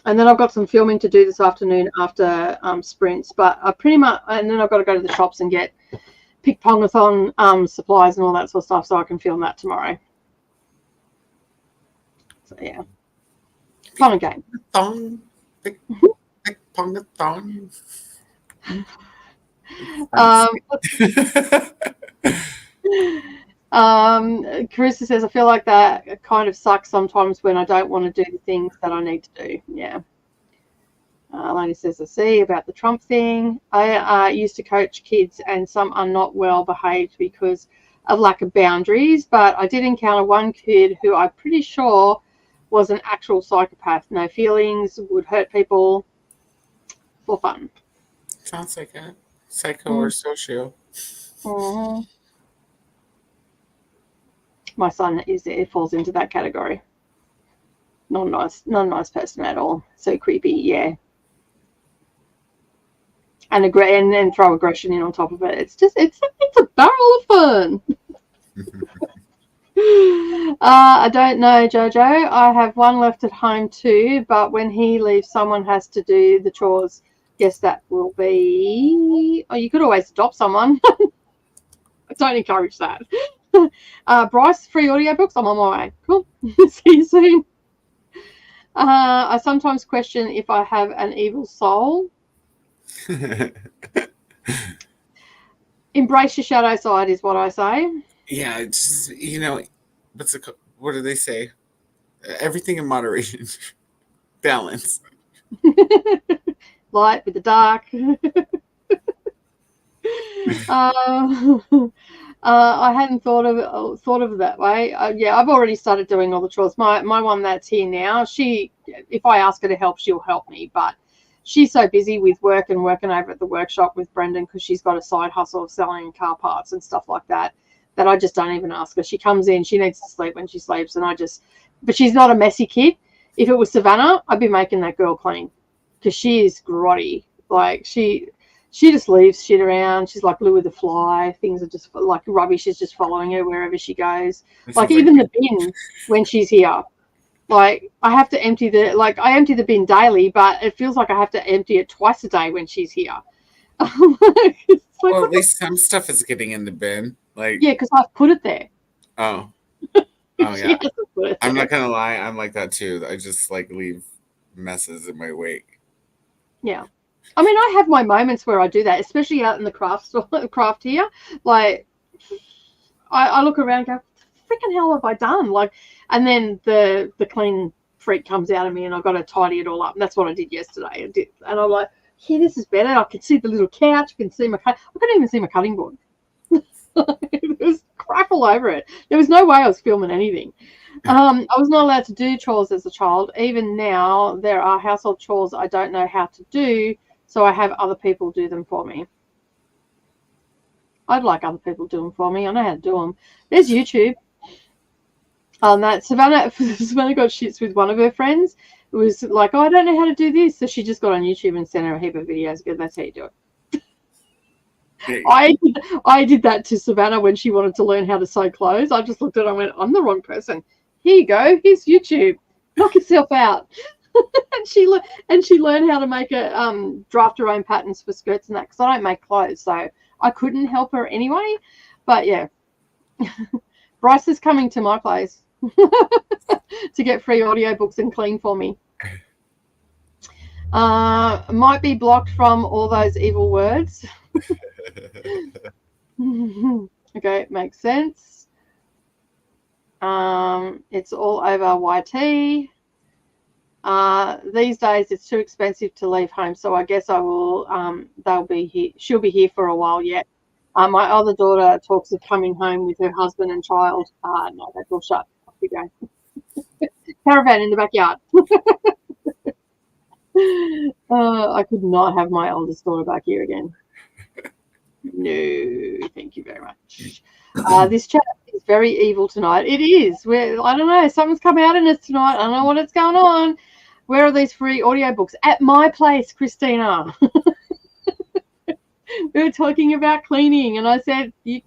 then I've got some filming to do this afternoon after sprints, but I pretty much, and then I've got to go to the shops and get Pick Pongathon supplies and all that sort of stuff so I can film that tomorrow. So yeah, fun and game. Pick Pongathon. Carissa says, I feel like that kind of sucks sometimes when I don't want to do the things that I need to do. Yeah. Lady says, I see about the Trump thing. I used to coach kids and some are not well behaved because of lack of boundaries, but I did encounter one kid who I'm pretty sure was an actual psychopath. No feelings, would hurt people for fun. Sounds like a psycho or socio. Mm-hmm. My son falls into that category. Not a nice person at all. So creepy, yeah. And then throw aggression in on top of it. It's a barrel of fun. I don't know, Jojo. I have one left at home too, but when he leaves, someone has to do the chores. Guess that will be. Oh, you could always adopt someone. I don't encourage that. Bryce, free audiobooks. I'm on my way. Cool. See you soon. I sometimes question if I have an evil soul. Embrace your shadow side is what I say. Yeah, it's what do they say? Everything in moderation. Balance. Light with the dark. I hadn't thought of it that way. Yeah, I've already started doing all the chores. My one that's here now, if I ask her to help, she'll help me, but she's so busy with work and working over at the workshop with Brendan because she's got a side hustle of selling car parts and stuff like that that I just don't even ask her. She comes in, she needs to sleep when she sleeps, and but she's not a messy kid. If it was Savannah, I'd be making that girl clean because she is grotty. Like she just leaves shit around. She's like Lou with the fly. Things are just like rubbish is just following her wherever she goes. Like even the bin when she's here. Like I have to empty I empty the bin daily, but it feels like I have to empty it twice a day when she's here. Well, at least some stuff is getting in the bin. Like yeah, because I've put it there. Oh yeah. I'm not gonna lie, I'm like that too. I just like leave messes in my wake. Yeah. I mean, I have my moments where I do that, especially out in the craft here. Like, I look around and go, freaking hell have I done? Like, and then the clean freak comes out of me and I've got to tidy it all up. And that's what I did yesterday. And I'm like, yeah, this is better. I can see the little couch. I can see I couldn't even see my cutting board. There was crap all over it. There was no way I was filming anything. I was not allowed to do chores as a child. Even now, there are household chores I don't know how to do, so I have other people do them for me. I'd like other people to do them for me. I know how to do them. There's YouTube. That Savannah got shits with one of her friends. It was like, oh, I don't know how to do this. So she just got on YouTube and sent her a heap of videos. Because that's how you do it. I did that to Savannah when she wanted to learn how to sew clothes. I just looked at her and went, I'm the wrong person. Here you go. Here's YouTube. Knock yourself out. and she learned how to make draft her own patterns for skirts and that because I don't make clothes, so I couldn't help her anyway. But yeah, Bryce is coming to my place to get free audiobooks and clean for me. Might be blocked from all those evil words. Okay, makes sense. It's all over YT. These days it's too expensive to leave home, so I guess I will. They'll be here. She'll be here for a while yet. My other daughter talks of coming home with her husband and child. No, that's all shut. Off we go. Caravan in the backyard. I could not have my oldest daughter back here again. No, thank you very much. This chat is very evil tonight. It is. I don't know. Something's come out in us tonight. I don't know what's going on. Where are these free audiobooks? At my place, Christina. We were talking about cleaning, and I said, "You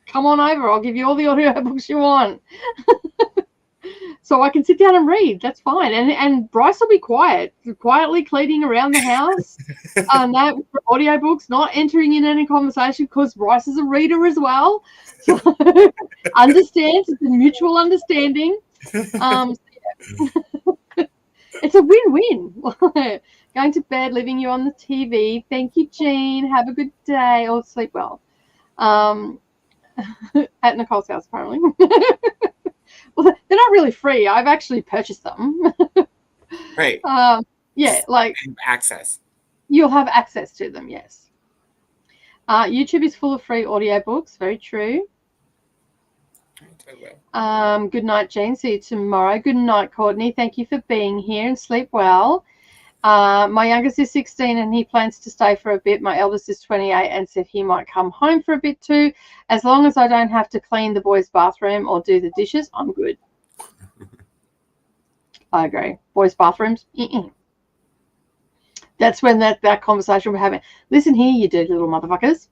come on over. I'll give you all the audiobooks you want." So I can sit down and read. That's fine. And Bryce will be quietly cleaning around the house. No audiobooks, not entering in any conversation because Bryce is a reader as well. So understands. It's a mutual understanding. So yeah. It's a win-win. Going to bed, leaving you on the TV. Thank you, Jean. Have a good day or sleep well. At Nicole's house, apparently. Well, they're not really free. I've actually purchased them. Right. Yeah, like access. You'll have access to them, yes. YouTube is full of free audiobooks. Very true. Good night, Jean. See you tomorrow. Good night, Courtney. Thank you for being here and sleep well. My youngest is 16 and he plans to stay for a bit. My eldest is 28 and said he might come home for a bit too. As long as I don't have to clean the boys' bathroom or do the dishes, I'm good. I agree. Boys' bathrooms? That's when that conversation we're having. Listen here, you dirty little motherfuckers.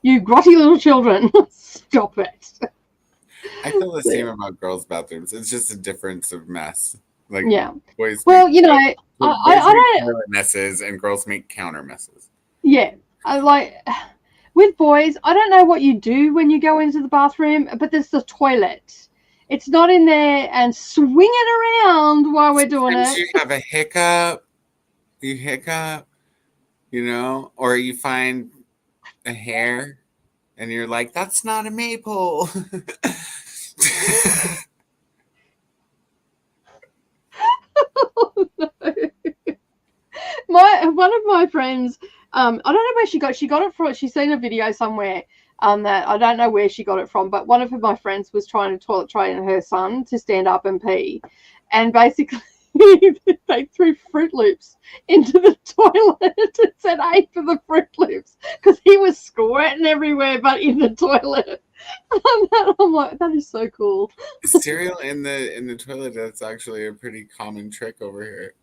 You grotty little children. Stop it. I feel the same about girls' bathrooms. It's just a difference of mess. Like, yeah. Boys I don't messes and girls make counter messes. Yeah. With boys, I don't know what you do when you go into the bathroom, but there's the toilet. It's not in there and swing it around while we're doing it. You have a hiccup, or you find a hair and you're like, that's not a maple. Oh, no. One of my friends, I don't know where she got it from. She's seen a video somewhere that I don't know where she got it from, but one of my friends was trying to toilet train her son to stand up and pee, and basically they threw Fruit Loops into the toilet and said, "A for the Fruit Loops," because he was squirting everywhere, but in the toilet. I'm like, that is so cool. Cereal in the toilet, that's actually a pretty common trick over here.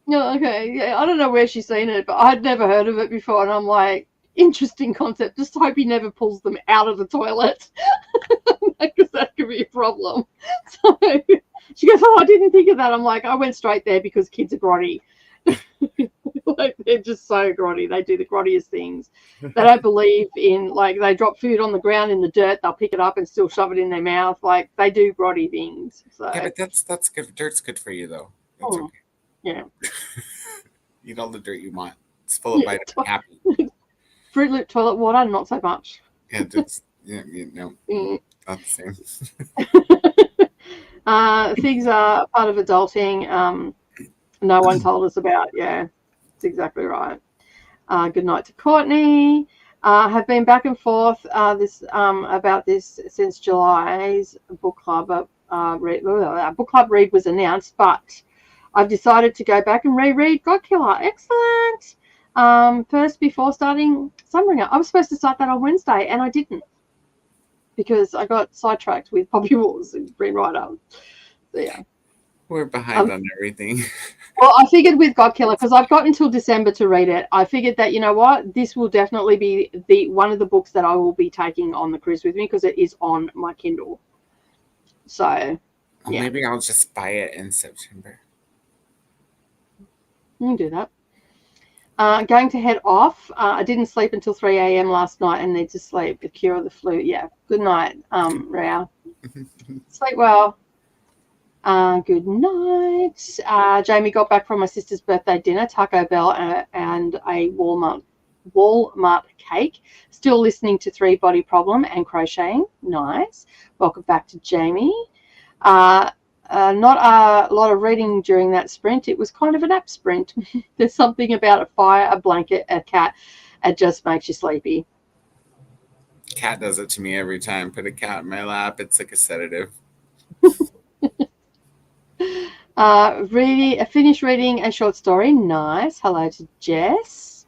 No, okay, yeah, I don't know where she's seen it, but I'd never heard of it before, and I'm like, interesting concept. Just hope he never pulls them out of the toilet, because that could be a problem. So she goes, "Oh, I didn't think of that." I'm like, I went straight there because kids are grotty. Like, they're just so grotty. They do the grottiest things. They don't believe in, like, they drop food on the ground in the dirt, they'll pick it up and still shove it in their mouth. Like, they do grotty things. So Yeah, but that's good. Dirt's good for you though. That's okay. Yeah. Eat all the dirt you want. It's full of vitamin happy. Fruit Loop toilet water, not so much. Yeah, just no, not the same. Things are part of adulting. No one told us about. Yeah, that's exactly right. Good night to Courtney. Have been back and forth about this since July's book club. Book club read was announced, but I've decided to go back and reread Godkiller. Excellent. First, before starting Sunbringer. I was supposed to start that on Wednesday, and I didn't because I got sidetracked with Poppy Wars and Green Rider. So, yeah. We're behind on everything. Well, I figured with Godkiller, because I've got until December to read it, I figured that, you know what, this will definitely be one of the books that I will be taking on the cruise with me, because it is on my Kindle. So, yeah. Maybe I'll just buy it in September. You can do that. Going to head off. I didn't sleep until 3 a.m. last night and need to sleep to cure the flu. Yeah, good night, Rhea. Sleep well. Good night. Jamie got back from my sister's birthday dinner, Taco Bell and a Walmart cake. Still listening to Three Body Problem and crocheting. Nice. Welcome back to Jamie. Not a lot of reading during that sprint. It was kind of a nap sprint. There's something about a fire, a blanket, a cat. It just makes you sleepy. Cat does it to me every time. Put a cat in my lap. It's like a sedative. Finished reading a short story. Nice. Hello to Jess.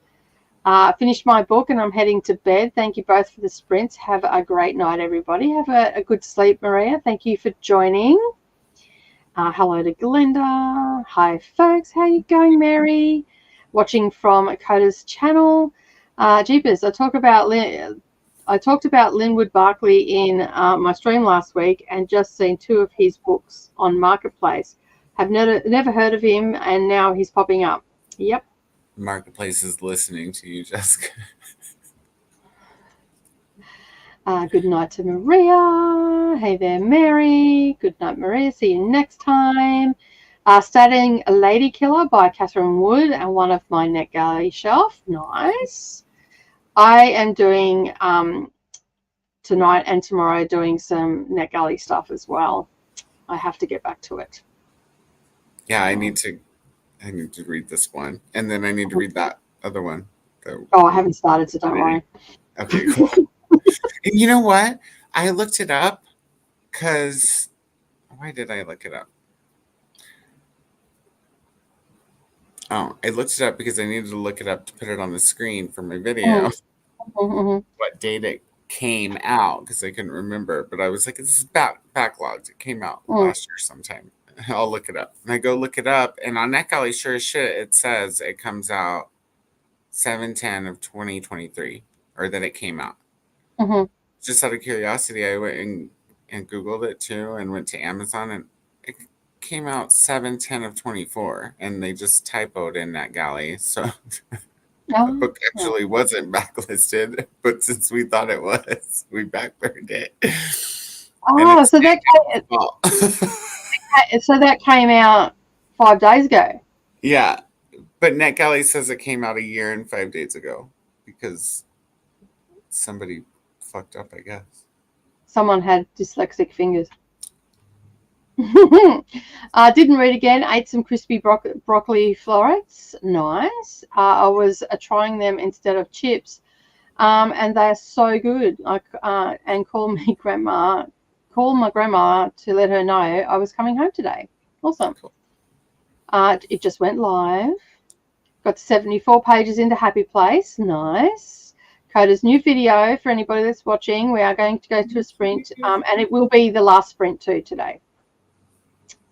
Finished my book and I'm heading to bed. Thank you both for the sprints. Have a great night, everybody. Have a good sleep, Maria. Thank you for joining. Hello to Glenda. Hi, folks. How you going, Mary? Watching from Coda's channel. Jeepers, I talked about Linwood Barkley in my stream last week and just seen 2 of his books on Marketplace. Have never heard of him, and now he's popping up. Yep. Marketplace is listening to you, Jessica. Good night to Maria. Hey there, Mary. Good night, Maria. See you next time. Starting A Lady Killer by Catherine Wood and one of my NetGalley shelf. Nice. I am doing tonight and tomorrow doing some NetGalley stuff as well. I have to get back to it. Yeah, I need to read this one, and then I need to read that other one. Oh, I haven't started, so don't worry. Okay, cool. And you know what? I looked it up because why did I look it up? Oh, I looked it up because I needed to look it up to put it on the screen for my video. Mm-hmm. What date it came out, because I couldn't remember, but I was like, this is backlogged. It came out last year sometime. I'll look it up. And I go look it up, and on NetGalley, sure as shit, it says it comes out 7/10 of 2023, or that it came out. Mm-hmm. Just out of curiosity, I went and Googled it too, and went to Amazon, and it came out 7/10 of 24, and they just typoed in NetGalley. So the book actually wasn't backlisted, but since we thought it was, we backburned it. Oh, so that came out 5 days ago. Yeah, but NetGalley says it came out a year and 5 days ago because somebody fucked up, I guess. Someone had dyslexic fingers. Didn't read again. Ate some crispy broccoli florets. Nice. I was trying them instead of chips, and they are so good. And call my grandma to let her know I was coming home today. Awesome. Cool. It just went live. Got 74 pages into Happy Place. Nice. Coda's new video for anybody that's watching. We are going to go to a sprint, and it will be the last sprint too today.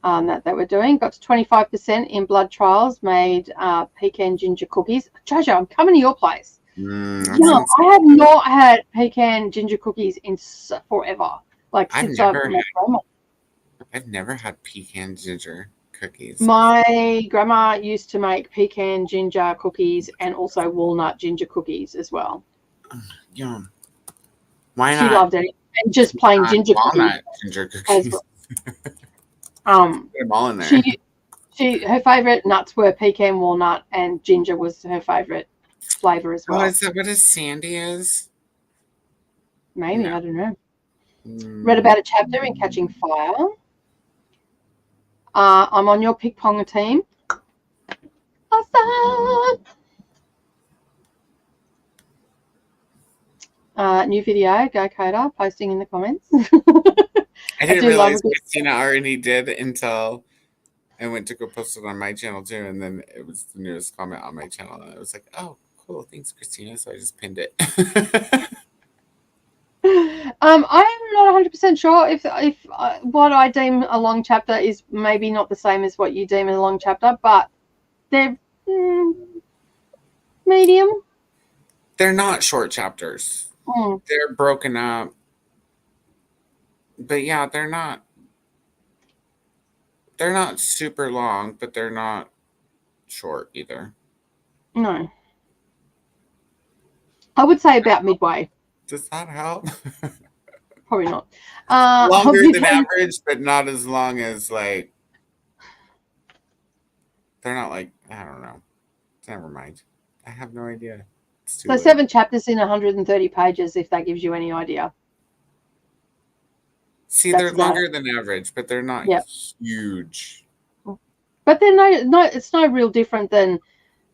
That we're doing. Got to 25% in blood trials. Made pecan ginger cookies. Jojo, I'm coming to your place. I have not had pecan ginger cookies in forever. Like since I've met grandma. I've never had pecan ginger cookies. My grandma used to make pecan ginger cookies and also walnut ginger cookies as well. Yum. Why not? She loved it. And just plain ginger walnut ginger cookies. Put them all in there. Her favorite nuts were pecan, walnut, and ginger was her favorite flavor as well. Oh, is that what a sandy is? Maybe, no. I don't know. Read about a chapter in Catching Fire. I'm on your Pick Ponga team. Awesome. New video, go Coda, posting in the comments. I didn't realize Christina already did until I went to go post it on my channel too, and then it was the newest comment on my channel, and I was like, "Oh, cool, thanks, Christina." So I just pinned it. I'm not 100% sure if what I deem a long chapter is maybe not the same as what you deem a long chapter, but they're medium. They're not short chapters. They're broken up. But yeah, they're not super long, but they're not short either. No. I would say about midway. Does that help? Probably not. Longer than average, but not as long as like. They're not like, I don't know. Never mind. I have no idea. So 7 chapters in 130 pages, if that gives you any idea. See, they're longer than average, but they're not huge. But they're it's no real different than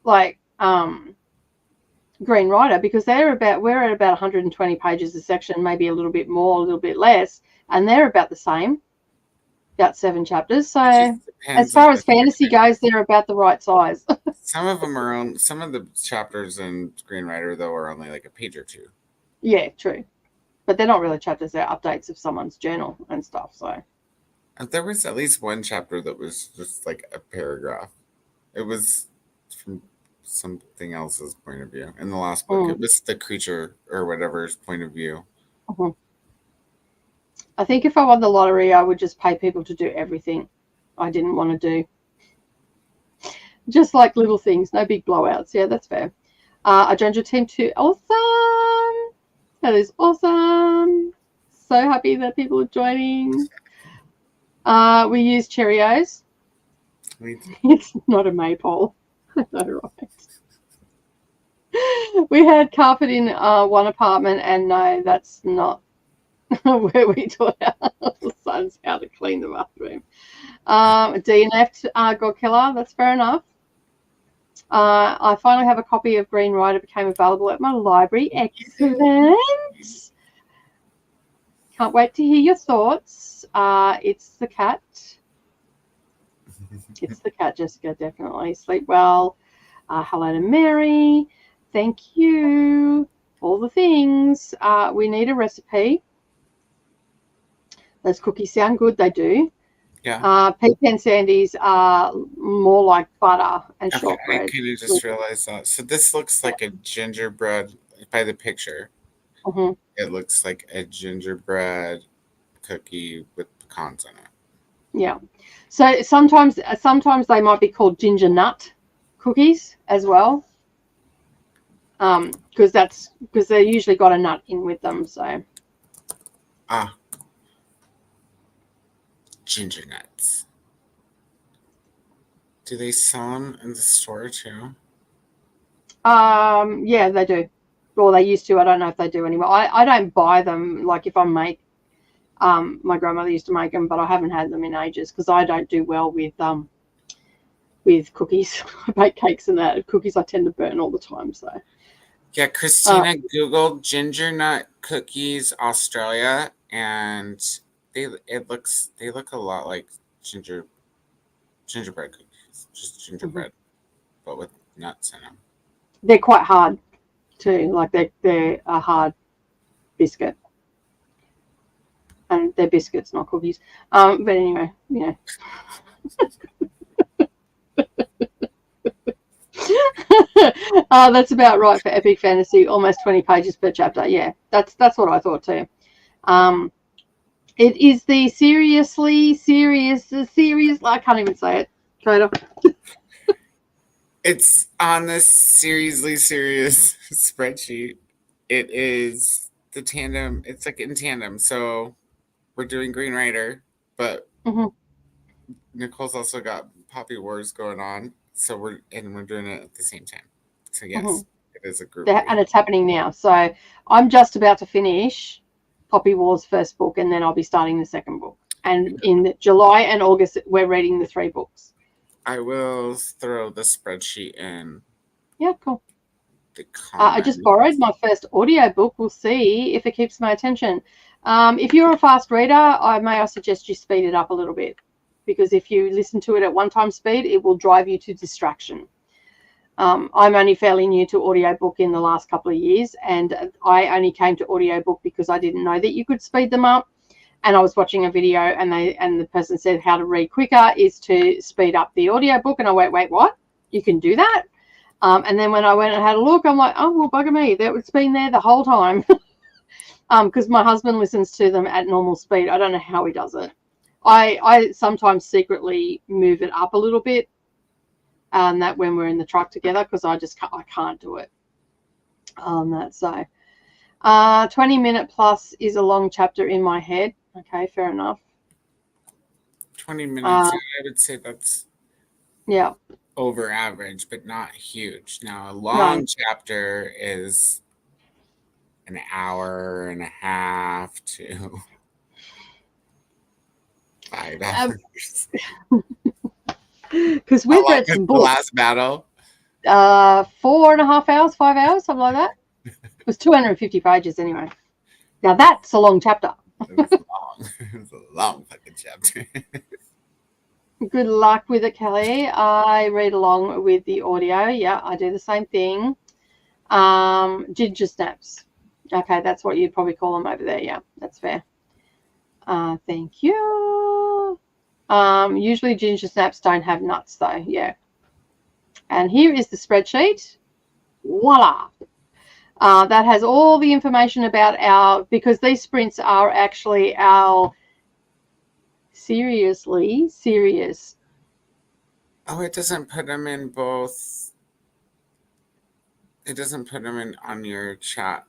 like Green Rider, because we're at about 120 pages a section, maybe a little bit more, a little bit less, and they're about the same, about 7 chapters. So as far as fantasy goes, they're about the right size. Some of them are on. Some of the chapters in Green Rider though are only like a page or 2. Yeah, true. But they're not really chapters, they're updates of someone's journal and stuff. So there was at least one chapter that was just like a paragraph. It was from something else's point of view. In the last book, it was the creature or whatever's point of view. I think if I won the lottery, I would just pay people to do everything I didn't want to do. Just like little things, no big blowouts. Yeah, that's fair. I joined your team too. Awesome. That is awesome. So happy that people are joining. We use Cheerios. It's not a maypole. I know, right? We had carpet in one apartment, and no, that's not where we taught our sons how to clean the bathroom. DNF'd God Killer. That's fair enough. I finally have a copy of Green Rider became available at my library. Excellent. Can't wait to hear your thoughts. It's the cat. It's the cat, Jessica, definitely. Sleep well. Hello to Mary. Thank you. All the things. We need a recipe. Those cookies sound good. They do. Yeah. Pecan sandies are more like butter and shortbread. I kind of just realized that. So this looks like a gingerbread by the picture. It looks like a gingerbread cookie with pecans in it. Yeah. So sometimes they might be called ginger nut cookies as well. Because they usually got a nut in with them. So. Ginger nuts. Do they sell them in the store too? Yeah, they do. Or they used to. I don't know if they do anymore. I don't buy them. Like if I make, my grandmother used to make them, but I haven't had them in ages because I don't do well with cookies. I bake cakes and that. Cookies I tend to burn all the time. So. Yeah, Christina Googled ginger nut cookies Australia, and they look a lot like gingerbread cookies. It's just gingerbread, but with nuts in them. They're quite hard too. Like they're a hard biscuit, and they're biscuits, not cookies. But anyway, that's about right for epic fantasy. Almost 20 pages per chapter. Yeah, that's what I thought too. It is the seriously serious. I can't even say it. Coda. It's on this seriously serious spreadsheet. It is the tandem. It's like in tandem. So we're doing Green Rider, but Nicole's also got Poppy Wars going on. So we're doing it at the same time. So yes, it is a group. And it's happening now. So I'm just about to finish Poppy Wars' first book, and then I'll be starting the second book. And in July and August, we're reading the 3 books. I will throw the spreadsheet in. Yeah, cool. I just borrowed my first audio book. We'll see if it keeps my attention. If you're a fast reader, I suggest you speed it up a little bit, because if you listen to it at 1 time speed, it will drive you to distraction. I'm only fairly new to audiobook in the last couple of years, and I only came to audiobook because I didn't know that you could speed them up. And I was watching a video, and the person said how to read quicker is to speed up the audiobook, and I went, wait, what? You can do that? And then when I went and had a look, I'm like, oh, well, bugger me, it's been there the whole time. Because my husband listens to them at normal speed. I don't know how he does it. I sometimes secretly move it up a little bit, that when we're in the truck together, because I can't do it. 20-minute plus is a long chapter in my head. Okay, fair enough. 20 minutes, I would say that's over average, but not huge. Now, a long chapter is an hour and a half to 5 hours. Because we've read some books. The last battle? 4.5 hours, 5 hours, something like that. It was 250 pages anyway. Now that's a long chapter. It was long. It was a long fucking chapter. Good luck with it, Kelly. I read along with the audio. Yeah, I do the same thing. Ginger snaps. Okay, that's what you'd probably call them over there. Yeah, that's fair. Thank you. Usually ginger snaps don't have nuts though. Yeah. And here is the spreadsheet. Voila. That has all the information about because these sprints are actually our seriously serious. Oh, it doesn't put them in both. It doesn't put them in on your chat.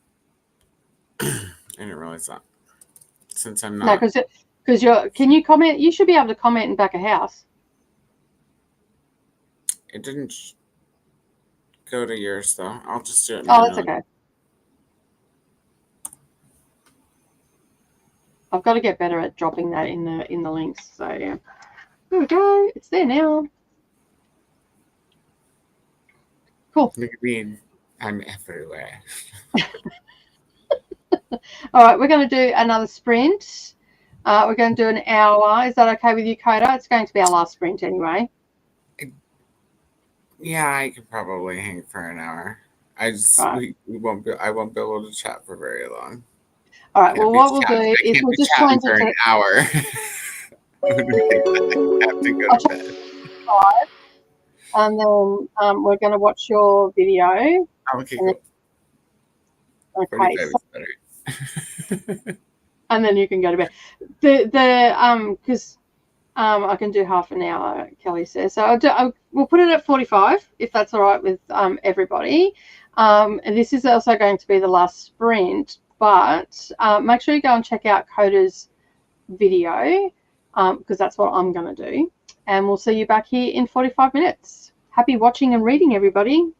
I didn't realize that. Since I'm not. No, because can you comment? You should be able to comment in back of house. It didn't go to yours though. I'll just do it. Oh, that's okay. I've got to get better at dropping that in the links. So yeah, there we go. It's there now. Cool. Look at me. I'm everywhere. All right, we're going to do another sprint. We're going to do an hour. Is that okay with you, Coda? It's going to be our last sprint anyway. Yeah, I could probably hang for an hour. I won't be able to chat for very long. All right. Well, what we'll do is we'll just change it to an hour. I have to go to bed. And then we're going to watch your video. Okay, cool. Okay. And then you can go to bed. Because I can do half an hour, Kelly says. So we'll put it at 45 if that's all right with everybody. And this is also going to be the last sprint, but make sure you go and check out Coda's video because that's what I'm going to do. And we'll see you back here in 45 minutes. Happy watching and reading, everybody.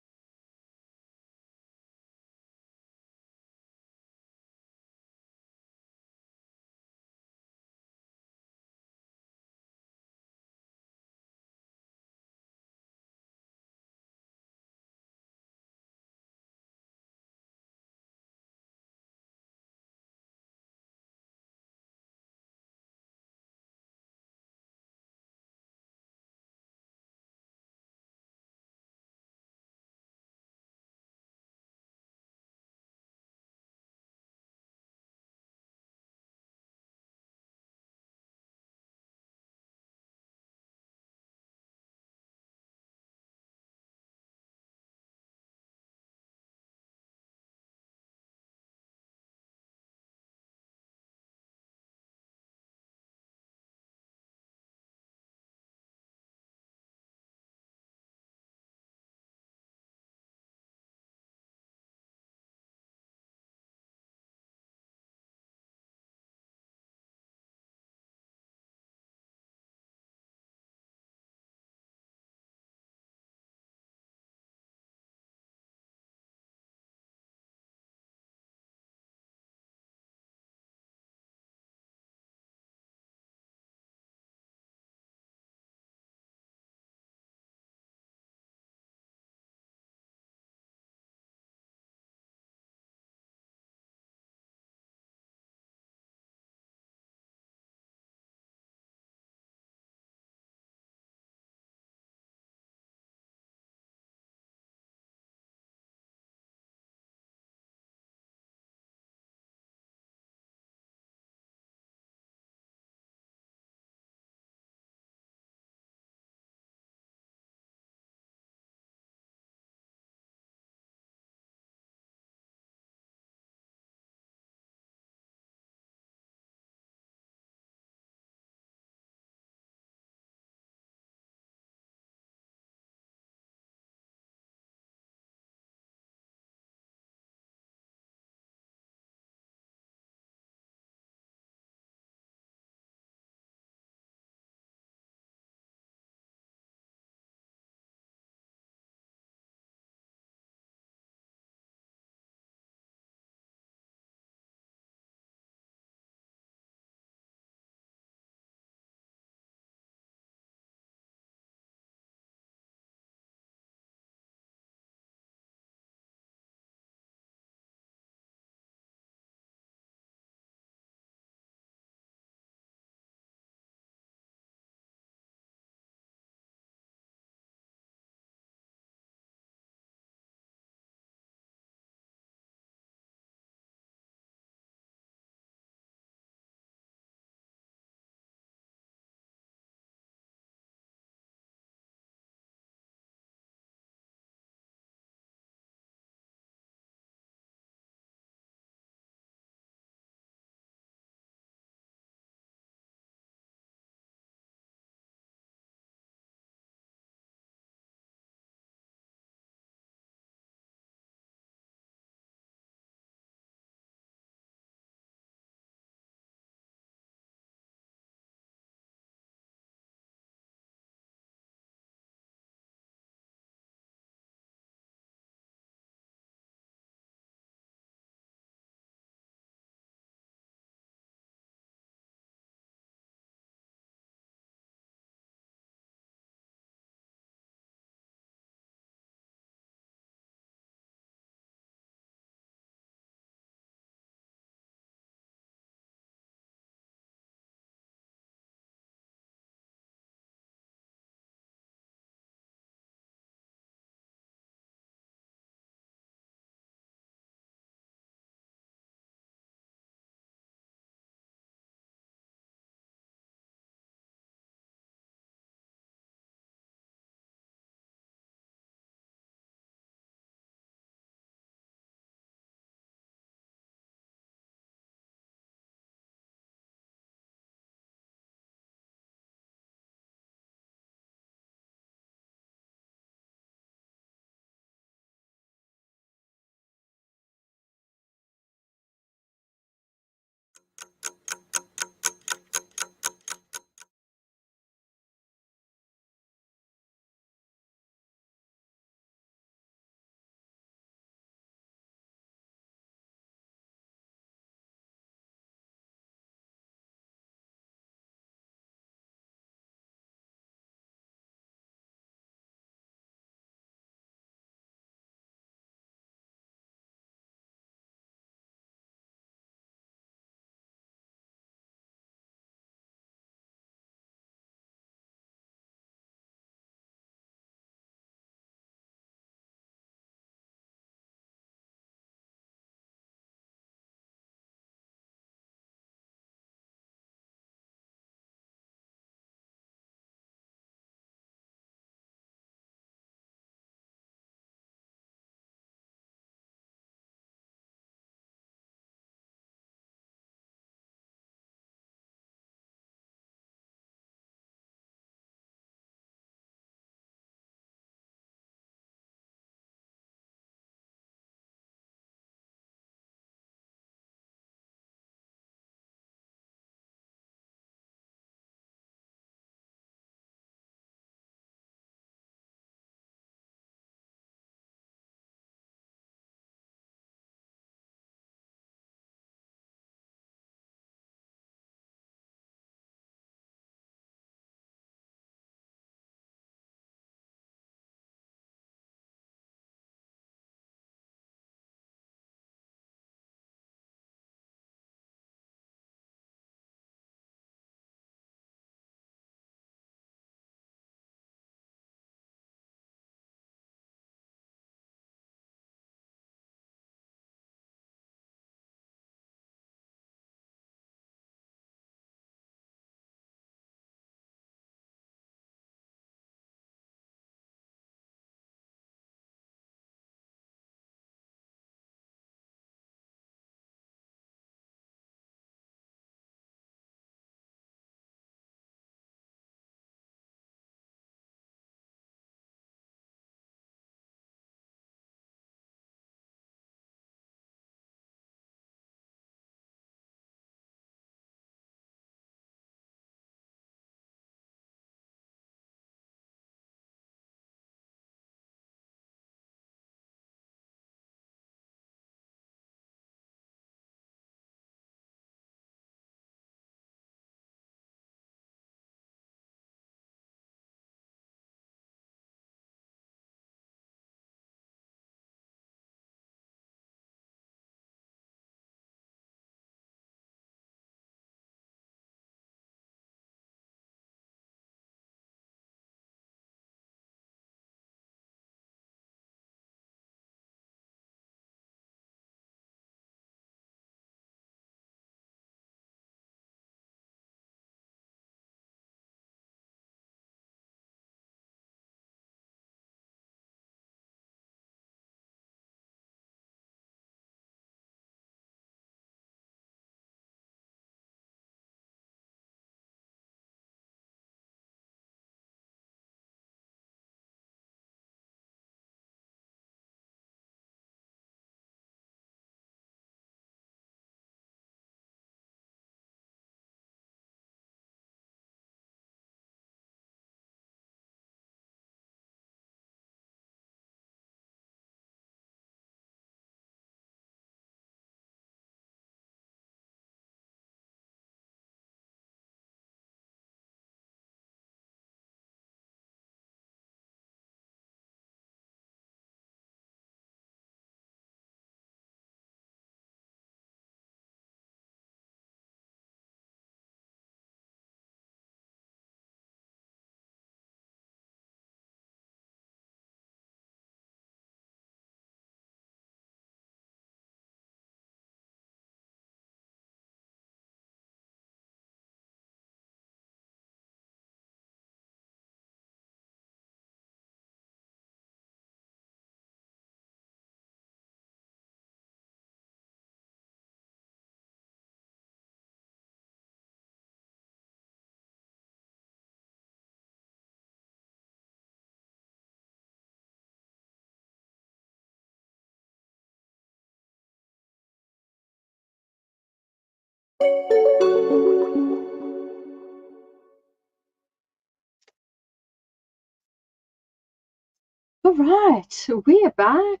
All right, we are back.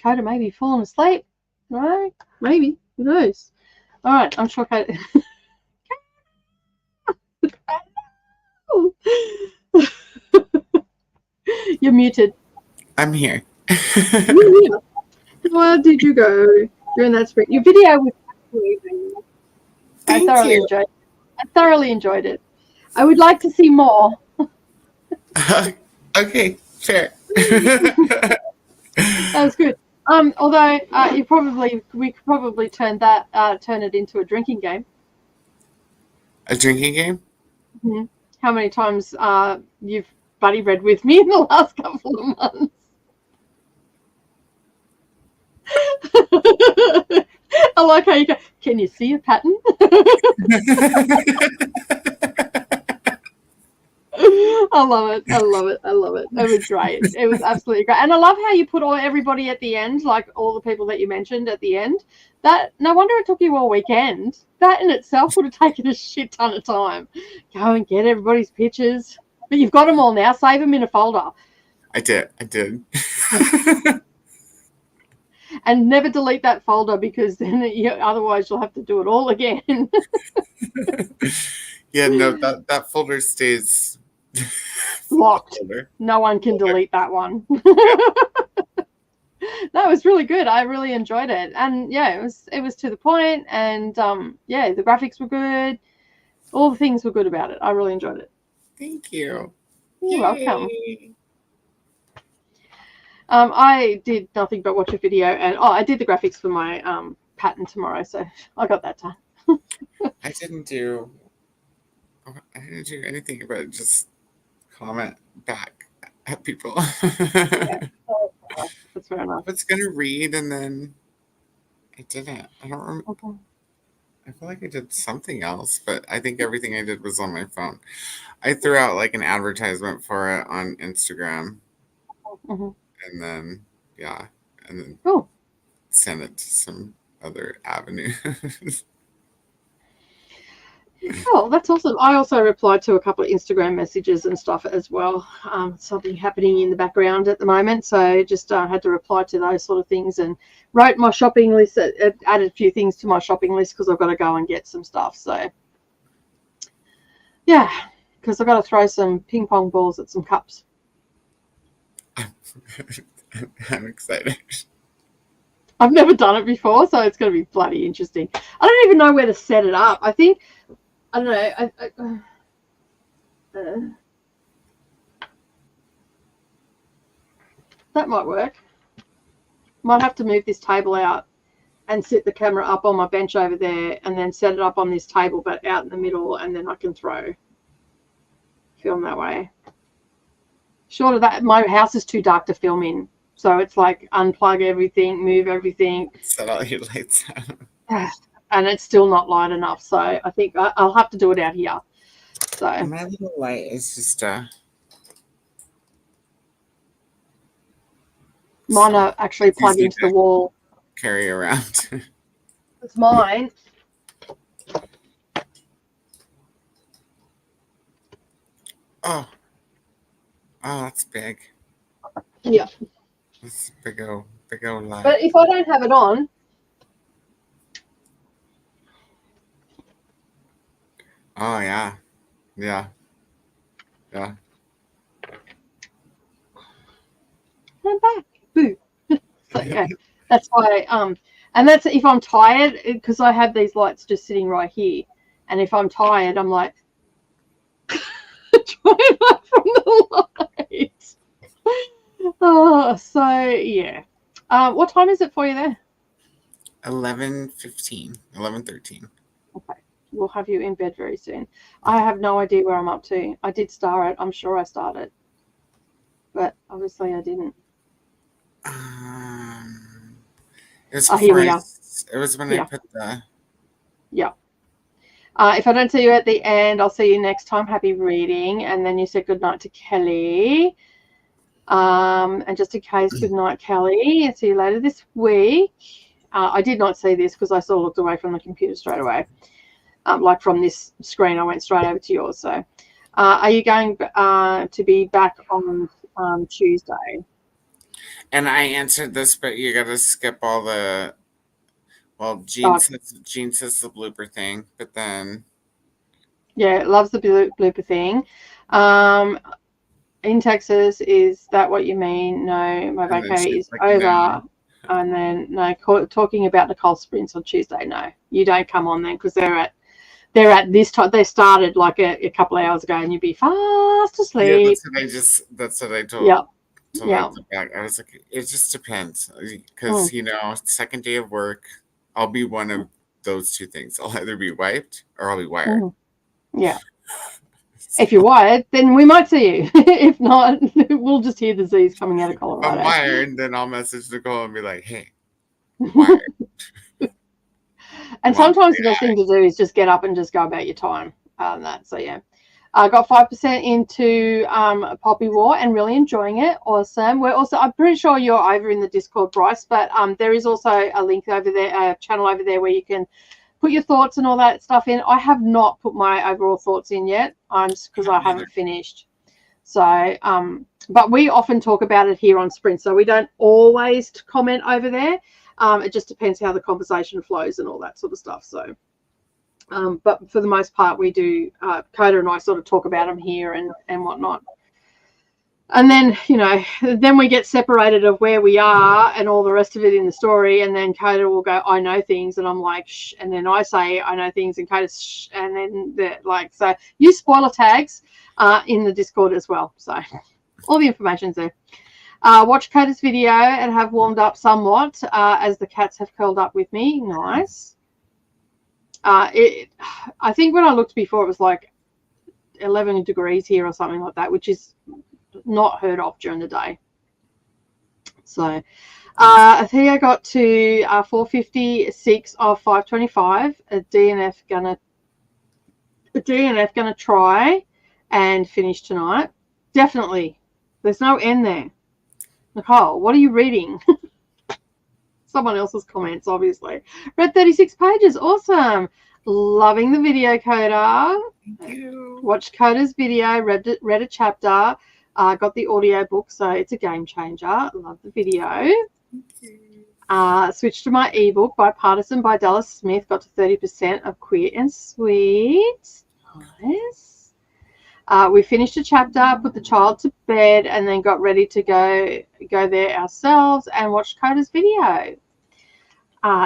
Coda may be falling asleep, right? Maybe. Who knows? All right, I'm sure Coda. You're muted. I'm here. Where did you go during that sprint? Your video was amazing. I thoroughly enjoyed it. I would like to see more. Okay, fair. That was good. Although we could probably turn it into a drinking game. A drinking game? Mm-hmm. How many times you've buddy read with me in the last couple of months? I like how you go, can you see a pattern? I love it. It was great. It was absolutely great. And I love how you put everybody at the end, like all the people that you mentioned at the end. That no wonder it took you all weekend. That in itself would have taken a shit ton of time. Go and get everybody's pictures. But you've got them all now. Save them in a folder. I did. And never delete that folder, because then otherwise you'll have to do it all again. Yeah, no, that folder stays locked. No one can delete that one. That was really good. I really enjoyed it. And yeah, it was to the point, and yeah, the graphics were good. All the things were good about it. I really enjoyed it. Thank you. You're welcome. I did nothing but watch a video, and I did the graphics for my pattern tomorrow, so I got that done. I didn't do anything but just comment back at people. Yeah. That's fair enough. I was gonna read, and then I didn't. I don't remember. Okay. I feel like I did something else, but I think everything I did was on my phone. I threw out like an advertisement for it on Instagram. Mm-hmm. And then, yeah, and then send it to some other avenue. Oh, that's awesome. I also replied to a couple of Instagram messages and stuff as well. Something happening in the background at the moment, so just had to reply to those sort of things, and wrote my shopping list. Added a few things to my shopping list because I've got to go and get some stuff. So, yeah, because I've got to throw some ping pong balls at some cups. I'm excited. I've never done it before, so it's going to be bloody interesting. I don't even know where to set it up. I think, I don't know. That might work. Might have to move this table out and sit the camera up on my bench over there, and then set it up on this table, but out in the middle, and then I can film that way. Short of that, my house is too dark to film in. So it's like unplug everything, move everything. Set all your lights out. And it's still not light enough. So I think I'll have to do it out here. So my little light is just mine are actually plugged into the wall. Carry around. It's mine. Oh, that's big. Yeah. It's big old light. But if I don't have it on. Oh yeah. Yeah. I'm back. Boo. So yeah, that's why. And that's if I'm tired, because I have these lights just sitting right here, and if I'm tired, I'm like trying up from the light. Oh, so yeah. What time is it for you there? 11:15, 11:13. Okay, we'll have you in bed very soon. I have no idea where I'm up to. I did star it. I'm sure I started, but obviously I didn't. It was here we are. It was when I put the. Yeah. If I don't see you at the end, I'll see you next time. Happy reading. And then you said good night to Kelly. And just in case, good night, Kelly. See you later this week. I did not see this because I sort of looked away from the computer straight away. Like from this screen, I went straight over to yours. So, are you going to be back on Tuesday? And I answered this, but you got to skip all the. Well, Oh, Jean says the blooper thing, but then yeah, loves the blooper thing. In Texas, is that what you mean? No, my and then vacay she's is like, over. no. And then no, talking about Nicole Sprints on Tuesday. No, you don't come on then because they're at this time. They started like a couple of hours ago, and you'd be fast Yeah, asleep. that's what I told. Yeah, So yeah. I was like, it just depends, because second day of work, I'll be one of those two things. I'll either be wiped or I'll be wired. Yeah. If you're wired, then we might see you. If not, we'll just hear the Z's coming out of Colorado. If I'm wired, then I'll message Nicole and be like, hey, I'm wired. And sometimes the best thing to do is just get up and just go about your time. So yeah. I got 5% into Poppy War and really enjoying it. Awesome. I'm pretty sure you're over in the Discord, Bryce, but there is also a link over there, a channel over there where you can put your thoughts and all that stuff in. I have not put my overall thoughts in yet, because I haven't finished. So, but we often talk about it here on Sprint, so we don't always comment over there. It just depends how the conversation flows and all that sort of stuff. So. But for the most part, we do, Coda and I sort of talk about them here and whatnot. And then, then we get separated of where we are and all the rest of it in the story. And then Coda will go, I know things. And I'm like, shh. And then I say, I know things. And Coda, shh. And then so use spoiler tags in the Discord as well. So all the information's there. Watch Coda's video and have warmed up somewhat as the cats have curled up with me. Nice. I think when I looked before, it was like 11 degrees here or something like that, which is not heard of during the day. So I think I got to 456 of 525. A DNF gonna try and finish tonight. Definitely. There's no end there. Nicole, what are you reading? Someone else's comments, obviously. Read 36 pages. Awesome. Loving the video, Coda. Thank you. Watched Coda's video, read a chapter, got the audio book, so it's a game changer. Love the video. Switched to my ebook, Bipartisan by Dallas Smith, got to 30% of Queer and Sweet. Nice. We finished a chapter, put the child to bed, and then got ready to go there ourselves and watched Coda's video.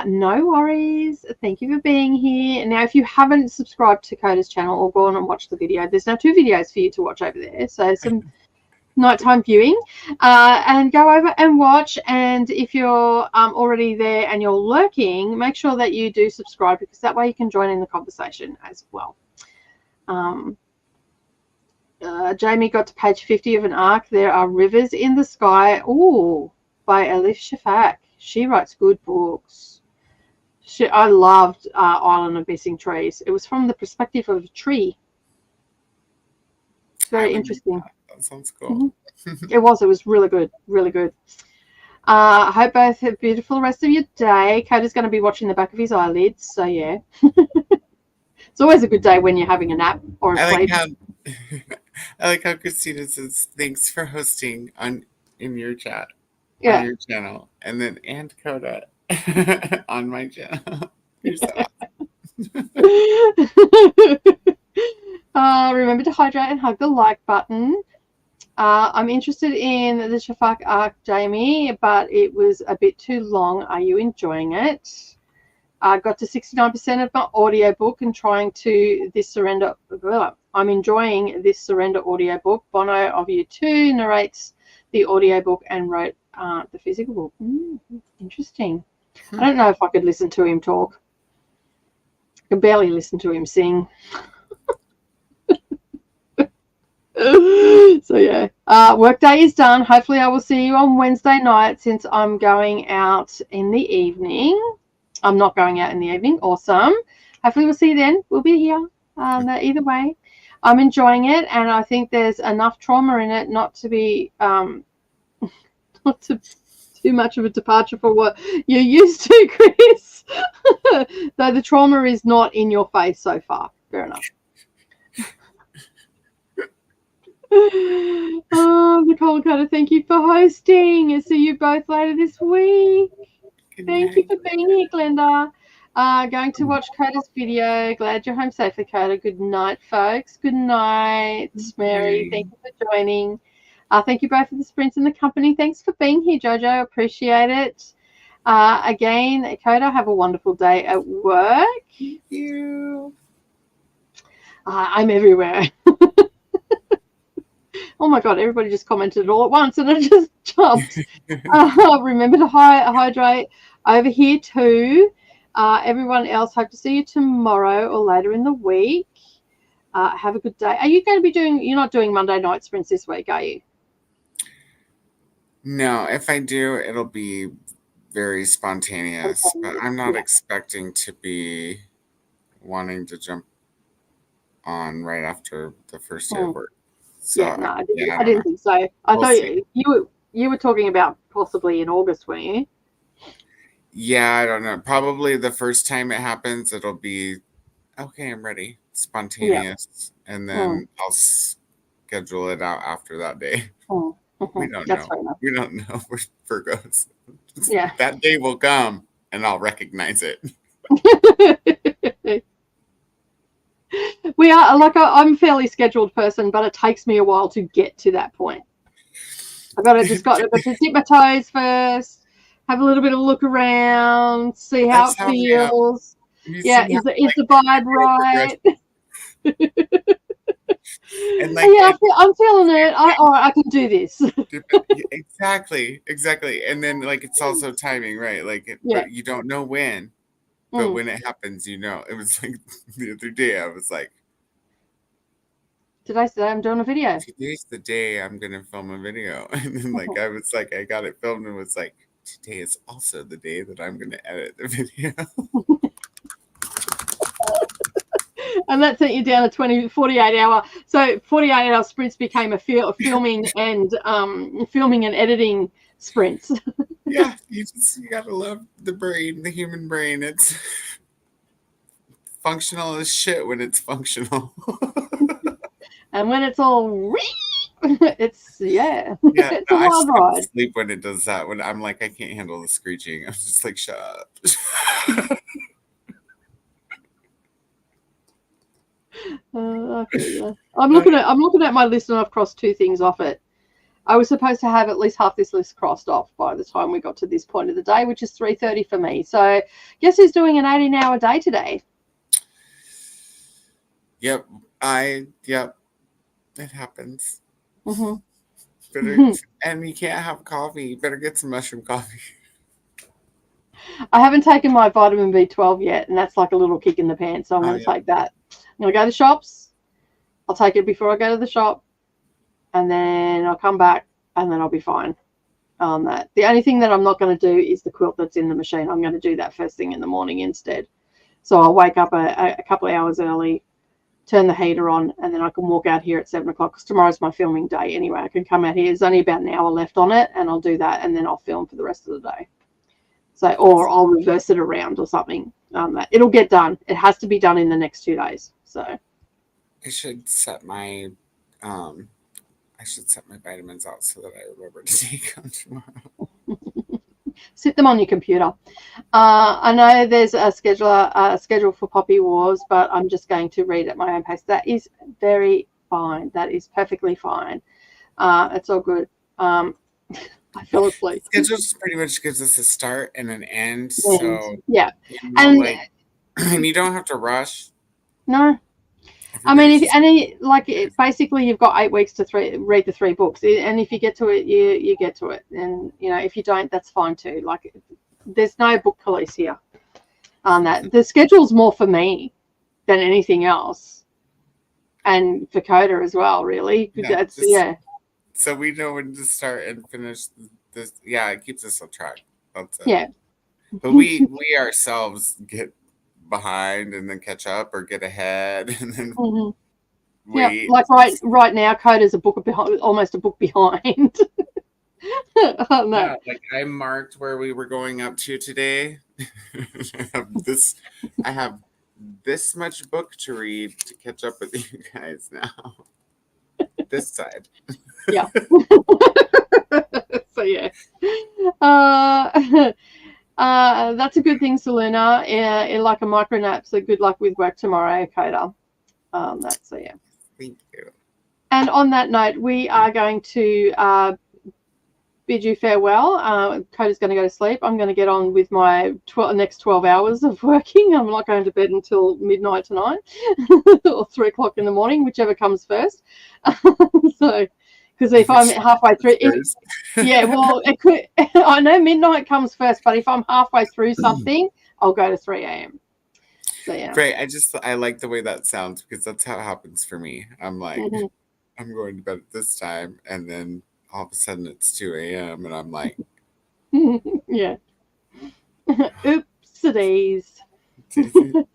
No worries. Thank you for being here. Now, if you haven't subscribed to Coda's channel or gone and watched the video, there's now 2 videos for you to watch over there. So some nighttime viewing, and go over and watch. And if you're already there and you're lurking, make sure that you do subscribe, because that way you can join in the conversation as well. Jamie got to page 50 of an arc. There are rivers in the sky. Ooh, by Elif Shafak. She writes good books. I loved Island of Missing Trees. It was from the perspective of a tree. Very interesting. That sounds cool. Mm-hmm. It was really good. Really good. I hope both have a beautiful rest of your day. Coda's going to be watching the back of his eyelids, so yeah. It's always a good day when you're having a nap or a sleep. I like how Christina says, thanks for hosting in your chat. Yeah. On your channel, and then Coda on my channel. You're so awesome. Remember to hydrate and hug the like button. I'm interested in the Shafak arc, Jamie, but it was a bit too long. Are you enjoying it? I got to 69% of my audiobook and trying to this surrender. I'm enjoying this surrender audiobook. Bono of You 2 narrates the audiobook and wrote the physical book. Interesting. I don't know if I could listen to him talk. I can barely listen to him sing. So yeah, workday is done. Hopefully I will see you on Wednesday night, since I'm going out in the evening. I'm not going out in the evening. Awesome. Hopefully we'll see you then. We'll be here. Either way, I'm enjoying it, and I think there's enough trauma in it not to be not to too much of a departure for what you're used to, Chris. Though the trauma is not in your face so far. Fair enough. Oh, Nicole Carter, thank you for hosting. I'll see you both later this week. Thank you for being here, Glenda. Going to watch Coda's video. Glad you're home safely, Coda. Good night, folks. Good night, Mary. Thank you for joining. Thank you both for the sprints and the company. Thanks for being here, Jojo. Appreciate it. Again, Coda, have a wonderful day at work. Thank you. I'm everywhere. Oh my God, everybody just commented all at once and it just jumped. Remember to hydrate over here too. Everyone else, hope to see you tomorrow or later in the week. Have a good day. Are you going to be you're not doing Monday night sprints this week, are you? No, if I do, it'll be very spontaneous, but I'm not expecting to be wanting to jump on right after the first day of work. So, I didn't think so. I thought you were talking about possibly in August, weren't you? Yeah, I don't know. Probably the first time it happens, it'll be, okay, I'm ready, spontaneous, and then I'll schedule it out after that day. We don't know. We don't know. We're Virgos. Yeah. That day will come, and I'll recognize it. We are I'm a fairly scheduled person, but it takes me a while to get to that point. I've got to dip my toes first, have a little bit of a look around, see how it feels. Yeah, is the vibe right? And I'm feeling it. I can do this. Exactly. And then it's also timing, right? But you don't know when. But when it happens, you know. It was like the other day, I was like, did I say I'm doing a video? Today's the day I'm going to film a video. And then I was like, I got it filmed and was like, today is also the day that I'm going to edit the video. And that sent you down a 48 hour. So 48 hour sprints became a filming and editing sprints. Yeah, you gotta love the brain, the human brain. It's functional as shit when it's functional. And when it's all it's it's a wild ride. Sleep when it does that. When I'm like, I can't handle the screeching. I'm just like, shut up. Okay, yeah. I'm looking at my list and I've crossed 2 things off it. I was supposed to have at least half this list crossed off by the time we got to this point of the day, which is 3:30 for me. So guess who's doing an 18-hour day today? Yep. It happens. Mm-hmm. And you can't have coffee. You better get some mushroom coffee. I haven't taken my vitamin B12 yet, and that's like a little kick in the pants. So I'm going to take that. I'm going to go to the shops. I'll take it before I go to the shop, and then I'll come back, and then I'll be fine on that. The only thing that I'm not going to do is the quilt that's in the machine. I'm going to do that first thing in the morning instead. So I'll wake up a couple of hours early, turn the heater on, and then I can walk out here at 7 o'clock because tomorrow's my filming day anyway. I can come out here. There's only about an hour left on it, and I'll do that, and then I'll film for the rest of the day. So, or I'll reverse it around or something. It'll get done. It has to be done in the next 2 days. So I should set my vitamins out so that I remember to take them tomorrow. Sit them on your computer. I know there's a schedule for Poppy Wars, but I'm just going to read at my own pace. That is very fine. That is perfectly fine. It's all good. I fell asleep. Schedule just pretty much gives us a start and an end. So yeah, and you don't have to rush. No. I mean, basically you've got 8 weeks to read the 3 books, and if you get to it, you get to it, and if you don't, that's fine too. There's no book police here on that. The schedule's more for me than anything else, and for Coda as well, really. So we know when to start and finish this. Yeah, it keeps us on track. That's it. Yeah, but we ourselves get behind and then catch up or get ahead and then wait. Yeah, right now Coda's almost a book behind. Oh, no. Yeah, like I marked where we were going up to today. I have this much book to read to catch up with you guys now. This side. Yeah. So yeah. That's a good thing, Selena. Like a micro nap. So good luck with work tomorrow, Coda. That's so yeah. Thank you. And on that note, we are going to bid you farewell. Coda's going to go to sleep. I'm going to get on with my next 12 hours of working. I'm not going to bed until midnight tonight or 3 o'clock in the morning, whichever comes first. So, because if I'm halfway through, yeah, well, it could. I know midnight comes first, but if I'm halfway through something, I'll go to 3 a.m. So yeah. Great. I like the way that sounds because that's how it happens for me. I'm like, I'm going to bed at this time, and then all of a sudden it's 2 a.m. and I'm like, yeah. Oopsie-days. And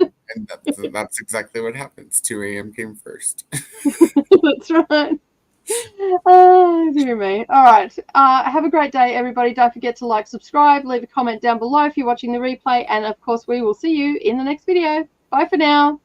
that's exactly what happens. 2 a.m. came first. That's right. Oh, dear me. All right. Have a great day, everybody. Don't forget to like, subscribe, leave a comment down below if you're watching the replay. And, of course, we will see you in the next video. Bye for now.